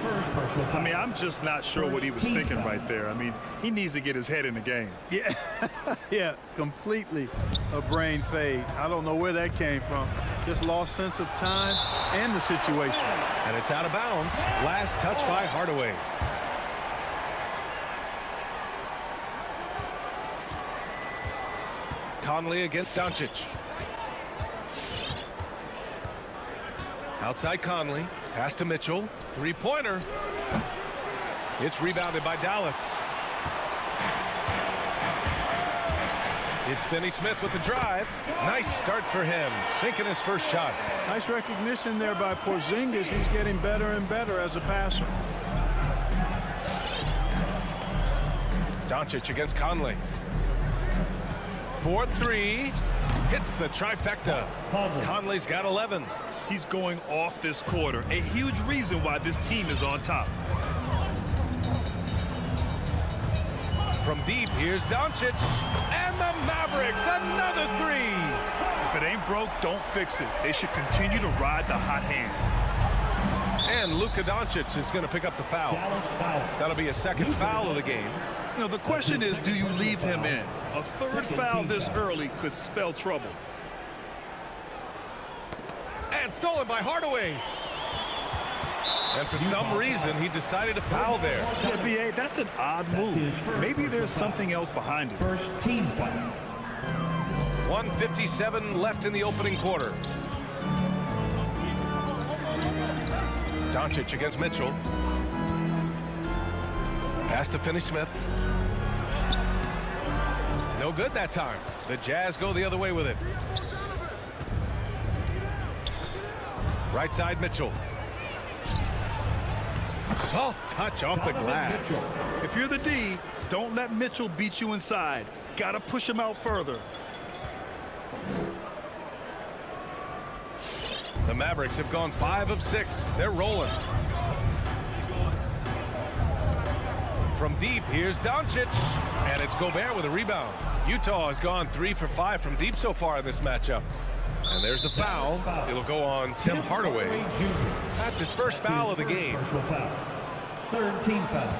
I mean, I'm just not sure what he was thinking right there. I mean, he needs to get his head in the game. Yeah, yeah, completely a brain fade. I don't know where that came from. Just lost sense of time and the situation. And it's out of bounds. Last touch by Hardaway. Conley against Doncic. Outside Conley, pass to Mitchell, 3-pointer. It's rebounded by Dallas. It's Finney-Smith with the drive. Nice start for him, sinking his first shot. Nice recognition there by Porzingis. He's getting better and better as a passer. Doncic against Conley. 4-3, hits the trifecta. Conley's got 11. He's going off this quarter. A huge reason why this team is on top. From deep, here's Doncic. And the Mavericks, another 3. If it ain't broke, don't fix it. They should continue to ride the hot hand. And Luka Doncic is going to pick up the foul. That'll be a second foul of the game. You know, the question is, do you leave him in? A third foul this early could spell trouble. And stolen by Hardaway. And for some reason, he decided to foul there. Yeah, B.A., that's an odd move. Maybe there's something else behind it. First team foul. 1:57 left in the opening quarter. Doncic against Mitchell. Pass to Finney-Smith. No good that time. The Jazz go the other way with it. Right side, Mitchell. Soft touch off the glass. If you're the D, don't let Mitchell beat you inside. Gotta push him out further. The Mavericks have gone 5 of 6. They're rolling. From deep, here's Doncic. And it's Gobert with a rebound. Utah has gone 3 for 5 from deep so far in this matchup. And there's the foul. It'll go on Tim Hardaway. That's his first foul of the game. Third team foul.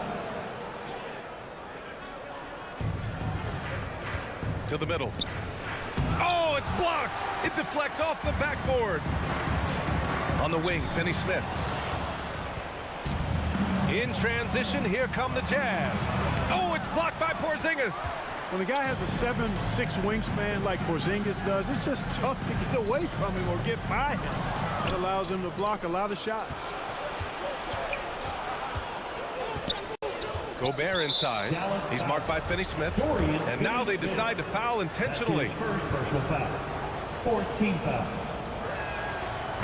To the middle. Oh, it's blocked. It deflects off the backboard. On the wing, Finney-Smith. In transition, here come the Jazz. Oh, it's blocked by Porzingis. When a guy has a 7'6" wingspan like Porzingis does, it's just tough to get away from him or get by him. That allows him to block a lot of shots. Gobert inside. He's marked by Finney-Smith. And now they decide to foul intentionally. First personal foul. 4th team foul.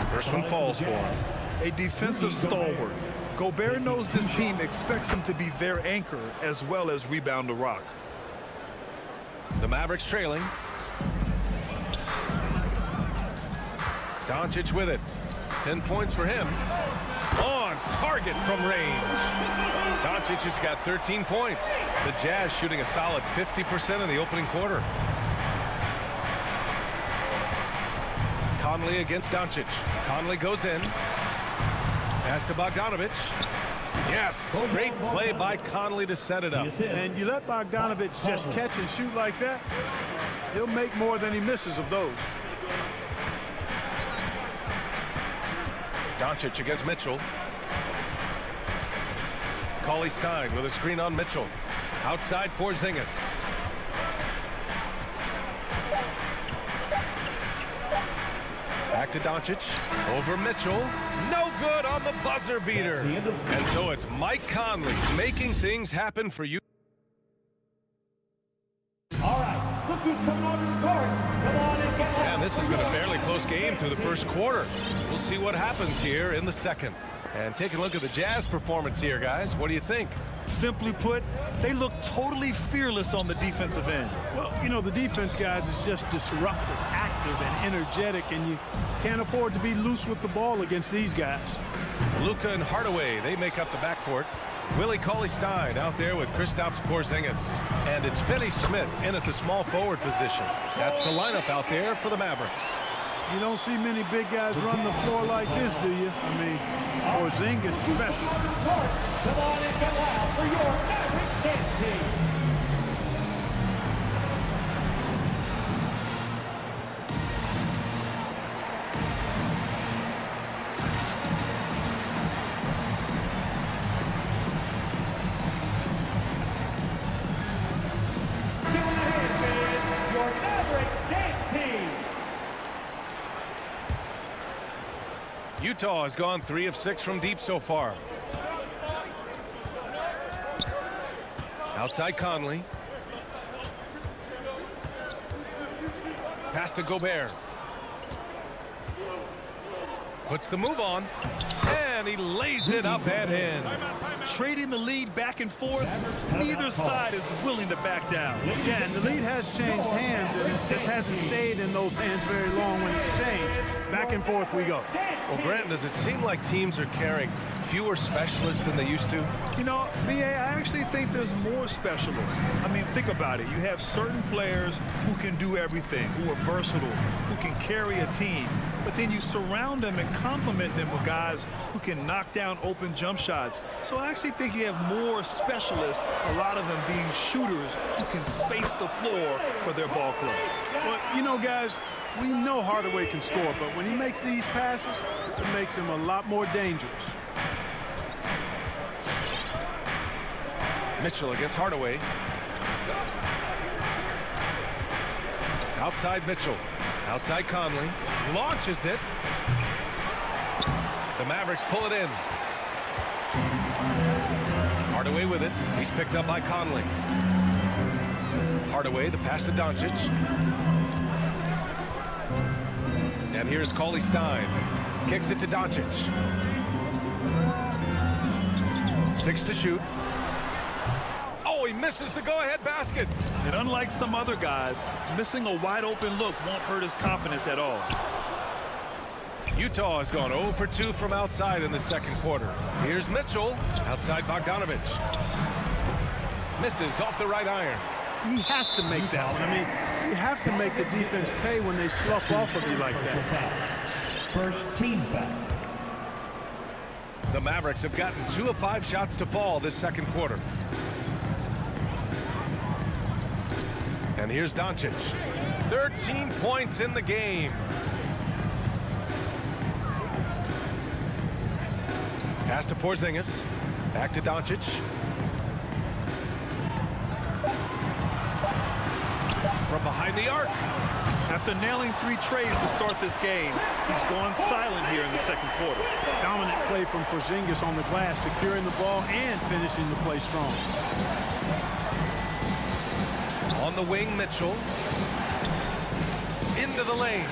First one falls for him. A defensive stalwart. Gobert knows this team expects him to be their anchor as well as rebound the rock. The Mavericks trailing. Doncic with it. 10 points for him. On target from range. Doncic has got 13 points. The Jazz shooting a solid 50% in the opening quarter. Conley against Doncic. Conley goes in. Pass to Bogdanovic. Yes, great play by Conley to set it up. And you let Bogdanovic just catch and shoot like that, he'll make more than he misses of those. Doncic against Mitchell. Cauley-Stein with a screen on Mitchell. Outside Porzingis. Back to Doncic. Over Mitchell. No good on the buzzer beater. And so it's Mike Conley making things happen for you. All right, look who's coming on the court. Come on and get out. And this has been a fairly close game through the first quarter. We'll see what happens here in the second. And take a look at the Jazz performance here, guys. What do you think? Simply put, they look totally fearless on the defensive end. Well, you know, the defense, guys, is just disruptive, active, and energetic, and you can't afford to be loose with the ball against these guys. Luka and Hardaway, they make up the backcourt. Willie Cauley-Stein out there with Kristaps Porzingis. And it's Finney-Smith in at the small forward position. That's the lineup out there for the Mavericks. You don't see many big guys run the floor like this, do you? I mean, Porzingis special. Come on and get out for your Mavericks dance team. Give them a hand, man. Your Mavericks dance team. Utah has gone 3 of 6 from deep so far. Outside Conley. Pass to Gobert. Puts the move on. And he lays it up and in. Trading the lead back and forth, neither side is willing to back down. Yeah, and the lead has changed hands, and it just hasn't stayed in those hands very long when it's changed. Back and forth we go. Well, Grant, does it seem like teams are carrying fewer specialists than they used to? You know, BA, I actually think there's more specialists. I mean, think about it. You have certain players who can do everything, who are versatile, who can carry a team. But then you surround them and complement them with guys who can knock down open jump shots. So I actually think you have more specialists, a lot of them being shooters who can space the floor for their ball club. Well, you know, guys, we know Hardaway can score, but when he makes these passes, it makes him a lot more dangerous. Mitchell against Hardaway. Outside Mitchell. Outside Conley. Launches it. The Mavericks pull it in. Hardaway with it. He's picked up by Conley. Hardaway, the pass to Doncic. And here's Cauley-Stein. Kicks it to Doncic. 6 to shoot. Oh, he misses the go-ahead basket. And unlike some other guys, missing a wide-open look won't hurt his confidence at all. Utah has gone 0 for 2 from outside in the second quarter. Here's Mitchell. Outside Bogdanovic. Misses off the right iron. He has to make that one. I mean, you have to make the defense pay when they slough off of you like that. First team foul. The Mavericks have gotten 2 of 5 shots to fall this second quarter. And here's Doncic. 13 points in the game. Pass to Porzingis. Back to Doncic. From behind the arc. After nailing 3 trays to start this game, he's gone silent here in the second quarter. Dominant play from Porzingis on the glass, securing the ball and finishing the play strong. On the wing, Mitchell. Into the lane.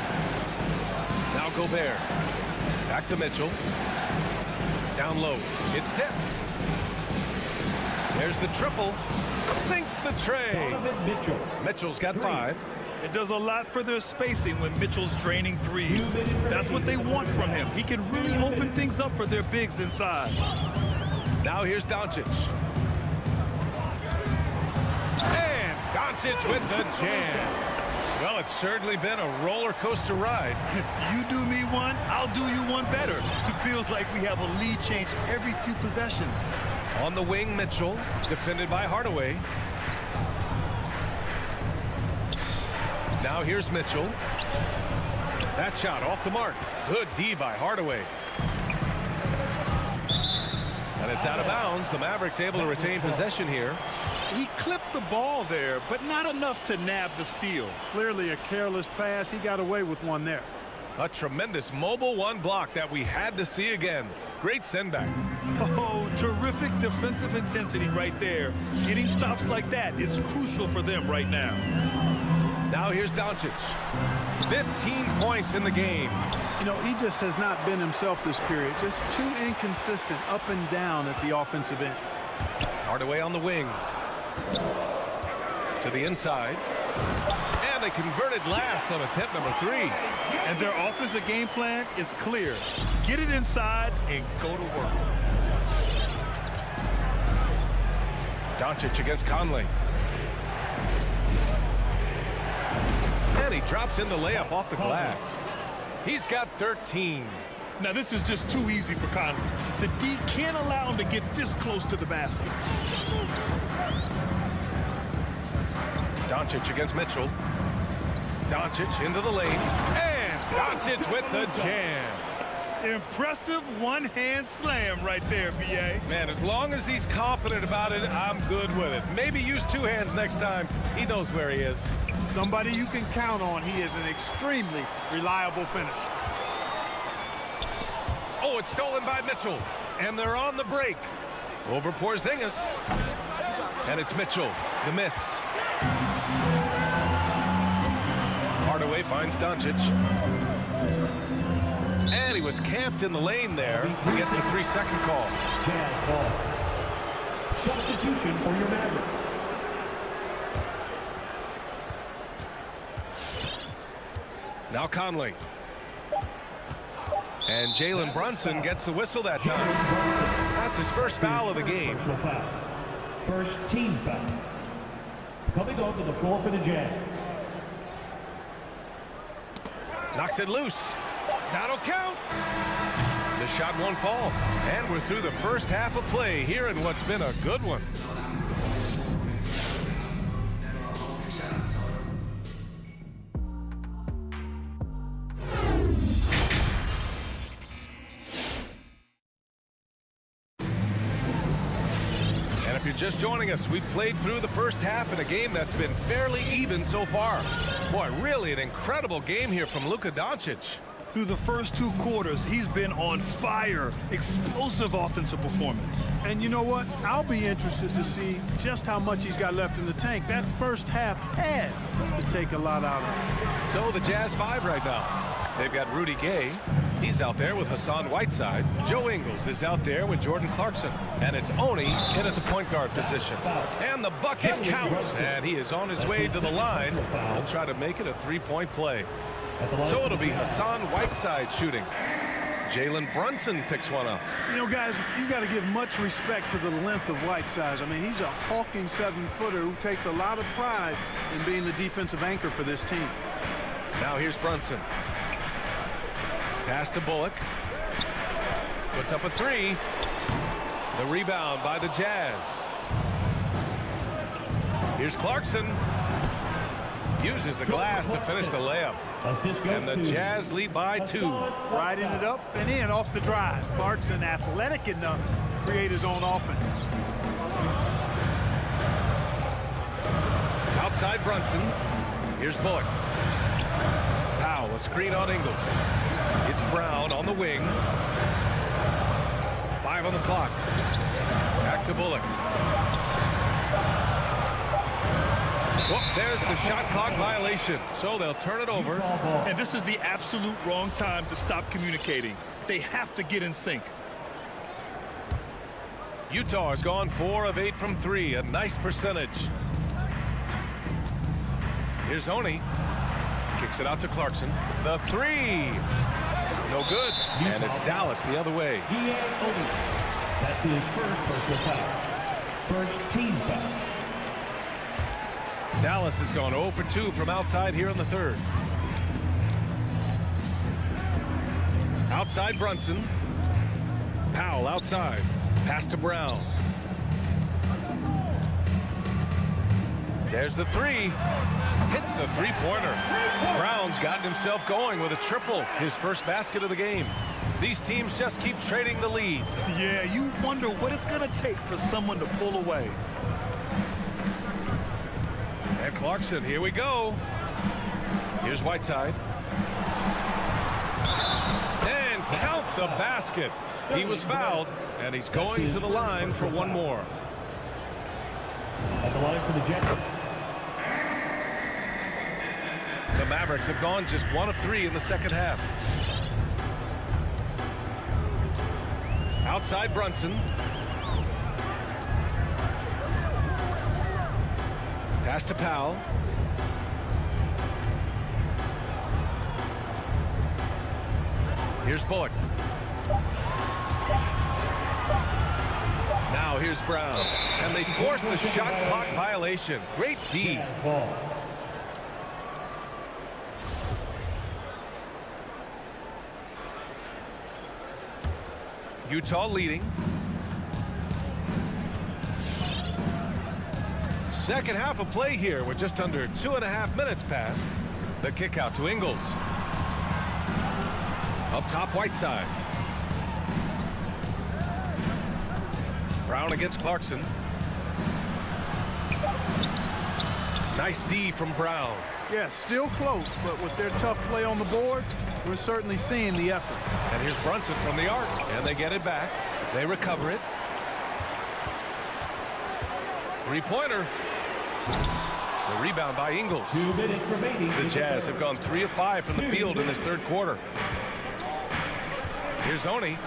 Now Gobert. Back to Mitchell. Down low. It's tipped. There's the triple. Sinks the tray. Mitchell's got 5. It does a lot for their spacing when Mitchell's draining threes. That's what they want from him. He can really open things up for their bigs inside. Now here's Doncic. And Doncic with the jam. Well, it's certainly been a roller coaster ride. You do me one, I'll do you one better. It feels like we have a lead change every few possessions. On the wing, Mitchell, defended by Hardaway. Now here's Mitchell. That shot off the mark. Good D by Hardaway. And it's out of bounds. The Mavericks able to retain possession here. He clipped the ball there, but not enough to nab the steal. Clearly a careless pass. He got away with one there. A tremendous mobile 1 block that we had to see again. Great send back. Oh, terrific defensive intensity right there. Getting stops like that is crucial for them right now. Now here's Doncic. 15 points in the game. You know, he just has not been himself this period. Just too inconsistent up and down at the offensive end. Hardaway on the wing. To the inside. And they converted last on attempt number 3. And their offensive game plan is clear. Get it inside and go to work. Doncic against Conley. And he drops in the layup off the glass. He's got 13. Now this is just too easy for Conley. The D can't allow him to get this close to the basket. Doncic against Mitchell. Doncic into the lane. And Doncic with the jam. Impressive one-hand slam right there, B.A. Man, as long as he's confident about it, I'm good with it. Maybe use 2 hands next time. He knows where he is. Somebody you can count on. He is an extremely reliable finisher. Oh, it's stolen by Mitchell. And they're on the break. Over Porzingis. And it's Mitchell. The miss. Hardaway finds Doncic. And he was camped in the lane there. He gets a 3-second call. Jazz ball. Substitution for your Mavericks. Now Conley. And Jalen Brunson gets the whistle that time. That's his first foul of the game. First team foul. Coming onto the floor for the Jazz. Knocks it loose. That'll count. The shot won't fall. And we're through the first half of play here in what's been a good one. And if you're just joining us, we've played through the first half in a game that's been fairly even so far. Boy, really an incredible game here from Luka Doncic. Through the first 2 quarters, he's been on fire. Explosive offensive performance. And you know what? I'll be interested to see just how much he's got left in the tank. That first half had to take a lot out of him. So the Jazz 5 right now. They've got Rudy Gay. He's out there with Hassan Whiteside. Joe Ingles is out there with Jordan Clarkson. And it's Oni in at the point guard position. And the bucket counts. And he is on his way to the line. He'll try to make it a 3-point play. So it'll be Hassan Whiteside shooting. Jalen Brunson picks one up. You know, guys, you got to give much respect to the length of Whiteside. I mean, he's a hulking 7-footer who takes a lot of pride in being the defensive anchor for this team. Now here's Brunson. Pass to Bullock. Puts up a 3. The rebound by the Jazz. Here's Clarkson. Uses the glass to finish the layup. And the Jazz lead by 2. Riding it up and in off the drive. Clarkson athletic enough to create his own offense. Outside Brunson. Here's Bullock. Powell, a screen on Ingles. It's Brown on the wing. 5 on the clock. Back to Bullock. Whoop, there's the shot clock violation. So they'll turn it over. And this is the absolute wrong time to stop communicating. They have to get in sync. Utah has gone 4 of 8 from 3. A nice percentage. Here's Oney. Kicks it out to Clarkson. The 3. No good. And it's Dallas the other way. That's his first personal foul. First team foul. Dallas has gone 0 for 2 from outside here in the third. Outside Brunson. Powell outside. Pass to Brown. There's the 3. Hits a three-pointer. Brown's gotten himself going with a triple. His first basket of the game. These teams just keep trading the lead. Yeah, you wonder what it's going to take for someone to pull away. And Clarkson, here we go. Here's Whiteside. And count the basket. He was fouled, and he's going to the line for one more. At the line for the Jets. The Mavericks have gone just 1 of 3 in the second half. Outside Brunson. Pass to Powell. Here's Bullock. Now here's Brown. And they forced the shot clock violation. Great D. Utah leading. Second half of play here with just under 2.5 minutes passed. The kick out to Ingles. Up top, Whiteside. Brown against Clarkson. Nice D from Brown. Yeah, still close, but with their tough play on the boards, we're certainly seeing the effort. And here's Brunson from the arc, and they get it back. They recover it. Three-pointer. The rebound by Ingles. 2 minutes remaining. The Jazz have gone 3 of 5 from the field in this third quarter. Here's Oney.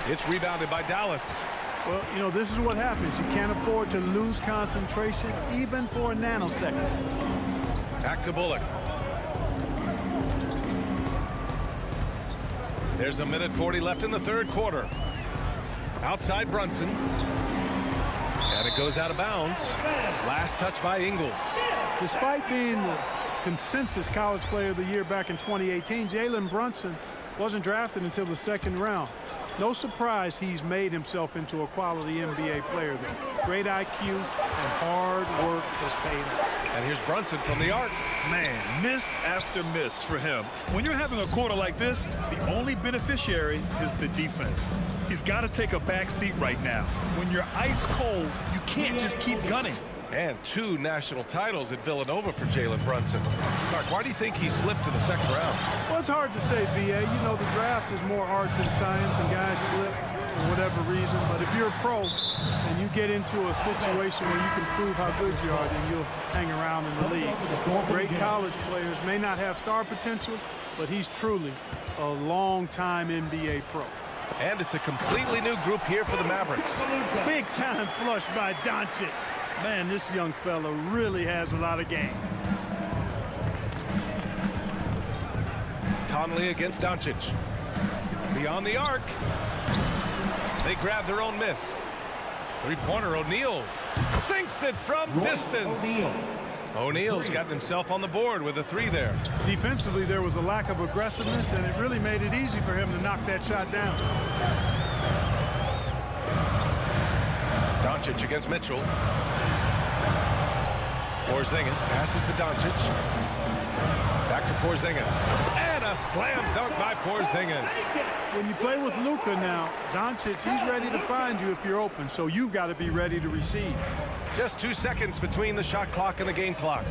It's rebounded by Dallas. Well, you know, this is what happens. You can't afford to lose concentration even for a nanosecond. Back to Bullock. There's 1:40 left in the third quarter. Outside Brunson. And it goes out of bounds. Last touch by Ingles. Despite being the consensus college player of the year back in 2018, Jalen Brunson wasn't drafted until the second round. No surprise he's made himself into a quality NBA player there. Great IQ and hard work has paid off. And here's Brunson from the arc. Man, miss after miss for him. When you're having a quarter like this, the only beneficiary is the defense. He's got to take a back seat right now. When you're ice cold, you can't just keep gunning. And 2 national titles at Villanova for Jalen Brunson. Clark, why do you think he slipped to the second round? Well, it's hard to say, B.A. You know, the draft is more art than science, and guys slip for whatever reason. But if you're a pro and you get into a situation where you can prove how good you are, then you'll hang around in the league. Great college players may not have star potential, but he's truly a long-time NBA pro. And it's a completely new group here for the Mavericks. Big time flush by Doncic. Man, this young fella really has a lot of game. Conley against Doncic. Beyond the arc. They grab their own miss. Three-pointer, O'Neal sinks it from distance. O'Neal's got himself on the board with a 3 there. Defensively, there was a lack of aggressiveness, and it really made it easy for him to knock that shot down. Doncic against Mitchell. Porzingis passes to Doncic. Back to Porzingis. And a a slam dunk by Porzingis. When you play with Luka now, Doncic, he's ready to find you if you're open, so you've got to be ready to receive. Just 2 seconds between the shot clock and the game clock.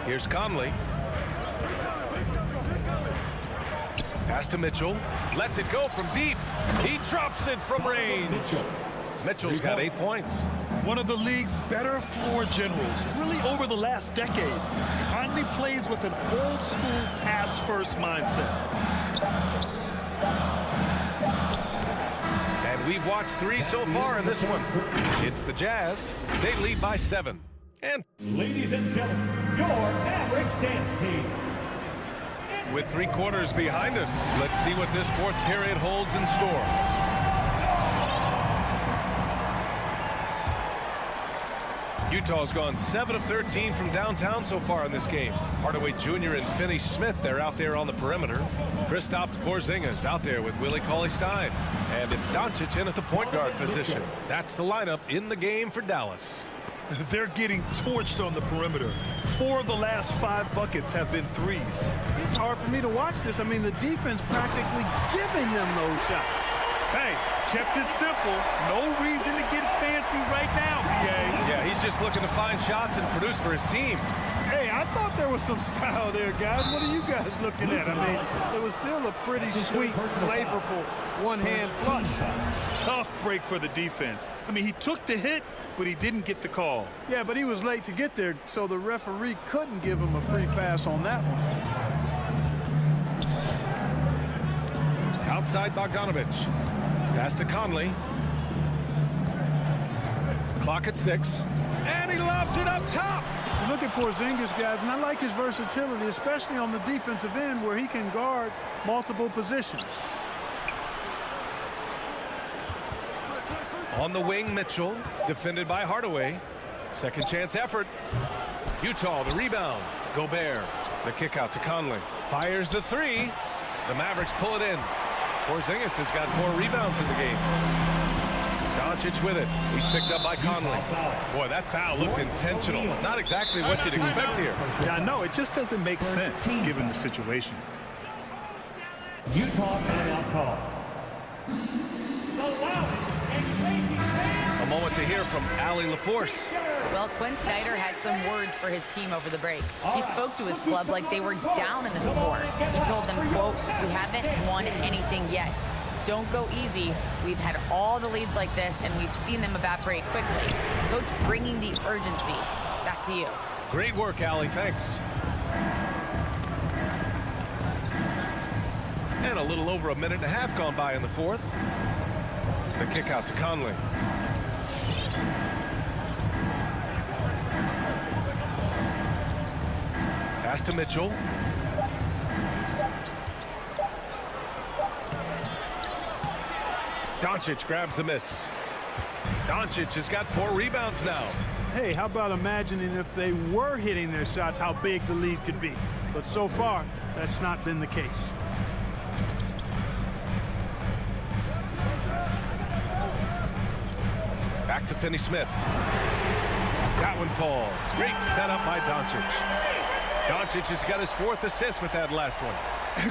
Here's Conley. Pass to Mitchell. Lets it go from deep. He drops it from range. Mitchell's got 8 points. One of the league's better floor generals, really over the last decade. Conley plays with an old-school pass-first mindset. And we've watched 3 so far in this one. It's the Jazz. They lead by 7. And Ladies and gentlemen, your Mavericks dance team. with 3 quarters behind us, let's see what this 4th period holds in store. Utah's gone 7 of 13 from downtown so far in this game. Hardaway Jr. and Finney-Smith, they're out there on the perimeter. Kristaps Porzingis out there with Willie Cauley-Stein. And it's Doncic in at the point guard position. That's the lineup in the game for Dallas. They're getting torched on the perimeter. 4 of the last 5 buckets have been threes. It's hard for me to watch this. I mean, the defense practically giving them those shots. Hey, kept it simple. No reason to get fancy right now, BA. Yeah, he's just looking to find shots and produce for his team. Hey, I thought there was some style there, guys. What are you guys looking at? I mean, it was still a pretty sweet, flavorful one-hand flush. Tough break for the defense. I mean, he took the hit, but he didn't get the call. Yeah, but he was late to get there, so the referee couldn't give him a free pass on that one. Outside Bogdanovich. Pass to Conley. Clock at 6. And he lobs it up top. Look at Porzingis, guys, and I like his versatility, especially on the defensive end where he can guard multiple positions. On the wing, Mitchell, defended by Hardaway. Second chance effort. Utah, the rebound. Gobert, the kick out to Conley. Fires the 3. The Mavericks pull it in. Porzingis has got 4 rebounds in the game. Doncic with it. He's picked up by Conley. Boy, that foul looked intentional. Not exactly what you'd expect here. Yeah, I know. It just doesn't make sense given the situation. Utah timeout call. A moment to hear from Allie LaForce. Well, Quinn Snyder had some words for his team over the break. He spoke to his club like they were down in the score. He told them, quote, "We haven't won anything yet. Don't go easy. We've had all the leads like this, and we've seen them evaporate quickly." Coach bringing the urgency. Back to you. Great work, Allie. Thanks. And a little over a minute and a half gone by in the 4th. The kick out to Conley. Pass to Mitchell. Doncic grabs the miss. Doncic has got 4 rebounds now. Hey, how about imagining if they were hitting their shots, how big the lead could be. But so far, that's not been the case. Back to Finney-Smith. That one falls. Great setup by Doncic. Doncic has got his 4th assist with that last one.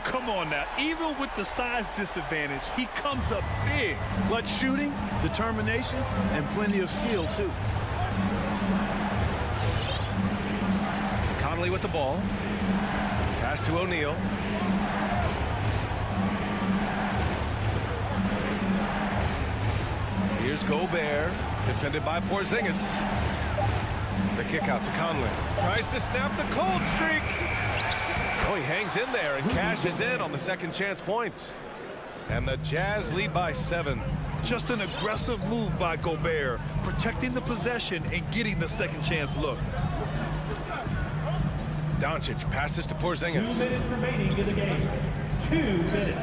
Come on now. Even with the size disadvantage, he comes up big. Clutch shooting, determination, and plenty of skill, too. Conley with the ball. Pass to O'Neal. Here's Gobert, defended by Porzingis. The kick out to Conley. Tries to snap the cold streak. Oh, he hangs in there and cashes in on the second chance points. And the Jazz lead by 7. Just an aggressive move by Gobert, protecting the possession and getting the second chance look. Doncic passes to Porzingis. 2 minutes remaining in the game. 2 minutes.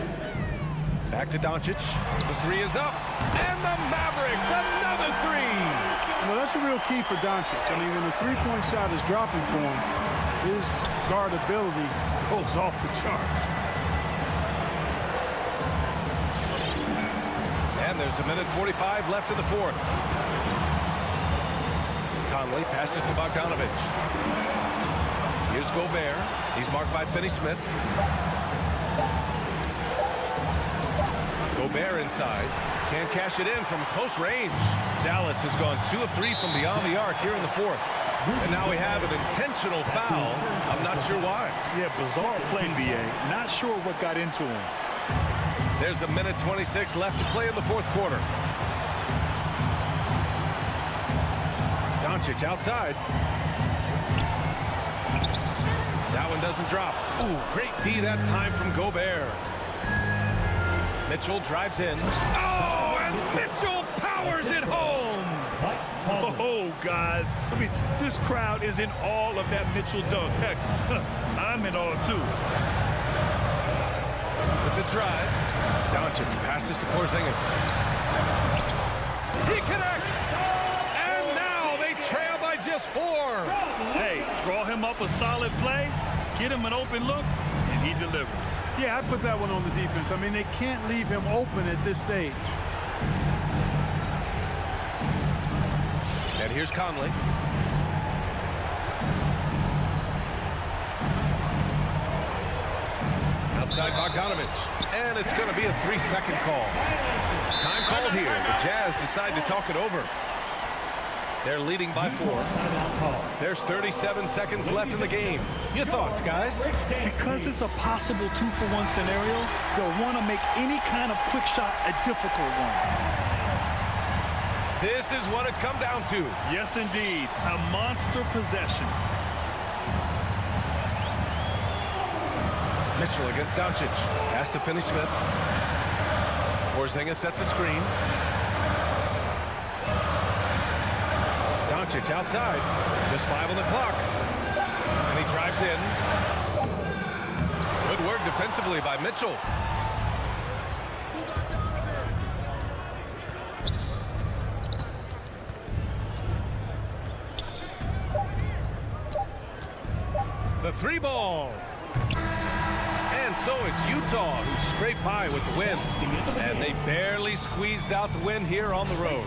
Back to Doncic. The 3 is up. And the Mavericks, another 3. Well, that's a real key for Doncic. I mean, when the three-point shot is dropping for him, his guardability goes off the charts. And there's a minute 45 left in the 4th. Conley passes to Bogdanovich. Here's Gobert. He's marked by Finney-Smith. Gobert inside. Can't cash it in from close range. Dallas has gone 2 of 3 from beyond the arc here in the fourth. And now we have an intentional foul. I'm not sure why. Yeah, bizarre play, B.A. Not sure what got into him. There's a minute 26 left to play in the fourth quarter. Doncic outside. That one doesn't drop. Ooh, great D that time from Gobert. Mitchell drives in. Oh, and Mitchell powers it home. Oh, guys. I mean, this crowd is in all of that Mitchell dunk. Heck, I'm in all, too. With the drive, Doncic passes to Porzingis. He connects! And now they trail by just 4. Hey, draw him up a solid play, get him an open look, and he delivers. Yeah, I put that one on the defense. I mean, they can't leave him open at this stage. And here's Conley. Outside Bogdanovich. And it's going to be a 3-second call. Time called here. The Jazz decide to talk it over. They're leading by 4. There's 37 seconds left in the game. Your thoughts, guys? Because it's a possible 2-for-1 scenario, they'll want to make any kind of quick shot a difficult one. This is what it's come down to. Yes, indeed. A monster possession. Mitchell against Doncic. Has to finish Smith. Porzingis sets a screen. Doncic outside. Just 5 on the clock. And he drives in. Good work defensively by Mitchell. The 3 ball. And so it's Utah who scraped by with the win. And they barely squeezed out the win here on the road.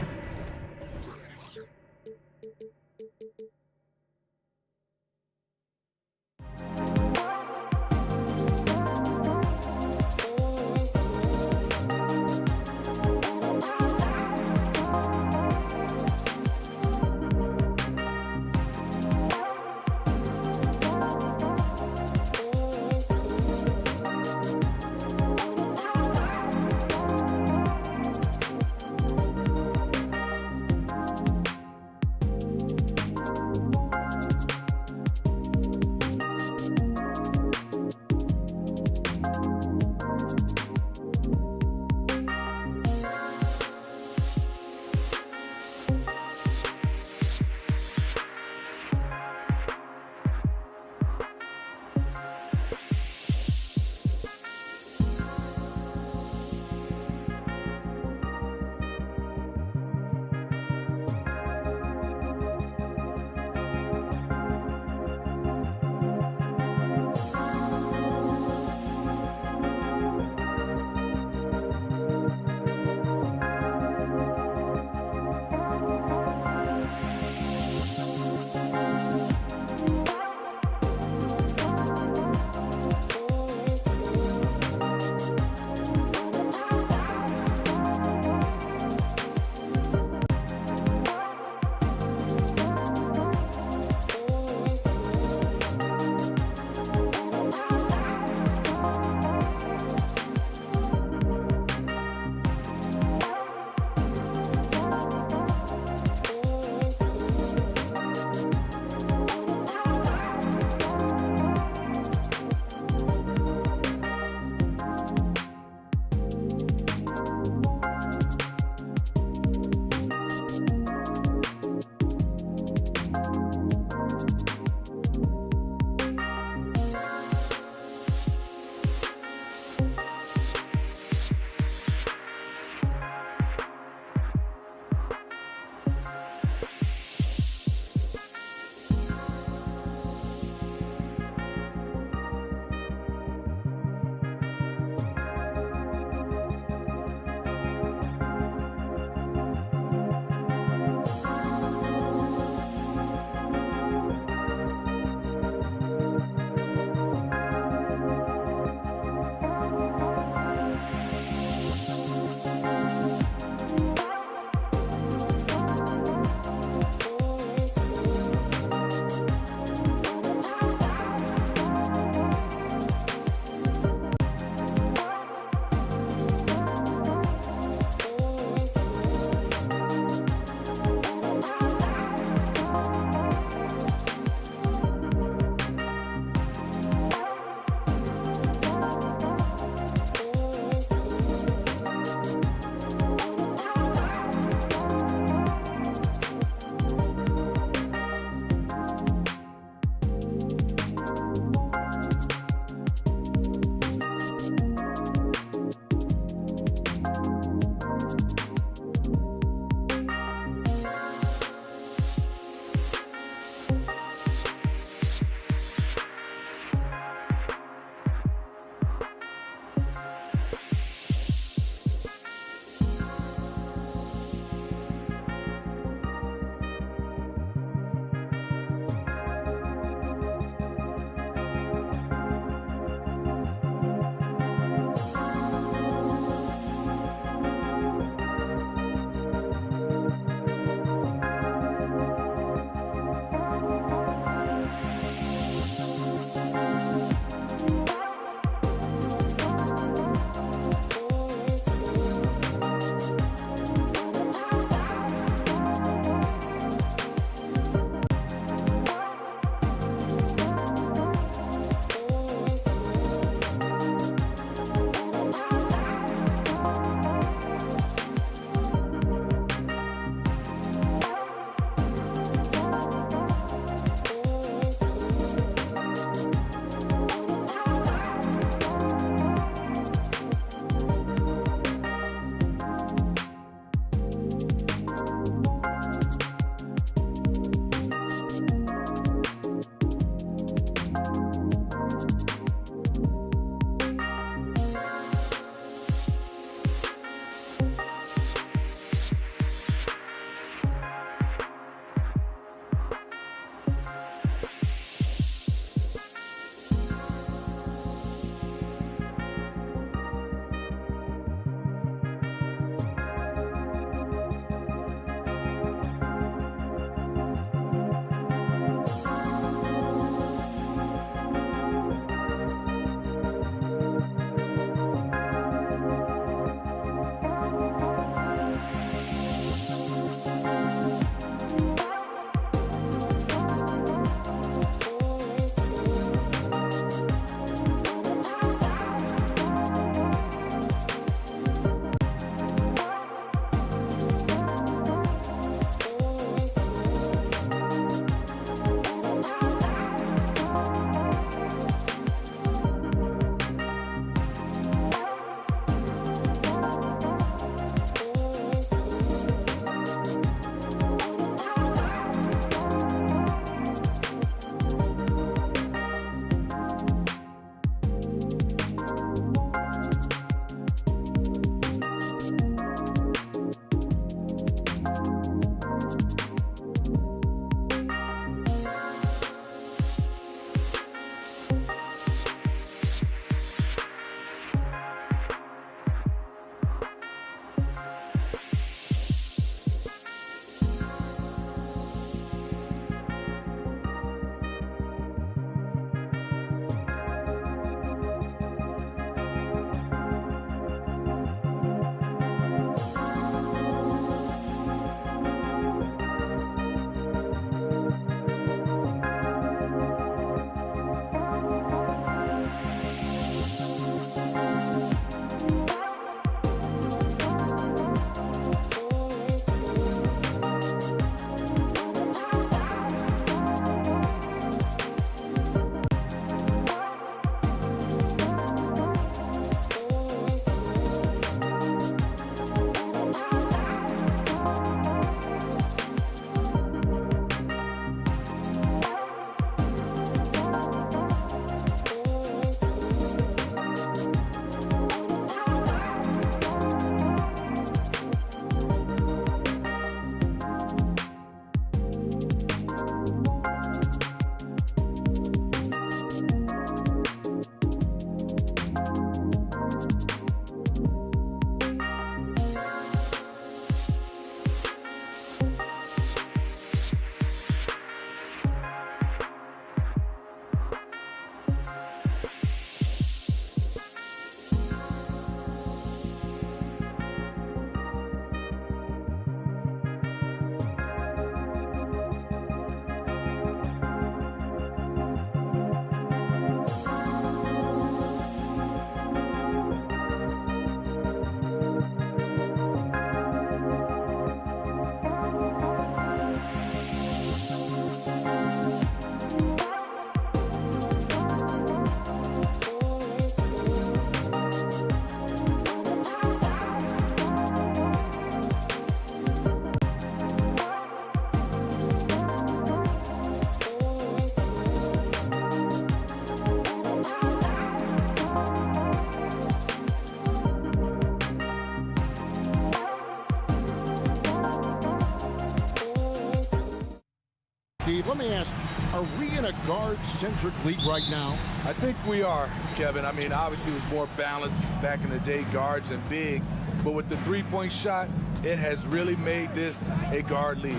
me ask, are we in a guard-centric league right now? I think we are, Kevin. I mean, obviously it was more balanced back in the day, guards and bigs. But with the three-point shot, it has really made this a guard league.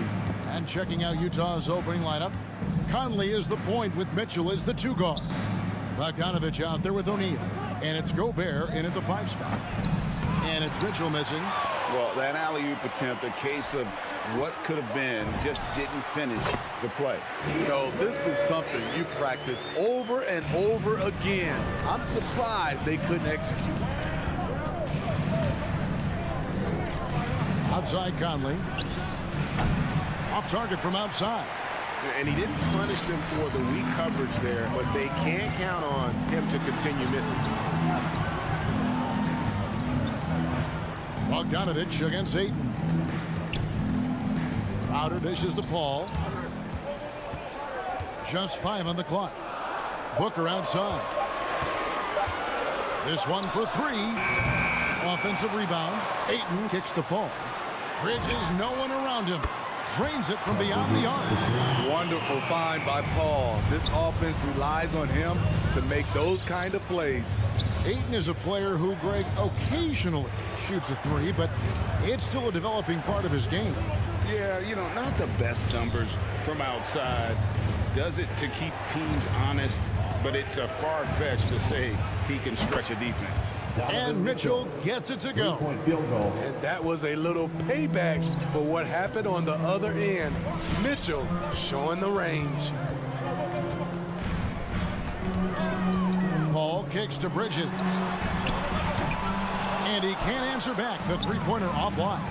And checking out Utah's opening lineup, Conley is the point with Mitchell as the 2 guard. Bogdanovich out there with O'Neal. And it's Gobert in at the 5 spot. And it's Mitchell missing. Well, that alley-oop attempt, a case of what could have been, just didn't finish the play. You know, this is something you practice over and over again. I'm surprised they couldn't execute. Outside Conley. Off target from outside. And he didn't punish them for the weak coverage there, but they can't count on him to continue missing. Bogdanovich against Ayton. Crowder dishes to Paul. Just 5 on the clock. Booker outside. This one for 3. Offensive rebound. Ayton kicks to Paul. Bridges, no one around him. Drains it from beyond the arc. Wonderful find by Paul. This offense relies on him to make those kind of plays. Ayton is a player who, Greg, occasionally shoots a 3, but it's still a developing part of his game. Yeah, you know, not the best numbers from outside. Does it to keep teams honest, but it's a far-fetched to say he can stretch a defense. And Mitchell gets it to go. And that was a little payback for what happened on the other end. Mitchell showing the range. Paul kicks to Bridges. And he can't answer back. The three-pointer offline.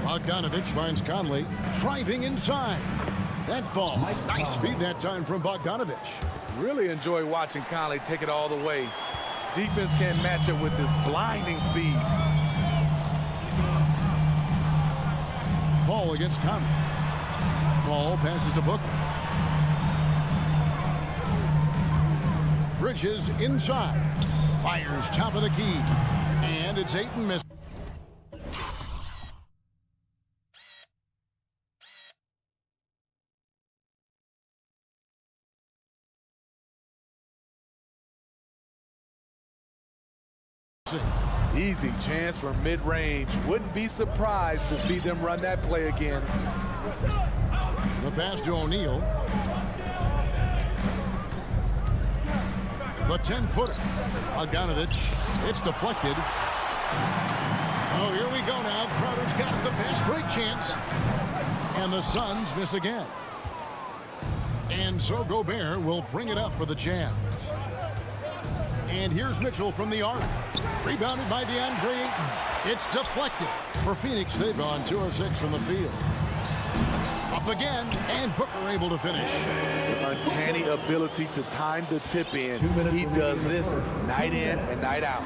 Bogdanovich finds Conley driving inside. That fall. Nice feed that time from Bogdanovich. Really enjoy watching Conley take it all the way. Defense can't match it with his blinding speed. Paul against Conley. Paul passes to Booker. Bridges inside. Fires top of the key. And it's Ayton missed. Easy chance for mid-range. Wouldn't be surprised to see them run that play again. The pass to O'Neal. The 10-footer. Bogdanovich. It's deflected. Oh, here we go now. Crowder's got the fast break chance. And the Suns miss again. And so Gobert will bring it up for the Jazz. And here's Mitchell from the arc. Rebounded by DeAndre Ayton. It's deflected. For Phoenix, they've gone 2 of 6 from the field. Up again, and Booker able to finish. Uncanny ability to time the tip in. He does this night in and night out.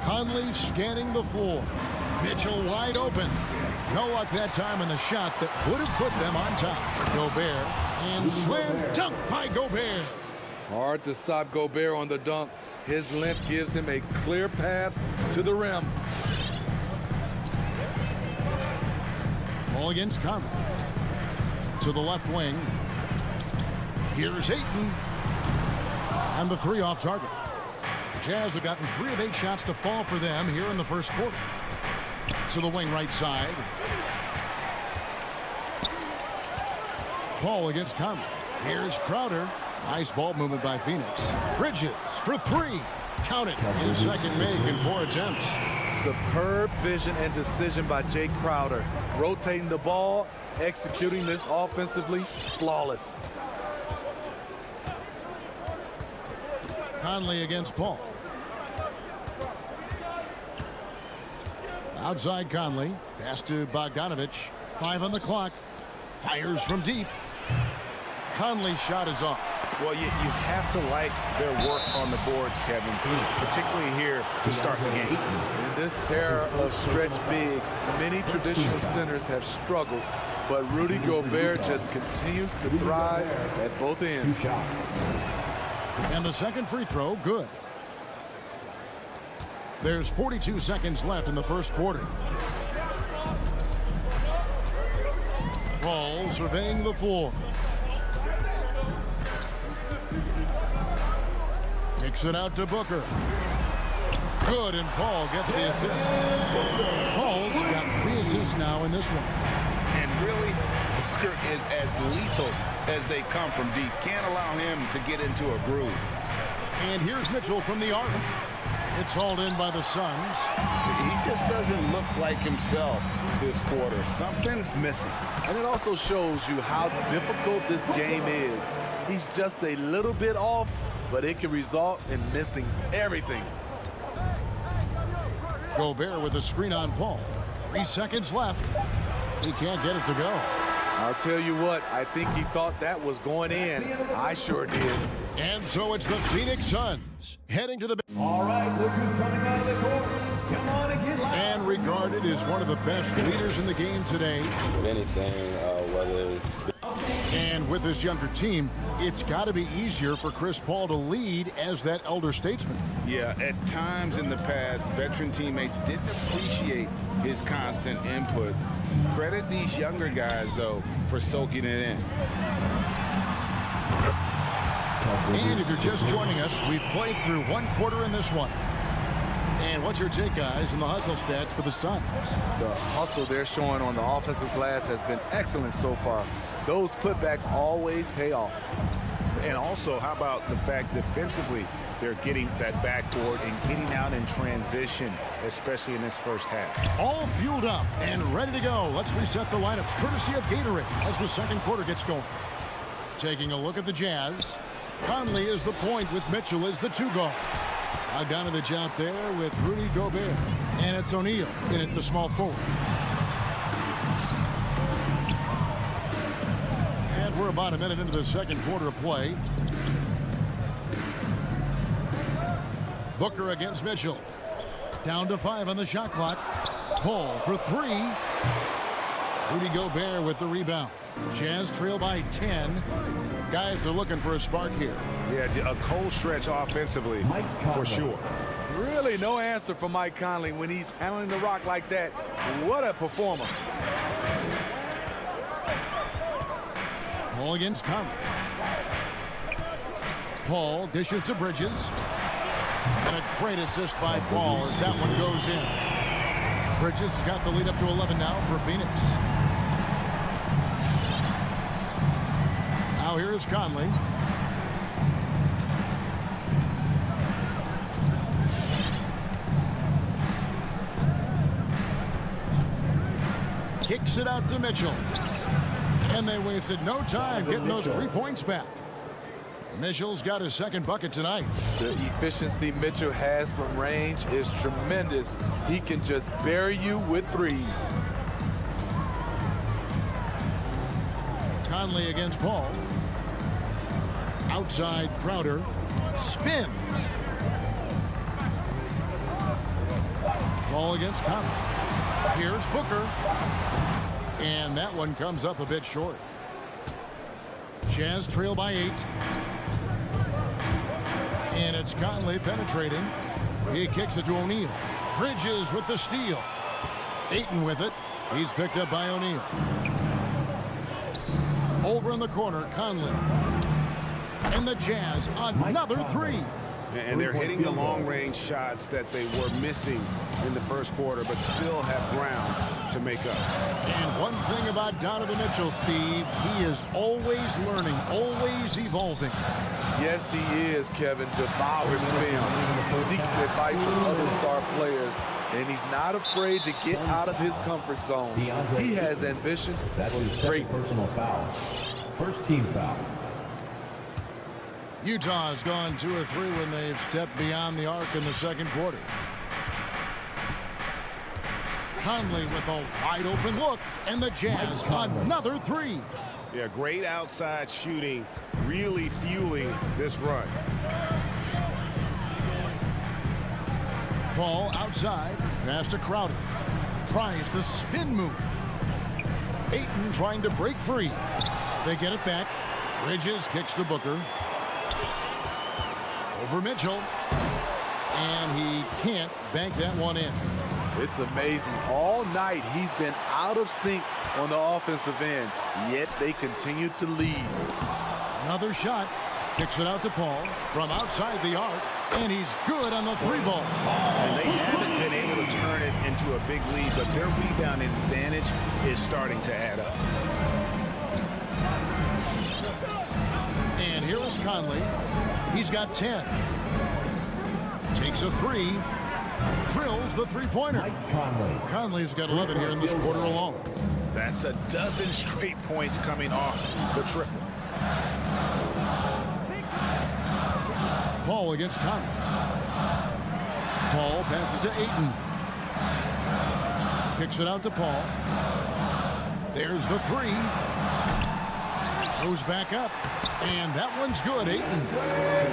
Conley scanning the floor. Mitchell wide open. No luck that time in the shot that would have put them on top. Gobert. And slam dunk by Gobert. Hard to stop Gobert on the dunk. His length gives him a clear path to the rim. Ball against Conley. To the left wing. Here's Ayton. And the 3 off target. Jazz have gotten 3 of 8 shots to fall for them here in the first quarter. To the wing right side. Paul against Conley. Here's Crowder. Nice ball movement by Phoenix. Bridges for 3. Count it. His second make in 4 attempts. Superb vision and decision by Jay Crowder. Rotating the ball, executing this offensively, flawless. Conley against Paul. Outside Conley. Pass to Bogdanovich. 5 on the clock. Fires from deep. Conley's shot is off. Well, you have to like their work on the boards, Kevin, particularly here to start the game. In this era of stretch bigs, many traditional centers have struggled, but Rudy Gobert just continues to thrive at both ends. And the second free throw, good. There's 42 seconds left in the first quarter. Paul surveying the floor. Kicks it out to Booker. Good, and Paul gets the assist. Paul's got 3 assists now in this one. And really, Booker is as lethal as they come from deep. Can't allow him to get into a groove. And here's Mitchell from the arc. It's hauled in by the Suns. He just doesn't look like himself this quarter. Something's missing. And it also shows you how difficult this game is. He's just a little bit off, but it can result in missing everything. Gobert with a screen on Paul. 3 seconds left. He can't get it to go. I'll tell you what, I think he thought that was going in. I sure did. And so it's the Phoenix Suns heading to the... All right, look who's coming out of the court. Come on and get loud. And regarded as one of the best leaders in the game today. If anything, whether it's... And with this younger team, it's got to be easier for Chris Paul to lead as that elder statesman. Yeah, at times in the past, veteran teammates didn't appreciate his constant input. Credit these younger guys, though, for soaking it in. And if you're just joining us, we've played through 1 quarter in this one. And what's your take, guys, in the hustle stats for the Suns? The hustle they're showing on the offensive glass has been excellent so far. Those putbacks always pay off. And also, how about the fact defensively, they're getting that backboard and getting out in transition, especially in this first half. All fueled up and ready to go. Let's reset the lineups, courtesy of Gatorade, as the second quarter gets going. Taking a look at the Jazz. Conley is the point with Mitchell as the 2 guard. Bogdanovich out there with Rudy Gobert. And it's O'Neal in at the small forward. And we're about a minute into the second quarter of play. Booker against Mitchell. Down to 5 on the shot clock. Paul for 3. Rudy Gobert with the rebound. Jazz trail by 10. Guys are looking for a spark here. Yeah, a cold stretch offensively, for sure. Really no answer for Mike Conley when he's handling the rock like that. What a performer. Paul against Conley. Paul dishes to Bridges. And a great assist by Paul as that one goes in. Bridges has got the lead up to 11 now for Phoenix. Now here's Conley. Kicks it out to Mitchell. And they wasted no time getting those 3 points back. Mitchell's got his second bucket tonight. The efficiency Mitchell has from range is tremendous. He can just bury you with threes. Conley against Paul. Outside Crowder. Spins. Paul against Conley. Here's Booker. And that one comes up a bit short. Jazz trail by 8. And it's Conley penetrating. He kicks it to O'Neal. Bridges with the steal. Ayton with it. He's picked up by O'Neal. Over in the corner, Conley. And the Jazz, another 3. And they're hitting the long-range shots that they were missing in the first quarter, but still have ground to make up. And one thing about Donovan Mitchell, Steve, he is always learning, always evolving. Yes, he is, Kevin. Devours film. He seeks advice from other star players, and he's not afraid to get out of his comfort zone. He has ambition. That's his second personal foul. First team foul. Utah's gone 2 of 3 when they've stepped beyond the arc in the second quarter. Conley with a wide open look, and the Jazz another 3. Yeah, great outside shooting, really fueling this run. Paul outside, pass to Crowder. Tries the spin move. Ayton trying to break free. They get it back. Bridges kicks to Booker. Over Mitchell. And he can't bank that one in. It's amazing. All night he's been out of sync on the offensive end, yet they continue to lead. Another shot. Kicks it out to Paul from outside the arc, and he's good on the 3-ball. And they haven't been able to turn it into a big lead, but their rebounding advantage is starting to add up. And here is Conley. He's got 10. Takes a 3. Drills the 3-pointer. Conley's got 11 here in this quarter alone. That's a dozen straight points coming off the triple. Paul against Conley. Paul passes to Ayton. Kicks it out to Paul. There's the 3. Goes back up. And that one's good, Ayton.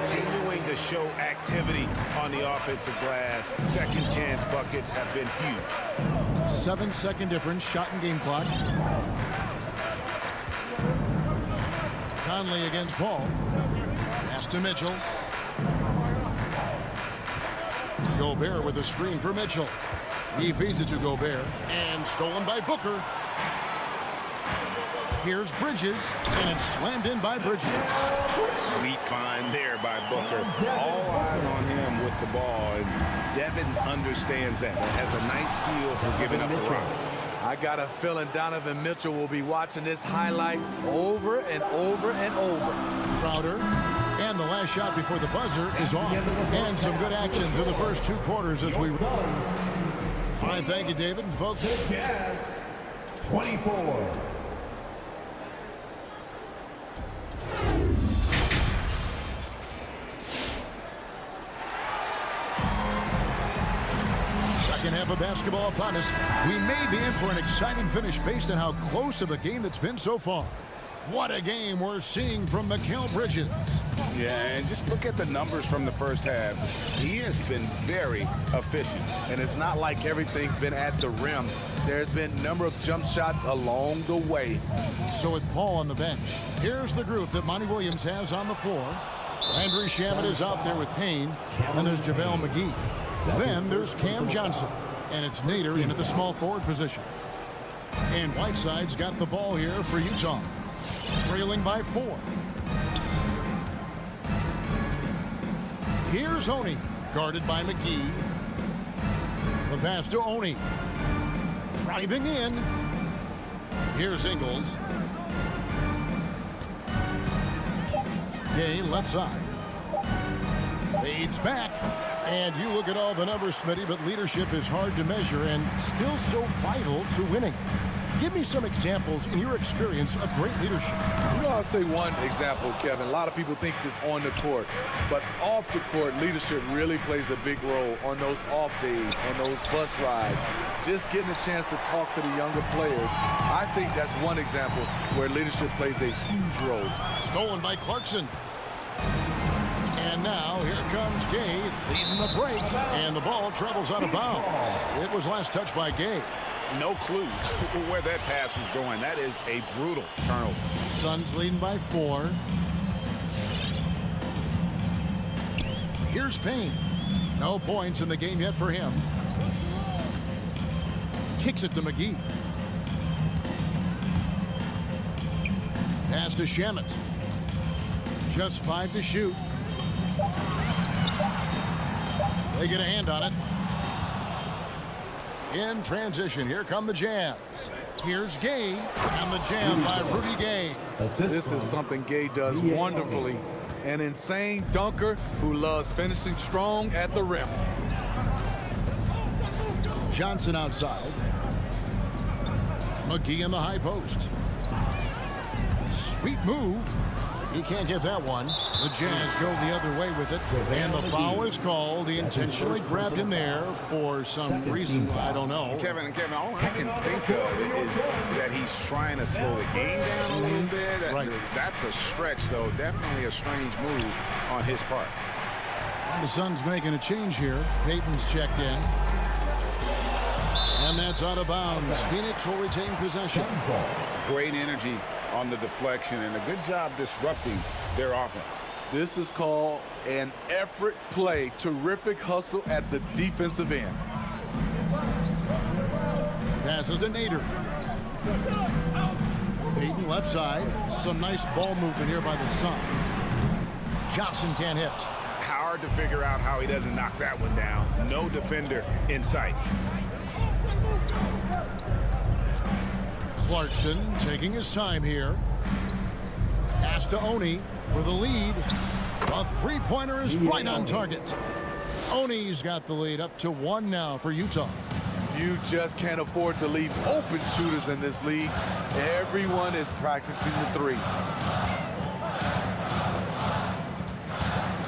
Continuing to show activity on the offensive glass. Second chance buckets have been huge. 7-second difference, shot and game clock. Conley against Paul. Pass to Mitchell. Gobert with a screen for Mitchell. He feeds it to Gobert. And stolen by Booker. Here's Bridges. And it's slammed in by Bridges. Sweet find there by Booker. All eyes on him with the ball. And Devin understands that. And has a nice feel for giving up the run. I got a feeling Donovan Mitchell will be watching this highlight over and over and over. Crowder. And the last shot before the buzzer is off. And some good action through the first 2 quarters as we... All right, thank you, David. And folks, Jazz, 24. Second half of basketball upon us. We may be in for an exciting finish based on how close of a game it's been so far. What a game we're seeing from Mikal Bridges. Yeah, and just look at the numbers from the first half. He has been very efficient. And it's not like everything's been at the rim. There's been a number of jump shots along the way. So with Paul on the bench, here's the group that Monty Williams has on the floor. Landry Shamet is out there with Payne, and there's JaVale McGee. Then there's Cam Johnson, and it's Nader in at the small forward position. And Whiteside's got the ball here for Utah, trailing by 4. Here's Oni, guarded by McGee. The pass to Oni. Driving in. Here's Ingles. Gay left side. Fades back. And you look at all the numbers, Smitty, but leadership is hard to measure and still so vital to winning. Give me some examples in your experience of great leadership. You know, I'll say one example, Kevin. A lot of people think it's on the court, but off the court, leadership really plays a big role on those off days, on those bus rides. Just getting a chance to talk to the younger players. I think that's one example where leadership plays a huge role. Stolen by Clarkson. And now here comes Gay leading the break, and the ball travels out of bounds. It was last touched by Gay. No clue where that pass was going. That is a brutal turnover. Suns leading by 4. Here's Payne. No points in the game yet for him. Kicks it to McGee. Pass to Shamet. Just 5 to shoot. They get a hand on it. In transition, here come the Jazz. Here's Gay, and the jam by Rudy Gay. This is something Gay does wonderfully. An insane dunker who loves finishing strong at the rim. Johnson outside. McGee in the high post. Sweet move. He can't get that one. The Jazz go the other way with it. And the foul is called. He intentionally grabbed him there for some reason. I don't know. Kevin, all I can think of is that he's trying to slow the game down a little bit. Right. That's a stretch, though. Definitely a strange move on his part. The Suns making a change here. Payton's checked in. And that's out of bounds. Phoenix will retain possession. Great energy on the deflection and a good job disrupting their offense. This is called an effort play. Terrific hustle at the defensive end. Passes to Nader. Payton left side. Some nice ball movement here by the Suns. Johnson can't hit. Hard to figure out how he doesn't knock that one down. No defender in sight. Clarkson taking his time here. Pass to Oni for the lead. A three-pointer is right on target. Oni's got the lead up to 1 now for Utah. You just can't afford to leave open shooters in this league. Everyone is practicing the three.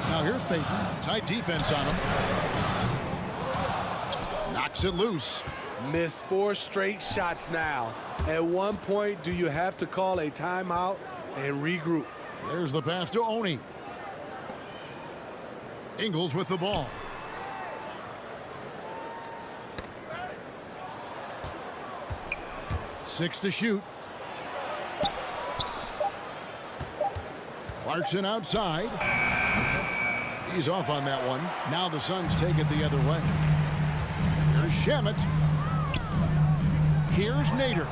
Now here's Payton. Tight defense on him. Knocks it loose. Missed 4 straight shots now. At one point, do you have to call a timeout and regroup? There's the pass to Oni. Ingles with the ball. Six to shoot. Clarkson outside. He's off on that one. Now the Suns take it the other way. Here's Shamet. Here's Nader.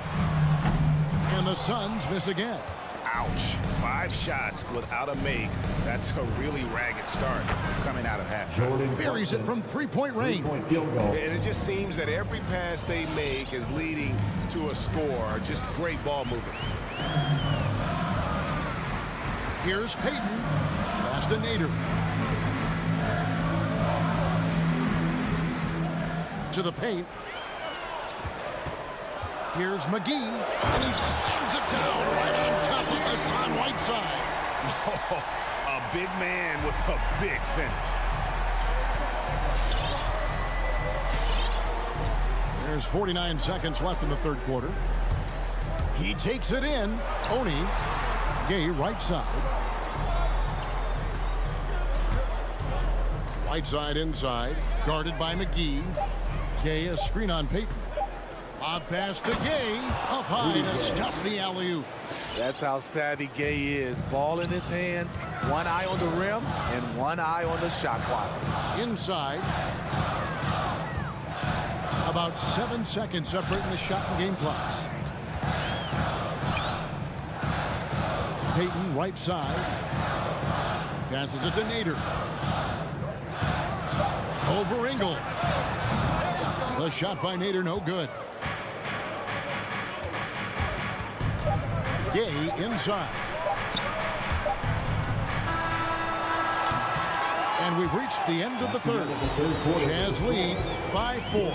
And the Suns miss again. Ouch. 5 shots without a make. That's a really ragged start coming out of half. Buries it from three-point range. And it just seems that every pass they make is leading to a score. Just great ball movement. Here's Payton. Pass to Nader. To the paint. Here's McGee, and he slams it down right on top of Hassan Whiteside. Oh, a big man with a big finish. There's 49 seconds left in the third quarter. He takes it in. Oni. Gay right side. Whiteside inside. Guarded by McGee. Gay a screen on Payton. Odd pass to Gay. Up high to stuff the alley-oop. That's how savvy Gay is. Ball in his hands, one eye on the rim, and one eye on the shot clock. Inside. About 7 seconds separating the shot and game clocks. Payton right side. Passes it to Nader. Over Ingles. The shot by Nader, no good. Gay inside. And we've reached the end of the third. Jazz lead by 4.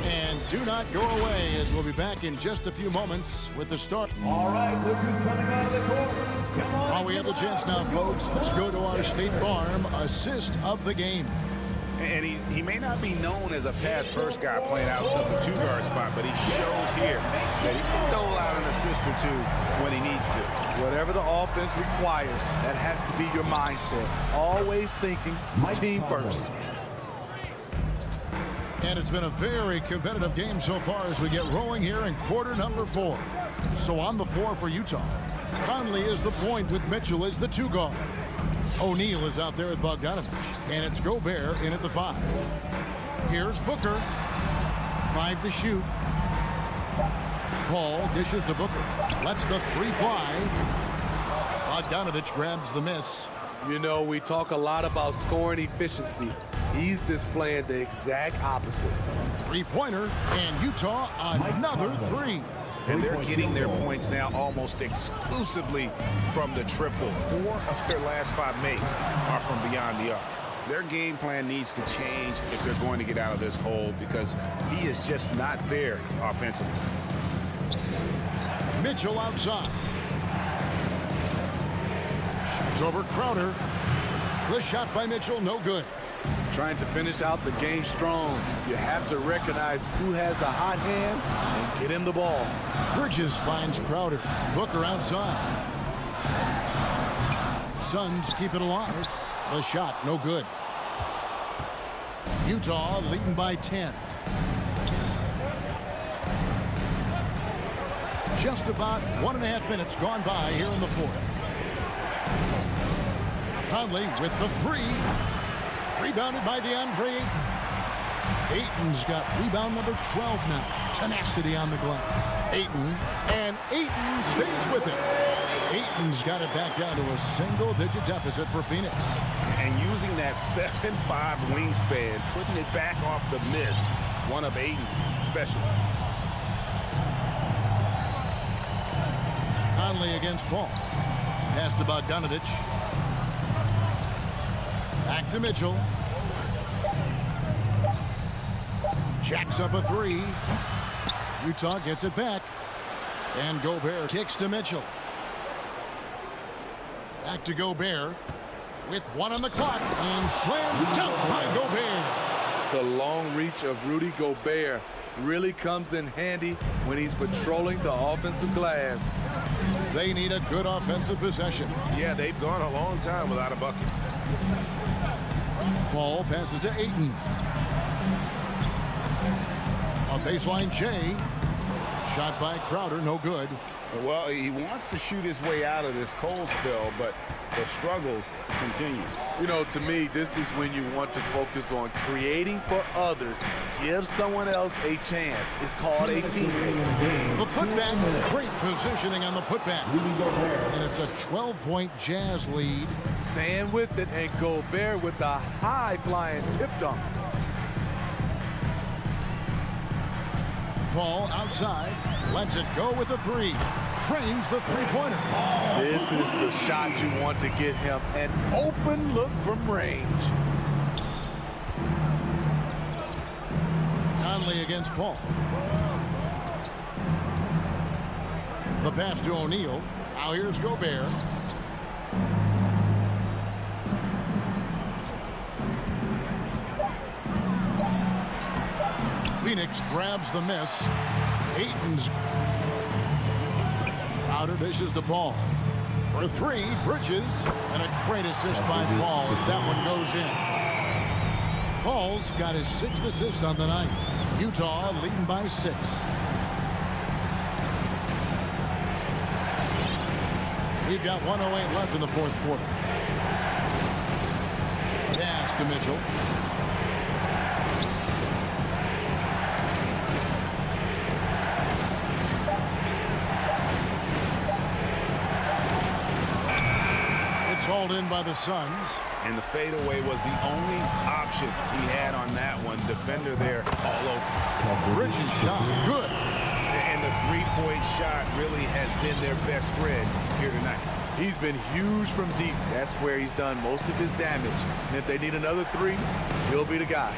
And do not go away, as we'll be back in just a few moments with the start. All right, look who's coming out of the court. Come on. While we have the chance now, folks, let's go to our State Farm assist of the game. And he may not be known as a pass-first guy playing out of the 2-guard spot, but he shows here that he can dole out an assist or 2 when he needs to. Whatever the offense requires, that has to be your mindset. Always thinking team first. And it's been a very competitive game so far as we get rolling here in quarter number 4. So on the floor for Utah, Conley is the point with Mitchell as the 2-guard. O'Neal is out there with Bogdanovich, and it's Gobert in at the 5. Here's Booker. 5 to shoot. Paul dishes to Booker. Lets the 3 fly. Bogdanovich grabs the miss. You know, we talk a lot about scoring efficiency. He's displaying the exact opposite. 3-pointer, and Utah another 3. And they're getting their points now almost exclusively from the triple. 4 of their last 5 makes are from beyond the arc. Their game plan needs to change if they're going to get out of this hole, because he is just not there offensively. Mitchell outside. Shoots over Crowder. The shot by Mitchell, no good. Trying to finish out the game strong. You have to recognize who has the hot hand and get him the ball. Bridges finds Crowder. Booker outside. Suns keep it alive. The shot, no good. Utah leading by 10. Just about 1.5 minutes gone by here in the fourth. Conley with the 3. Rebounded by DeAndre Ayton. Ayton's got rebound number 12 now. Tenacity on the glass. Ayton, and Ayton stays with it. Ayton's got it back down to a single-digit deficit for Phoenix. And using that 7'5" wingspan, putting it back off the miss, one of Ayton's special. Conley against Paul. Pass to Bogdanovic. Back to Mitchell. Jacks up a three. Utah gets it back. And Gobert kicks to Mitchell. Back to Gobert. With one on the clock. And slam dunk by Gobert. The long reach of Rudy Gobert really comes in handy when he's patrolling the offensive glass. They need a good offensive possession. Yeah, they've gone a long time without a bucket. Paul passes to Ayton. On baseline, Jay. Shot by Crowder, no good. Well, he wants to shoot his way out of this cold spell, but the struggles continue. You know, to me, this is when you want to focus on creating for others. Give someone else a chance. It's called a teammate. The putback, great positioning on the putback. And it's a 12-point Jazz lead. Stand with it, and Gobert with the high-flying tip dunk. Paul outside, lets it go with a three. Trains the three-pointer. This is the shot you want to get him. An open look from range. Conley against Paul. The pass to O'Neal. Now here's Gobert. Phoenix grabs the miss. Ayton's Crowder dishes the ball. For three, Bridges. And a great assist by Paul as that one goes in. Paul's got his 6th assist on the night. Utah leading by 6. We've got 1:08 left in the 4th quarter. Pass to Mitchell. Hauled in by the Suns. And the fadeaway was the only option he had on that one. Defender there all over. Bridges shot. Good. And the three-point shot really has been their best friend here tonight. He's been huge from deep. That's where he's done most of his damage. And if they need another three, he'll be the guy.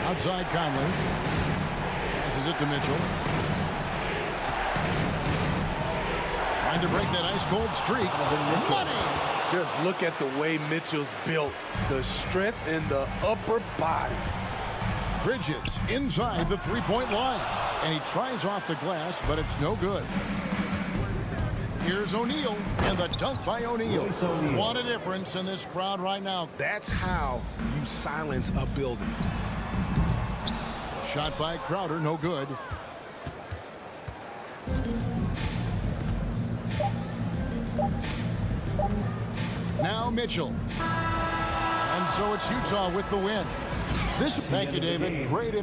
Outside Conley. Passes it to Mitchell. Trying to break that ice-cold streak. Money! Just look at the way Mitchell's built. The strength in the upper body. Bridges inside the three-point line. And he tries off the glass, but it's no good. Here's O'Neal, and the dunk by O'Neal. What a difference in this crowd right now. That's how you silence a building. Shot by Crowder, no good. Now Mitchell. And so it's Utah with the win. Thank you, David. Great